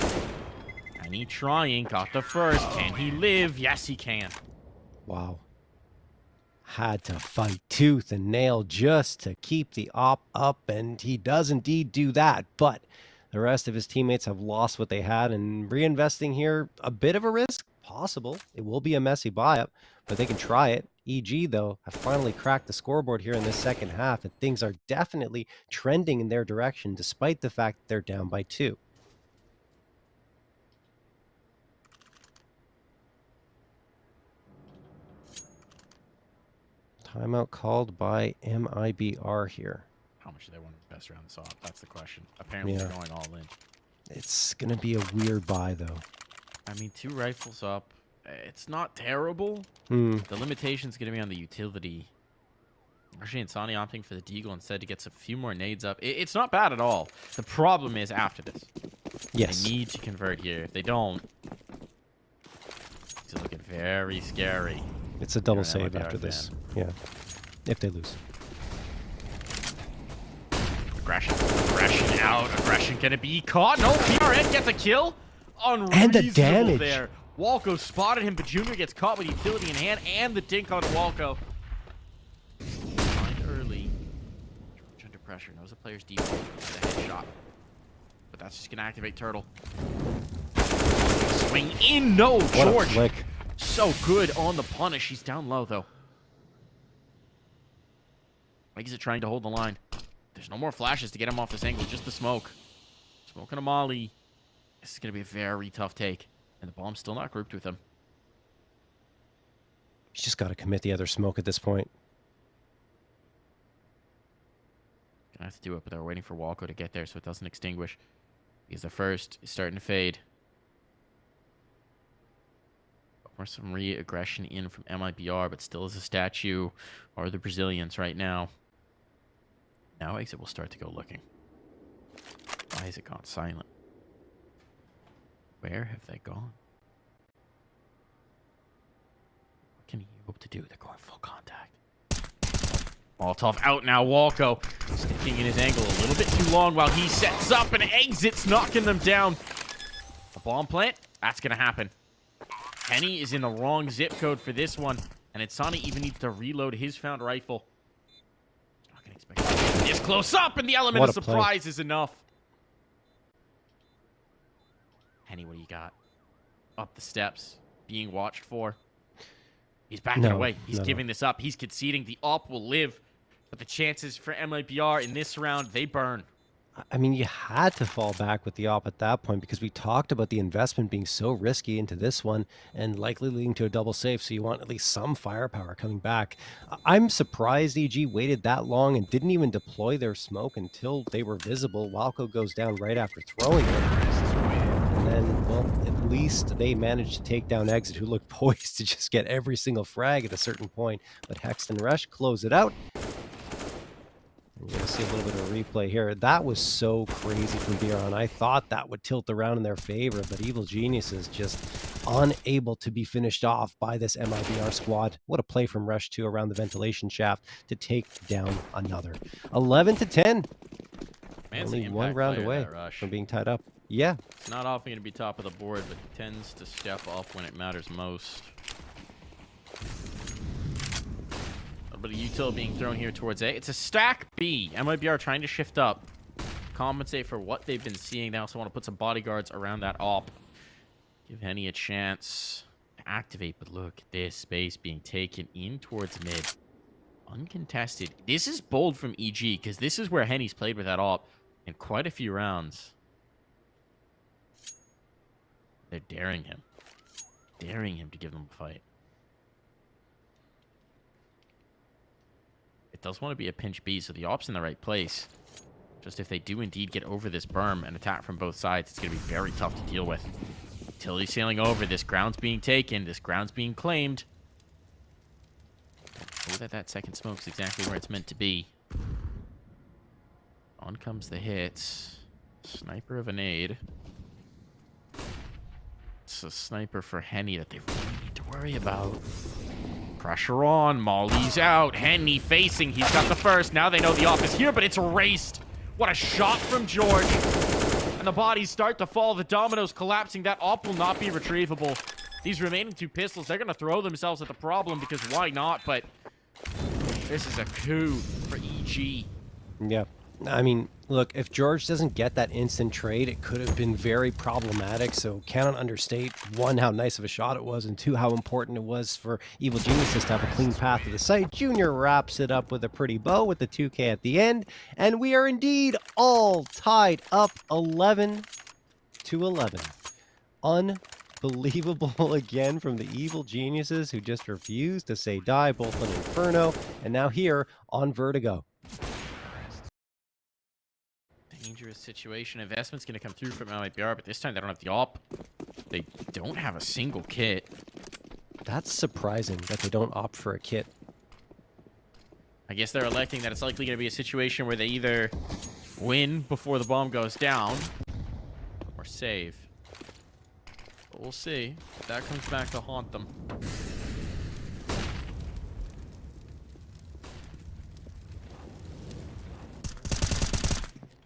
And he trying, got the first. Can he live? Yes, he can. Wow. Had to fight tooth and nail just to keep the op up, and he does indeed do that. But the rest of his teammates have lost what they had, and reinvesting here, a bit of a risk, possible. It will be a messy buy-up, but they can try it. EG, though, have finally cracked the scoreboard here in this second half, and things are definitely trending in their direction, despite the fact that they're down by 2. Timeout called by MIBR here. How much do they want to invest around this op? That's the question. Apparently, they're going all in. It's going to be a weird buy, though. I mean, 2 rifles up. It's not terrible. Hmm. The limitation's going to be on the utility. Actually, Insani opting for the deagle instead to get a few more nades up. It's not bad at all. The problem is after this. Yes. They need to convert here. If they don't, it's looking very scary. It's a double You're an save MIBR after this. fan. Yeah. If they lose. Aggression. Aggression out. Aggression gonna be caught. No, PRN gets a kill. Unreasonable And the damage. there. Walco spotted him, but Junior gets caught with utility in hand and the dink on Walco. Find early. George under pressure. Knows the player's deep. With a headshot. But that's just gonna activate Turtle. Swing in. No, What a George. flick. So good on the punish. He's down low, though. Exit trying to hold the line. There's no more flashes to get him off this angle. Just the smoke. Smoke and a molly. This is going to be a very tough take. And the bomb's still not grouped with him. He's just got to commit the other smoke at this point. Gonna have to do it, but they're waiting for Walco to get there so it doesn't extinguish. Because the first is starting to fade. Or some re-aggression in from MIBR, but still as a statue are the Brazilians right now. Now Exit will start to go looking. Why has it gone silent? Where have they gone? What can he hope to do? They're going full contact. Molotov out now. Walco sticking in his angle a little bit too long while he sets up and Exit's knocking them down. A bomb plant? That's going to happen. Henny is in the wrong zip code for this one, and Insani even needs to reload his found rifle. Not gonna expect this close up, and the element of surprise is enough. Henny, what do you got? Up the steps, being watched for. He's backing away. He's giving this up. He's conceding. The op will live, but the chances for MIBR in this round, they burn. I mean, you had to fall back with the op at that point because we talked about the investment being so risky into this one and likely leading to a double save. So you want at least some firepower coming back. I'm surprised EG waited that long and didn't even deploy their smoke until they were visible. Walco goes down right after throwing it. And then, well, at least they managed to take down Exit, who looked poised to just get every single frag at a certain point. But Hext and Rush close it out. We're going to see a little bit of a replay here. That was so crazy from Biron. I thought that would tilt the round in their favor, but Evil Genius is just unable to be finished off by this MIBR squad. What a play from Rush 2 around the ventilation shaft to take down another. 11-10. Only one round away from being tied up. Yeah. It's not often going to be top of the board, but he tends to step up when it matters most. But a util being thrown here towards A. It's a stack B. MIBR trying to shift up, compensate for what they've been seeing. They also want to put some bodyguards around that op. Give Henny a chance to activate. But look at this space being taken in towards mid. Uncontested. This is bold from EG because this is where Henny's played with that op in quite a few rounds. They're daring him. Daring him to give them a fight. Does want to be a pinch B, so the op's in the right place. Just if they do indeed get over this berm and attack from both sides, it's going to be very tough to deal with. Utility sailing over. This ground's being taken. This ground's being claimed. Know that second smoke's exactly where it's meant to be. On comes the hits. Sniper of a nade. It's a sniper for Henny that they really need to worry about. Pressure on. Molly's out. Henny facing. He's got the first. Now they know the off is here, but it's erased. What a shot from George. And the bodies start to fall. The dominoes collapsing. That op will not be retrievable. These remaining 2 pistols, they're going to throw themselves at the problem because why not? But this is a coup for EG. Yeah. I mean, look, if George doesn't get that instant trade, it could have been very problematic. So cannot understate, 1, how nice of a shot it was, and 2, how important it was for Evil Geniuses to have a clean path to the site. Junior wraps it up with a pretty bow with the 2K at the end. And we are indeed all tied up 11-11. Unbelievable again from the Evil Geniuses, who just refused to say die, both on Inferno and now here on Vertigo. Dangerous situation. Investment's going to come through from MIBR, but this time they don't have the op. They don't have a single kit. That's surprising that they don't opt for a kit. I guess they're electing that it's likely going to be a situation where they either win before the bomb goes down or save. But we'll see if that comes back to haunt them.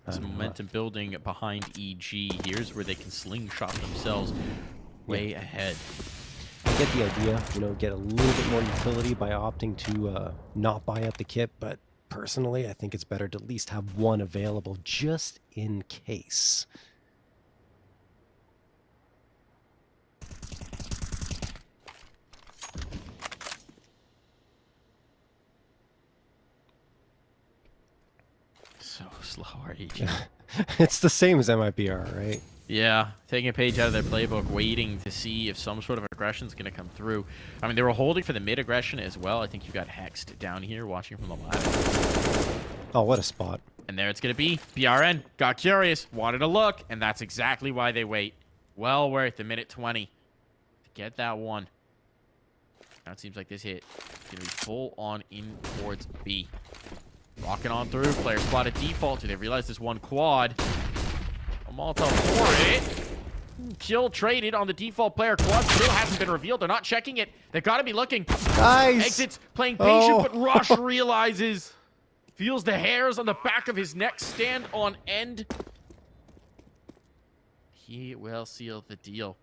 Some momentum building behind EG. Here's where they can slingshot themselves way ahead. I get the idea, you know, get a little bit more utility by opting to not buy up the kit, but personally, I think it's better to at least have 1 available just in case. So slow, our EG. It's the same as MIBR, right? Yeah, taking a page out of their playbook, waiting to see if some sort of aggression is going to come through. I mean, they were holding for the mid aggression as well. I think you've got Hexed down here watching from the ladder. Oh, what a spot. And there it's going to be. BRN got curious, wanted to look, and that's exactly why they wait. Well worth a minute 20 to get that one. Now it seems like this hit is going to be full on in towards B. Rocking on through. Player spotted default. Do they realize this 1 quad? A Molotov for it. Kill traded on the default player. Quad still hasn't been revealed. They're not checking it. They've got to be looking. Nice. Exits, playing patient, but Rush realizes. Feels the hairs on the back of his neck stand on end. He will seal the deal.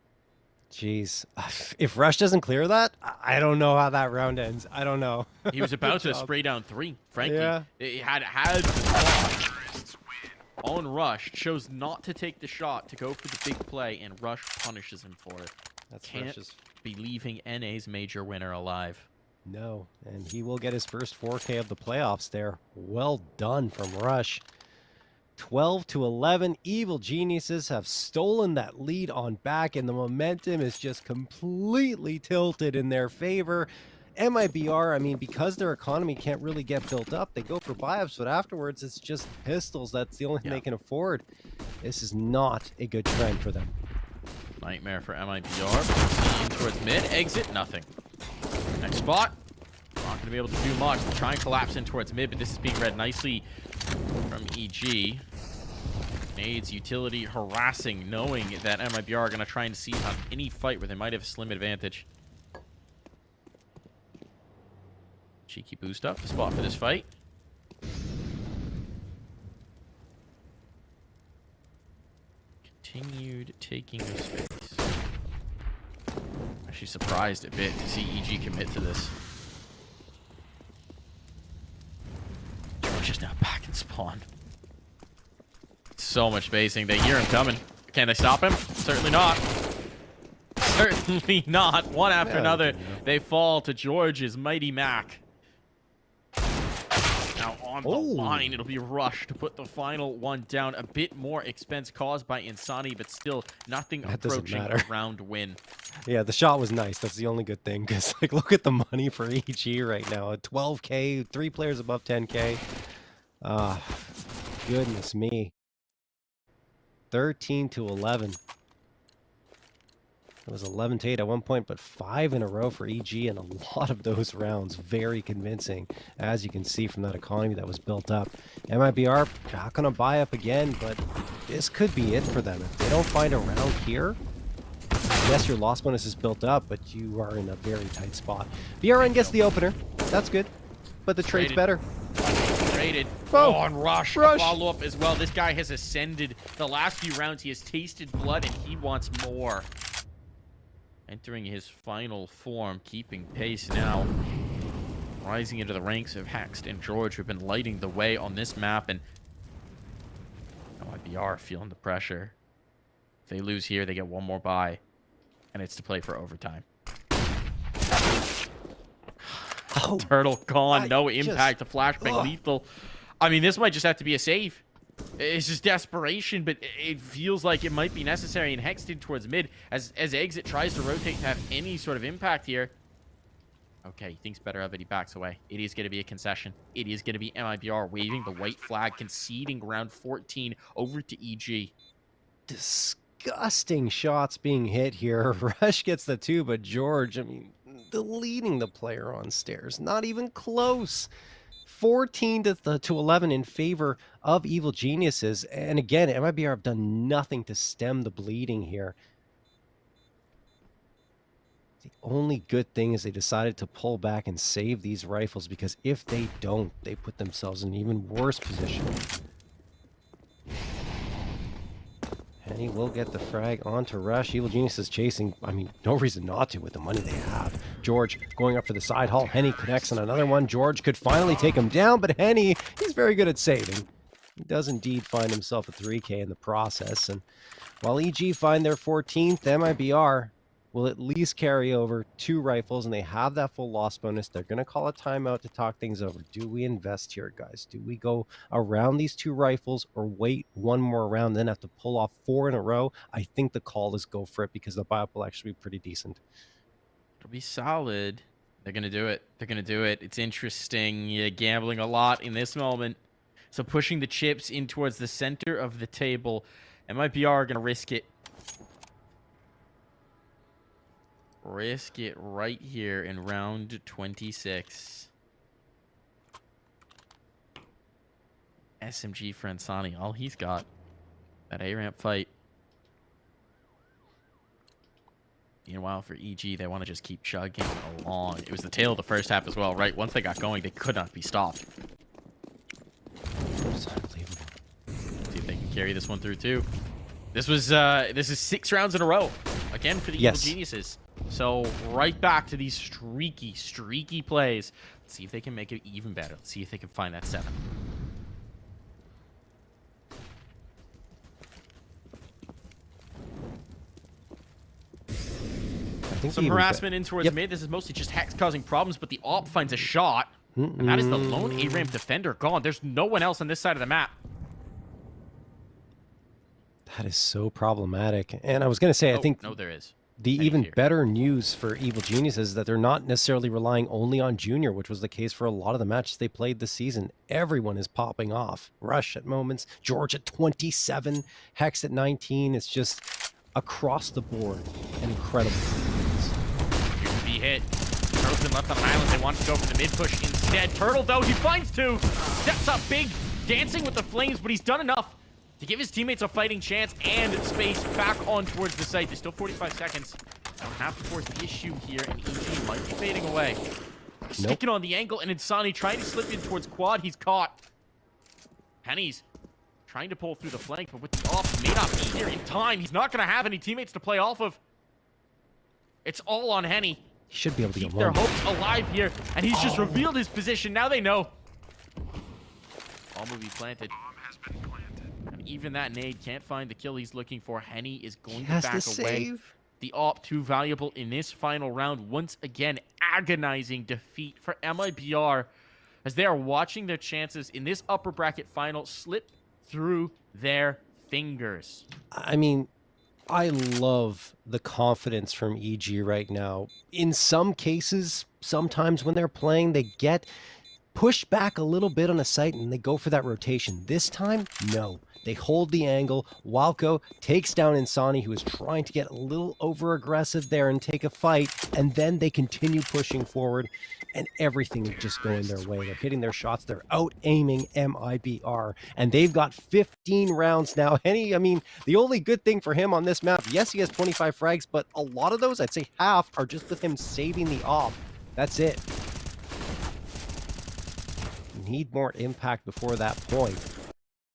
Jeez. If Rush doesn't clear that, I don't know how that round ends. I don't know. He was about to spray down 3, frankly. Yeah. He had the spot on Rush, chose not to take the shot to go for the big play, and Rush punishes him for it. That's Can't Rush's. be leaving NA's major winner alive. No, and he will get his first 4K of the playoffs there. Well done from Rush. 12-11. Evil Geniuses have stolen that lead on back, and the momentum is just completely tilted in their favor. MIBR, I mean, because their economy can't really get built up, they go for buy-ups, but afterwards it's just pistols. That's the only thing they can afford. This is not a good trend for them. Nightmare for MIBR. In towards mid. Exit. Nothing. Next spot. Not going to be able to do much. They'll try and collapse in towards mid, but this is being read nicely from EG. Nades utility harassing, knowing that MIBR are going to try and seize on any fight where they might have a slim advantage. Cheeky boost up. The spot for this fight. Continued taking of space. Actually surprised a bit to see EG commit to this. George is now back in spawn. So much spacing. They hear him coming. Can they stop him? Certainly not. Certainly not. One after another, they fall to George's mighty Mac. Now on the line, it'll be Rush to put the final one down. A bit more expense caused by Insani, but still nothing approaching a round win. Yeah, the shot was nice. That's the only good thing. Because like, look at the money for EG right now. At 12K, 3 players above 10K. Goodness me. 13-11. It was 11-8 at one point, but 5 in a row for EG, and a lot of those rounds very convincing, as you can see from that economy that was built up. MIBR not going to buy up again, but this could be it for them. If they don't find a round here, Yes, your loss bonus is built up, but you are in a very tight spot. BRN gets the opener. That's good. But the trade's better. Traded. Oh, and Rush. Rush. Follow-up as well. This guy has ascended the last few rounds. He has tasted blood, and he wants more. Entering his final form, keeping pace now. Rising into the ranks of Hext and George, who've been lighting the way on this map, and MIBR feeling the pressure. If they lose here, they get one more bye, and it's to play for overtime. Oh, Turtle gone, no impact, the flashbang lethal. I mean, this might just have to be a save. It's just desperation, but it feels like it might be necessary, and Hexted towards mid as Exit tries to rotate to have any sort of impact here. Okay, he thinks better of it. He backs away. It is going to be a concession. It is going to be MIBR waving the white flag, conceding round 14 over to EG. Disgusting shots being hit here. Rush gets the 2, but George, I mean, deleting the player on stairs. Not even close. 14 to 11 in favor of Evil Geniuses. And again, MIBR have done nothing to stem the bleeding here. The only good thing is they decided to pull back and save these rifles, because if they don't, they put themselves in an even worse position. And he will get the frag onto Rush. Evil Genius is chasing. I mean, no reason not to with the money they have. George going up for the side haul. Henny connects on another one. George could finally take him down, but Henny, he's very good at saving. He does indeed find himself a 3K in the process. And while EG find their 14th, MIBR will at least carry over 2 rifles, and they have that full loss bonus. They're going to call a timeout to talk things over. Do we invest here, guys? Do we go around these 2 rifles or wait one more round, then have to pull off 4 in a row? I think the call is go for it, because the buy-up will actually be pretty decent. It'll be solid. They're going to do it. They're going to do it. It's interesting. You're gambling a lot in this moment. So pushing the chips in towards the center of the table. MIBR are going to risk it. Risk it right here in round 26. SMG for Insani. All he's got. That A-ramp fight. Meanwhile, for EG, they want to just keep chugging along. It was the tail of the first half as well, right? Once they got going, they could not be stopped. It's unbelievable. See if they can carry this one through, too. This is 6 rounds in a row. Again, for the Evil Geniuses. So, right back to these streaky plays. Let's see if they can make it even better. Let's see if they can find that 7. Some harassment in towards mid. This is mostly just Hex causing problems, but the AWP finds a shot. And that is the lone A-ramp defender gone. There's no one else on this side of the map. That is so problematic. And I was going to say, I think... No, there is. The even better news for Evil Genius is that they're not necessarily relying only on Junior, which was the case for a lot of the matches they played this season. Everyone is popping off. Rush at moments, George at 27, Hex at 19. It's just across the board an incredible performance. Here to be hit. Turtle's been left on an island. They want to go for the mid push instead. Turtle, though, he finds 2. Steps up big, dancing with the flames, but he's done enough to give his teammates a fighting chance and space back on towards the site. There's still 45 seconds. Don't have to force the issue here, and EG might be fading away. Sticking on the angle, and Insani trying to slip in towards quad. He's caught. Henny's trying to pull through the flank, but with the off, may not be here in time. He's not going to have any teammates to play off of. It's all on Henny. He should be able to keep get their one. hopes alive here, and he's just revealed his position. Now they know. Bomb will be planted. And even that nade can't find the kill he's looking for. Henny is going to back away. Save. The AWP too valuable in this final round. Once again, agonizing defeat for MIBR as they are watching their chances in this upper bracket final slip through their fingers. I mean, I love the confidence from EG right now. In some cases, sometimes when they're playing, they get pushed back a little bit on a site and they go for that rotation. This time, no. They hold the angle. Walco takes down Insani, who is trying to get a little over-aggressive there and take a fight, and then they continue pushing forward. and everything is just going their way. They're hitting their shots. They're out-aiming MIBR, and they've got 15 rounds now. Henny, I mean, the only good thing for him on this map, yes, he has 25 frags, but a lot of those, I'd say half, are just with him saving the op. That's it. Need more impact before that point,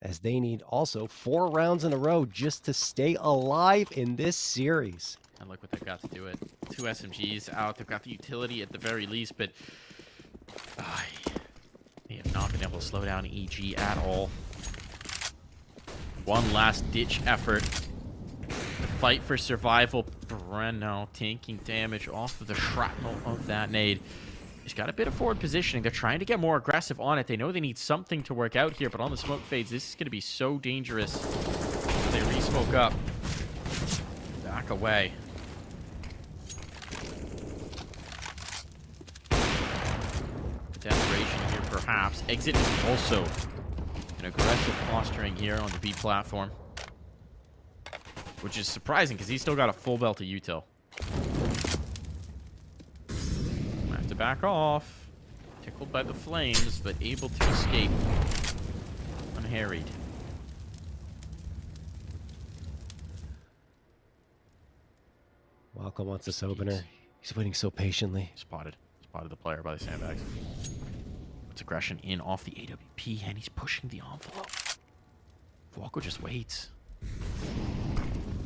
as they need also 4 rounds in a row just to stay alive in this series. And look what they've got to do it. 2 SMGs out. They've got the utility at the very least, but they have not been able to slow down EG at all. One last ditch effort. The fight for survival. Breno taking damage off of the shrapnel of that nade. He's got a bit of forward positioning. They're trying to get more aggressive on it. They know they need something to work out here, but on the smoke fades, this is going to be so dangerous. They re-smoke up. Back away. Desperation here, perhaps. Exit is also an aggressive posturing here on the B platform, which is surprising because he's still got a full belt of util. Have to back off. Tickled by the flames, but able to escape unharried. Welcome wants this opener. He's waiting so patiently. Spotted the player by the sandbags. Puts aggression in off the AWP, and he's pushing the envelope. Walko just waits.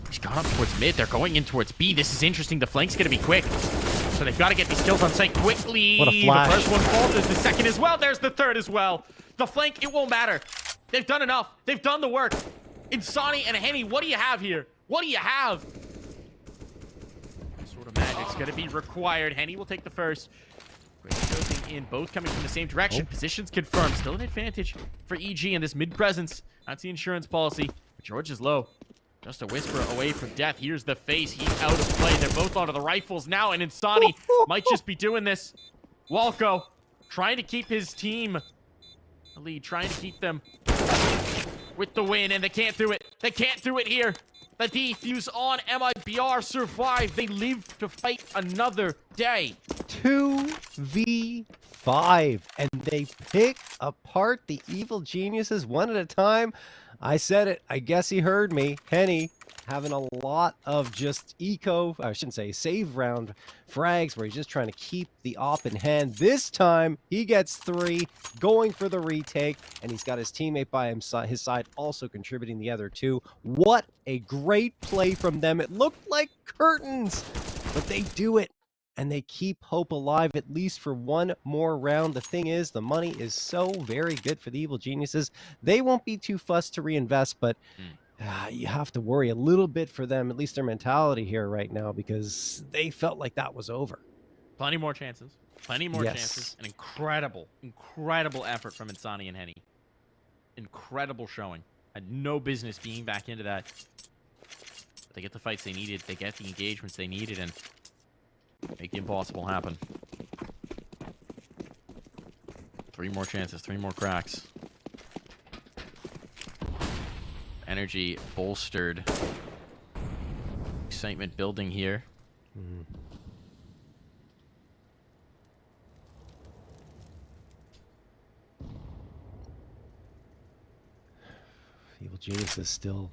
He's gone up towards mid. They're going in towards B. This is interesting. The flank's going to be quick. So they've got to get these kills on site quickly. What a flash. The first one falls. There's the second as well. There's the third as well. The flank, it won't matter. They've done enough. They've done the work. Insani and Henny, what do you have here? What do you have? What sort of magic's going to be required? Henny will take the first. Great scoping in, both coming from the same direction. Positions confirmed. Still an advantage for EG in this mid-presence. That's the insurance policy. But George is low. Just a whisper away from death. Here's the face. He's out of play. They're both onto the rifles now, and Insani might just be doing this. Walko trying to keep his team lead, trying to keep them with the win, and they can't do it. They can't do it here. The defuse on MIBR survived. They live to fight another day. 2v5, and they pick apart the evil geniuses one at a time. I said it. I guess he heard me. Henny having a lot of just I shouldn't say save round frags, where he's just trying to keep the op in hand. This time he gets 3, going for the retake, and he's got his teammate by his side also contributing the other 2. What a great play from them. It looked like curtains, but they do it. And they keep hope alive, at least for one more round. The thing is, the money is so very good for the evil geniuses. They won't be too fussed to reinvest, but you have to worry a little bit for them, at least their mentality here right now, because they felt like that was over. Plenty more chances. Plenty more chances. An incredible, incredible effort from Insani and Henny. Incredible showing. Had no business being back into that. But they get the fights they needed. They get the engagements they needed, and make the impossible happen. 3 more chances, 3 more cracks. Energy bolstered. Excitement building here. Evil Genius is still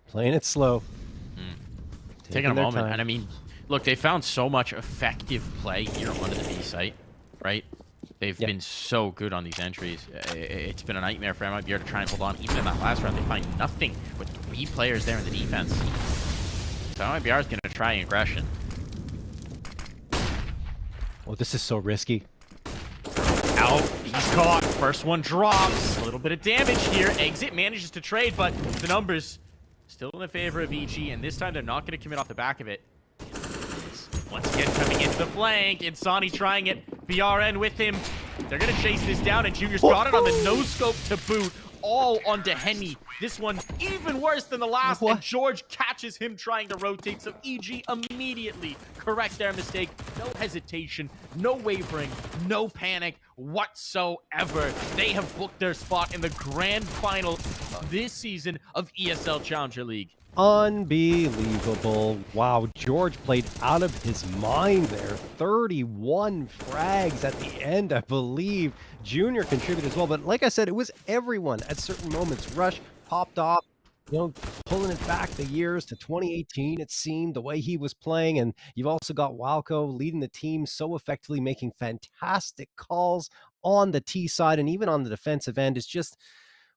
playing it slow. Taking a moment, and I mean, look, they found so much effective play here onto the B site, right? They've been so good on these entries. It's been a nightmare for MIBR to try and hold on. Even in that last round, they find nothing with 3 players there in the defense. So MIBR is going to try aggression. Oh, this is so risky. Out. He's caught. First one drops. A little bit of damage here. Exit manages to trade, but the numbers still in the favor of EG, and this time they're not going to commit off the back of it. Once again, coming into the flank. Insani trying it. BRN with him. They're going to chase this down, and Junior's got it on the no-scope to boot. All onto Henny. This one even worse than the last, and George catches him trying to rotate, so EG immediately correct their mistake. No hesitation, no wavering, no panic whatsoever. They have booked their spot in the grand final of this season of ESL Challenger League. Unbelievable. Wow, George played out of his mind there. 31 frags at the end, I believe. Junior contributed as well, but like I said, it was everyone at certain moments. Rush popped off, pulling it back the years to 2018, it seemed, the way he was playing. And you've also got Walco leading the team so effectively, making fantastic calls on the T side and even on the defensive end. It's just,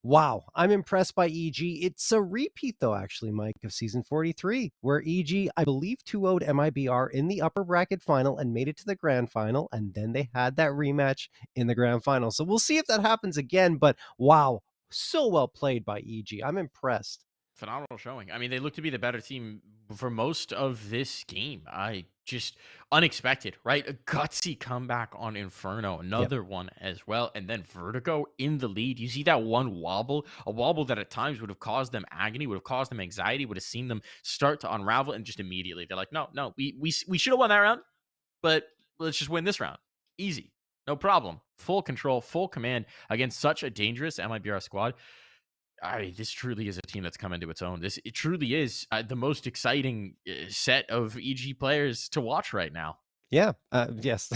wow, I'm impressed by EG. It's a repeat, though, actually, Mike, of season 43, where EG, I believe, 2-0'd MIBR in the upper bracket final and made it to the grand final. And then they had that rematch in the grand final. So we'll see if that happens again. But wow, so well played by EG. I'm impressed. Phenomenal showing. I mean, they look to be the better team for most of this game. I just unexpected, right? A gutsy comeback on Inferno, another one as well, and then Vertigo in the lead. You see that one wobble, a wobble that at times would have caused them agony, would have caused them anxiety, would have seen them start to unravel, and just immediately they're like, no, we should have won that round, but let's just win this round. Easy, no problem. Full control, full command against such a dangerous MIBR squad. This truly is a team that's come into its own. It truly is the most exciting set of EG players to watch right now. Yeah, yes,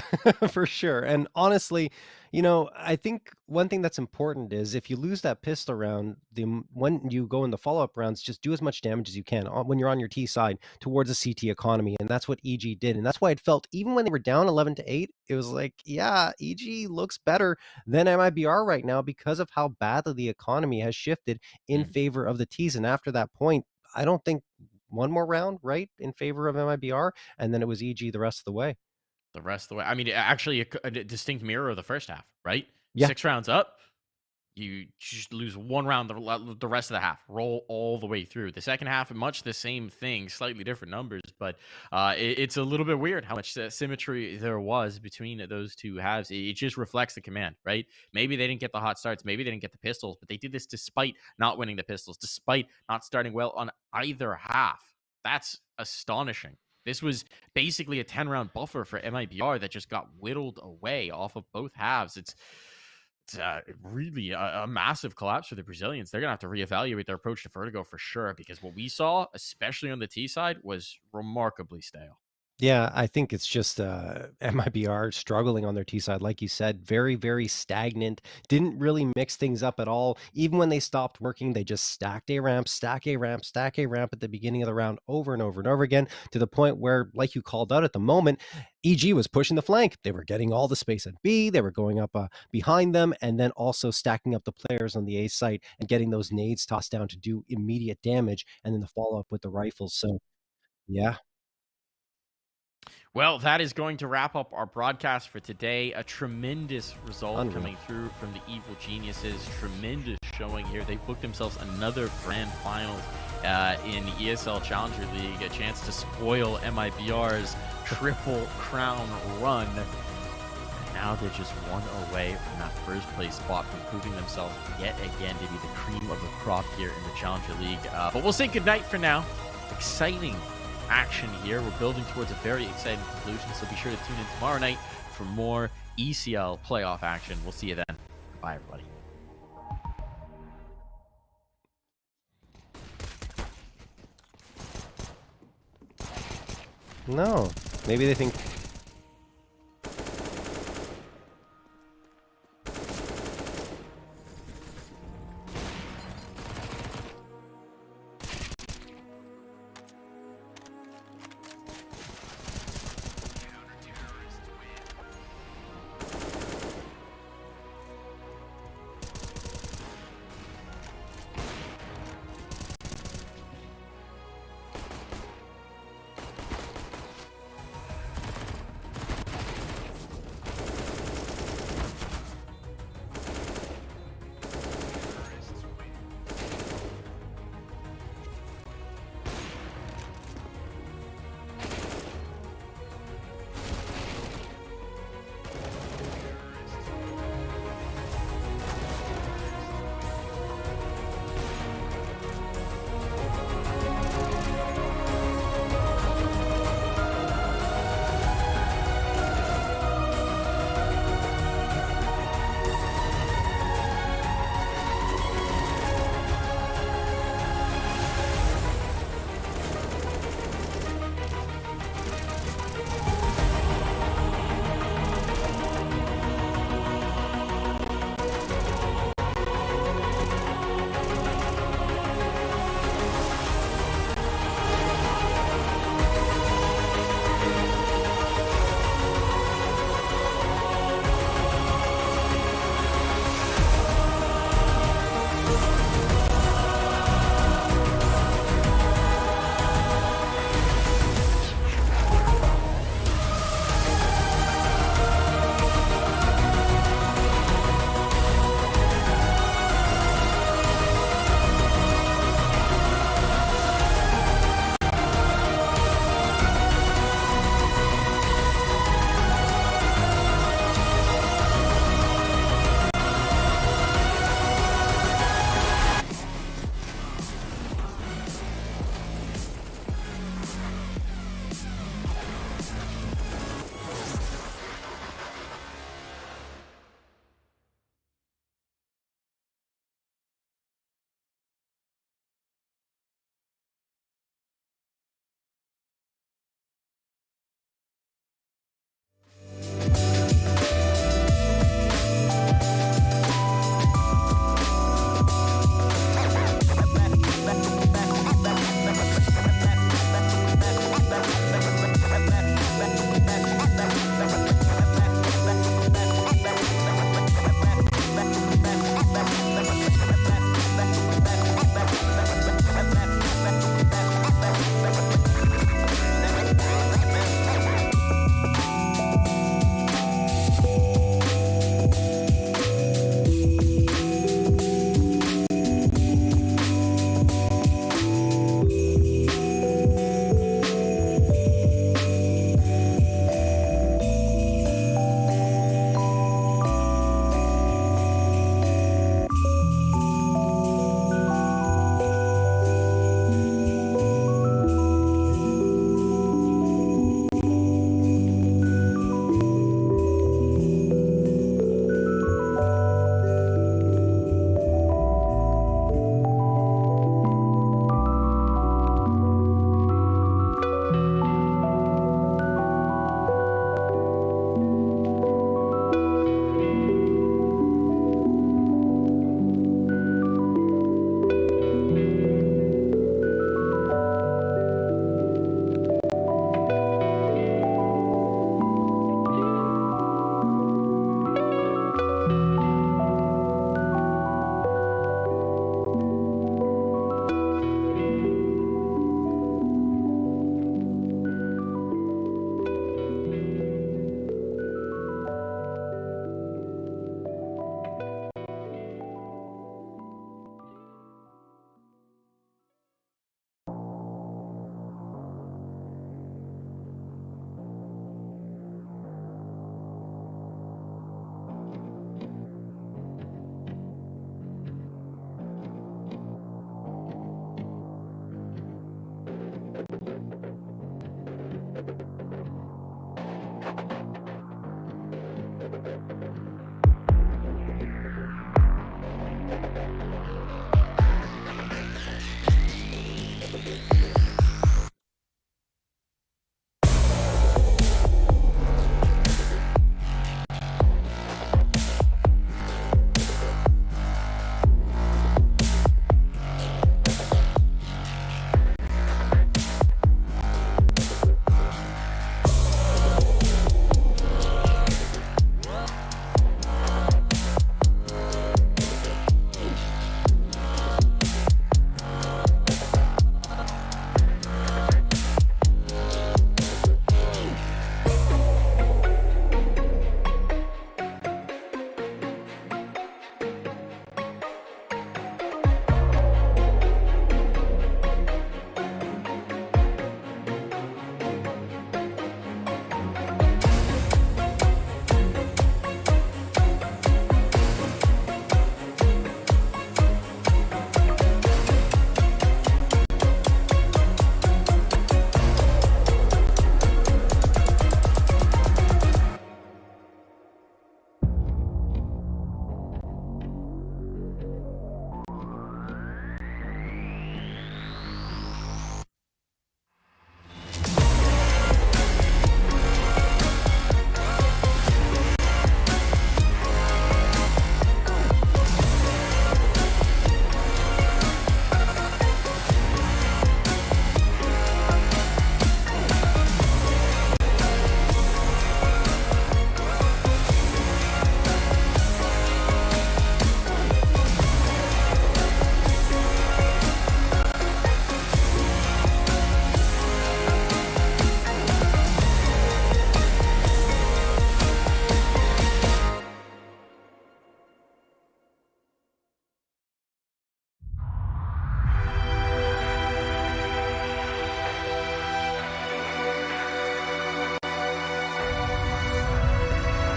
for sure. And honestly, I think one thing that's important is if you lose that pistol round, when you go in the follow-up rounds, just do as much damage as you can when you're on your T side towards a CT economy. And that's what EG did. And that's why it felt, even when they were down 11-8, it was like, yeah, EG looks better than MIBR right now because of how badly the economy has shifted in favor of the Ts. And after that point, I don't think one more round, right, in favor of MIBR, and then it was EG the rest of the way. The rest of the way. I mean, actually, a distinct mirror of the first half, right? Yeah. 6 rounds up, you just lose one round the rest of the half, roll all the way through. The second half, much the same thing, slightly different numbers, but it's a little bit weird how much symmetry there was between those two halves. It just reflects the command, right? Maybe they didn't get the hot starts, maybe they didn't get the pistols, but they did this despite not winning the pistols, despite not starting well on either half. That's astonishing. This was basically a 10-round buffer for MIBR that just got whittled away off of both halves. It's really a massive collapse for the Brazilians. They're going to have to reevaluate their approach to Vertigo for sure, because what we saw, especially on the T side, was remarkably stale. Yeah, I think it's just MIBR struggling on their T side. Like you said, very, very stagnant. Didn't really mix things up at all. Even when they stopped working, they just stacked a ramp, stack a ramp, stack a ramp at the beginning of the round over and over and over again, to the point where, like you called out at the moment, EG was pushing the flank. They were getting all the space at B. They were going up behind them, and then also stacking up the players on the A site and getting those nades tossed down to do immediate damage, and then the follow-up with the rifles. So, yeah. Well, that is going to wrap up our broadcast for today. A tremendous result coming through from the Evil Geniuses. Tremendous showing here. They booked themselves another grand finals in the ESL Challenger League. A chance to spoil MIBR's triple crown run. And now they're just one away from that first place spot, from proving themselves yet again to be the cream of the crop here in the Challenger League. But we'll say goodnight for now. Exciting action here. We're building towards a very exciting conclusion, so be sure to tune in tomorrow night for more ECL playoff action. We'll see you then. Bye, everybody. No, maybe they think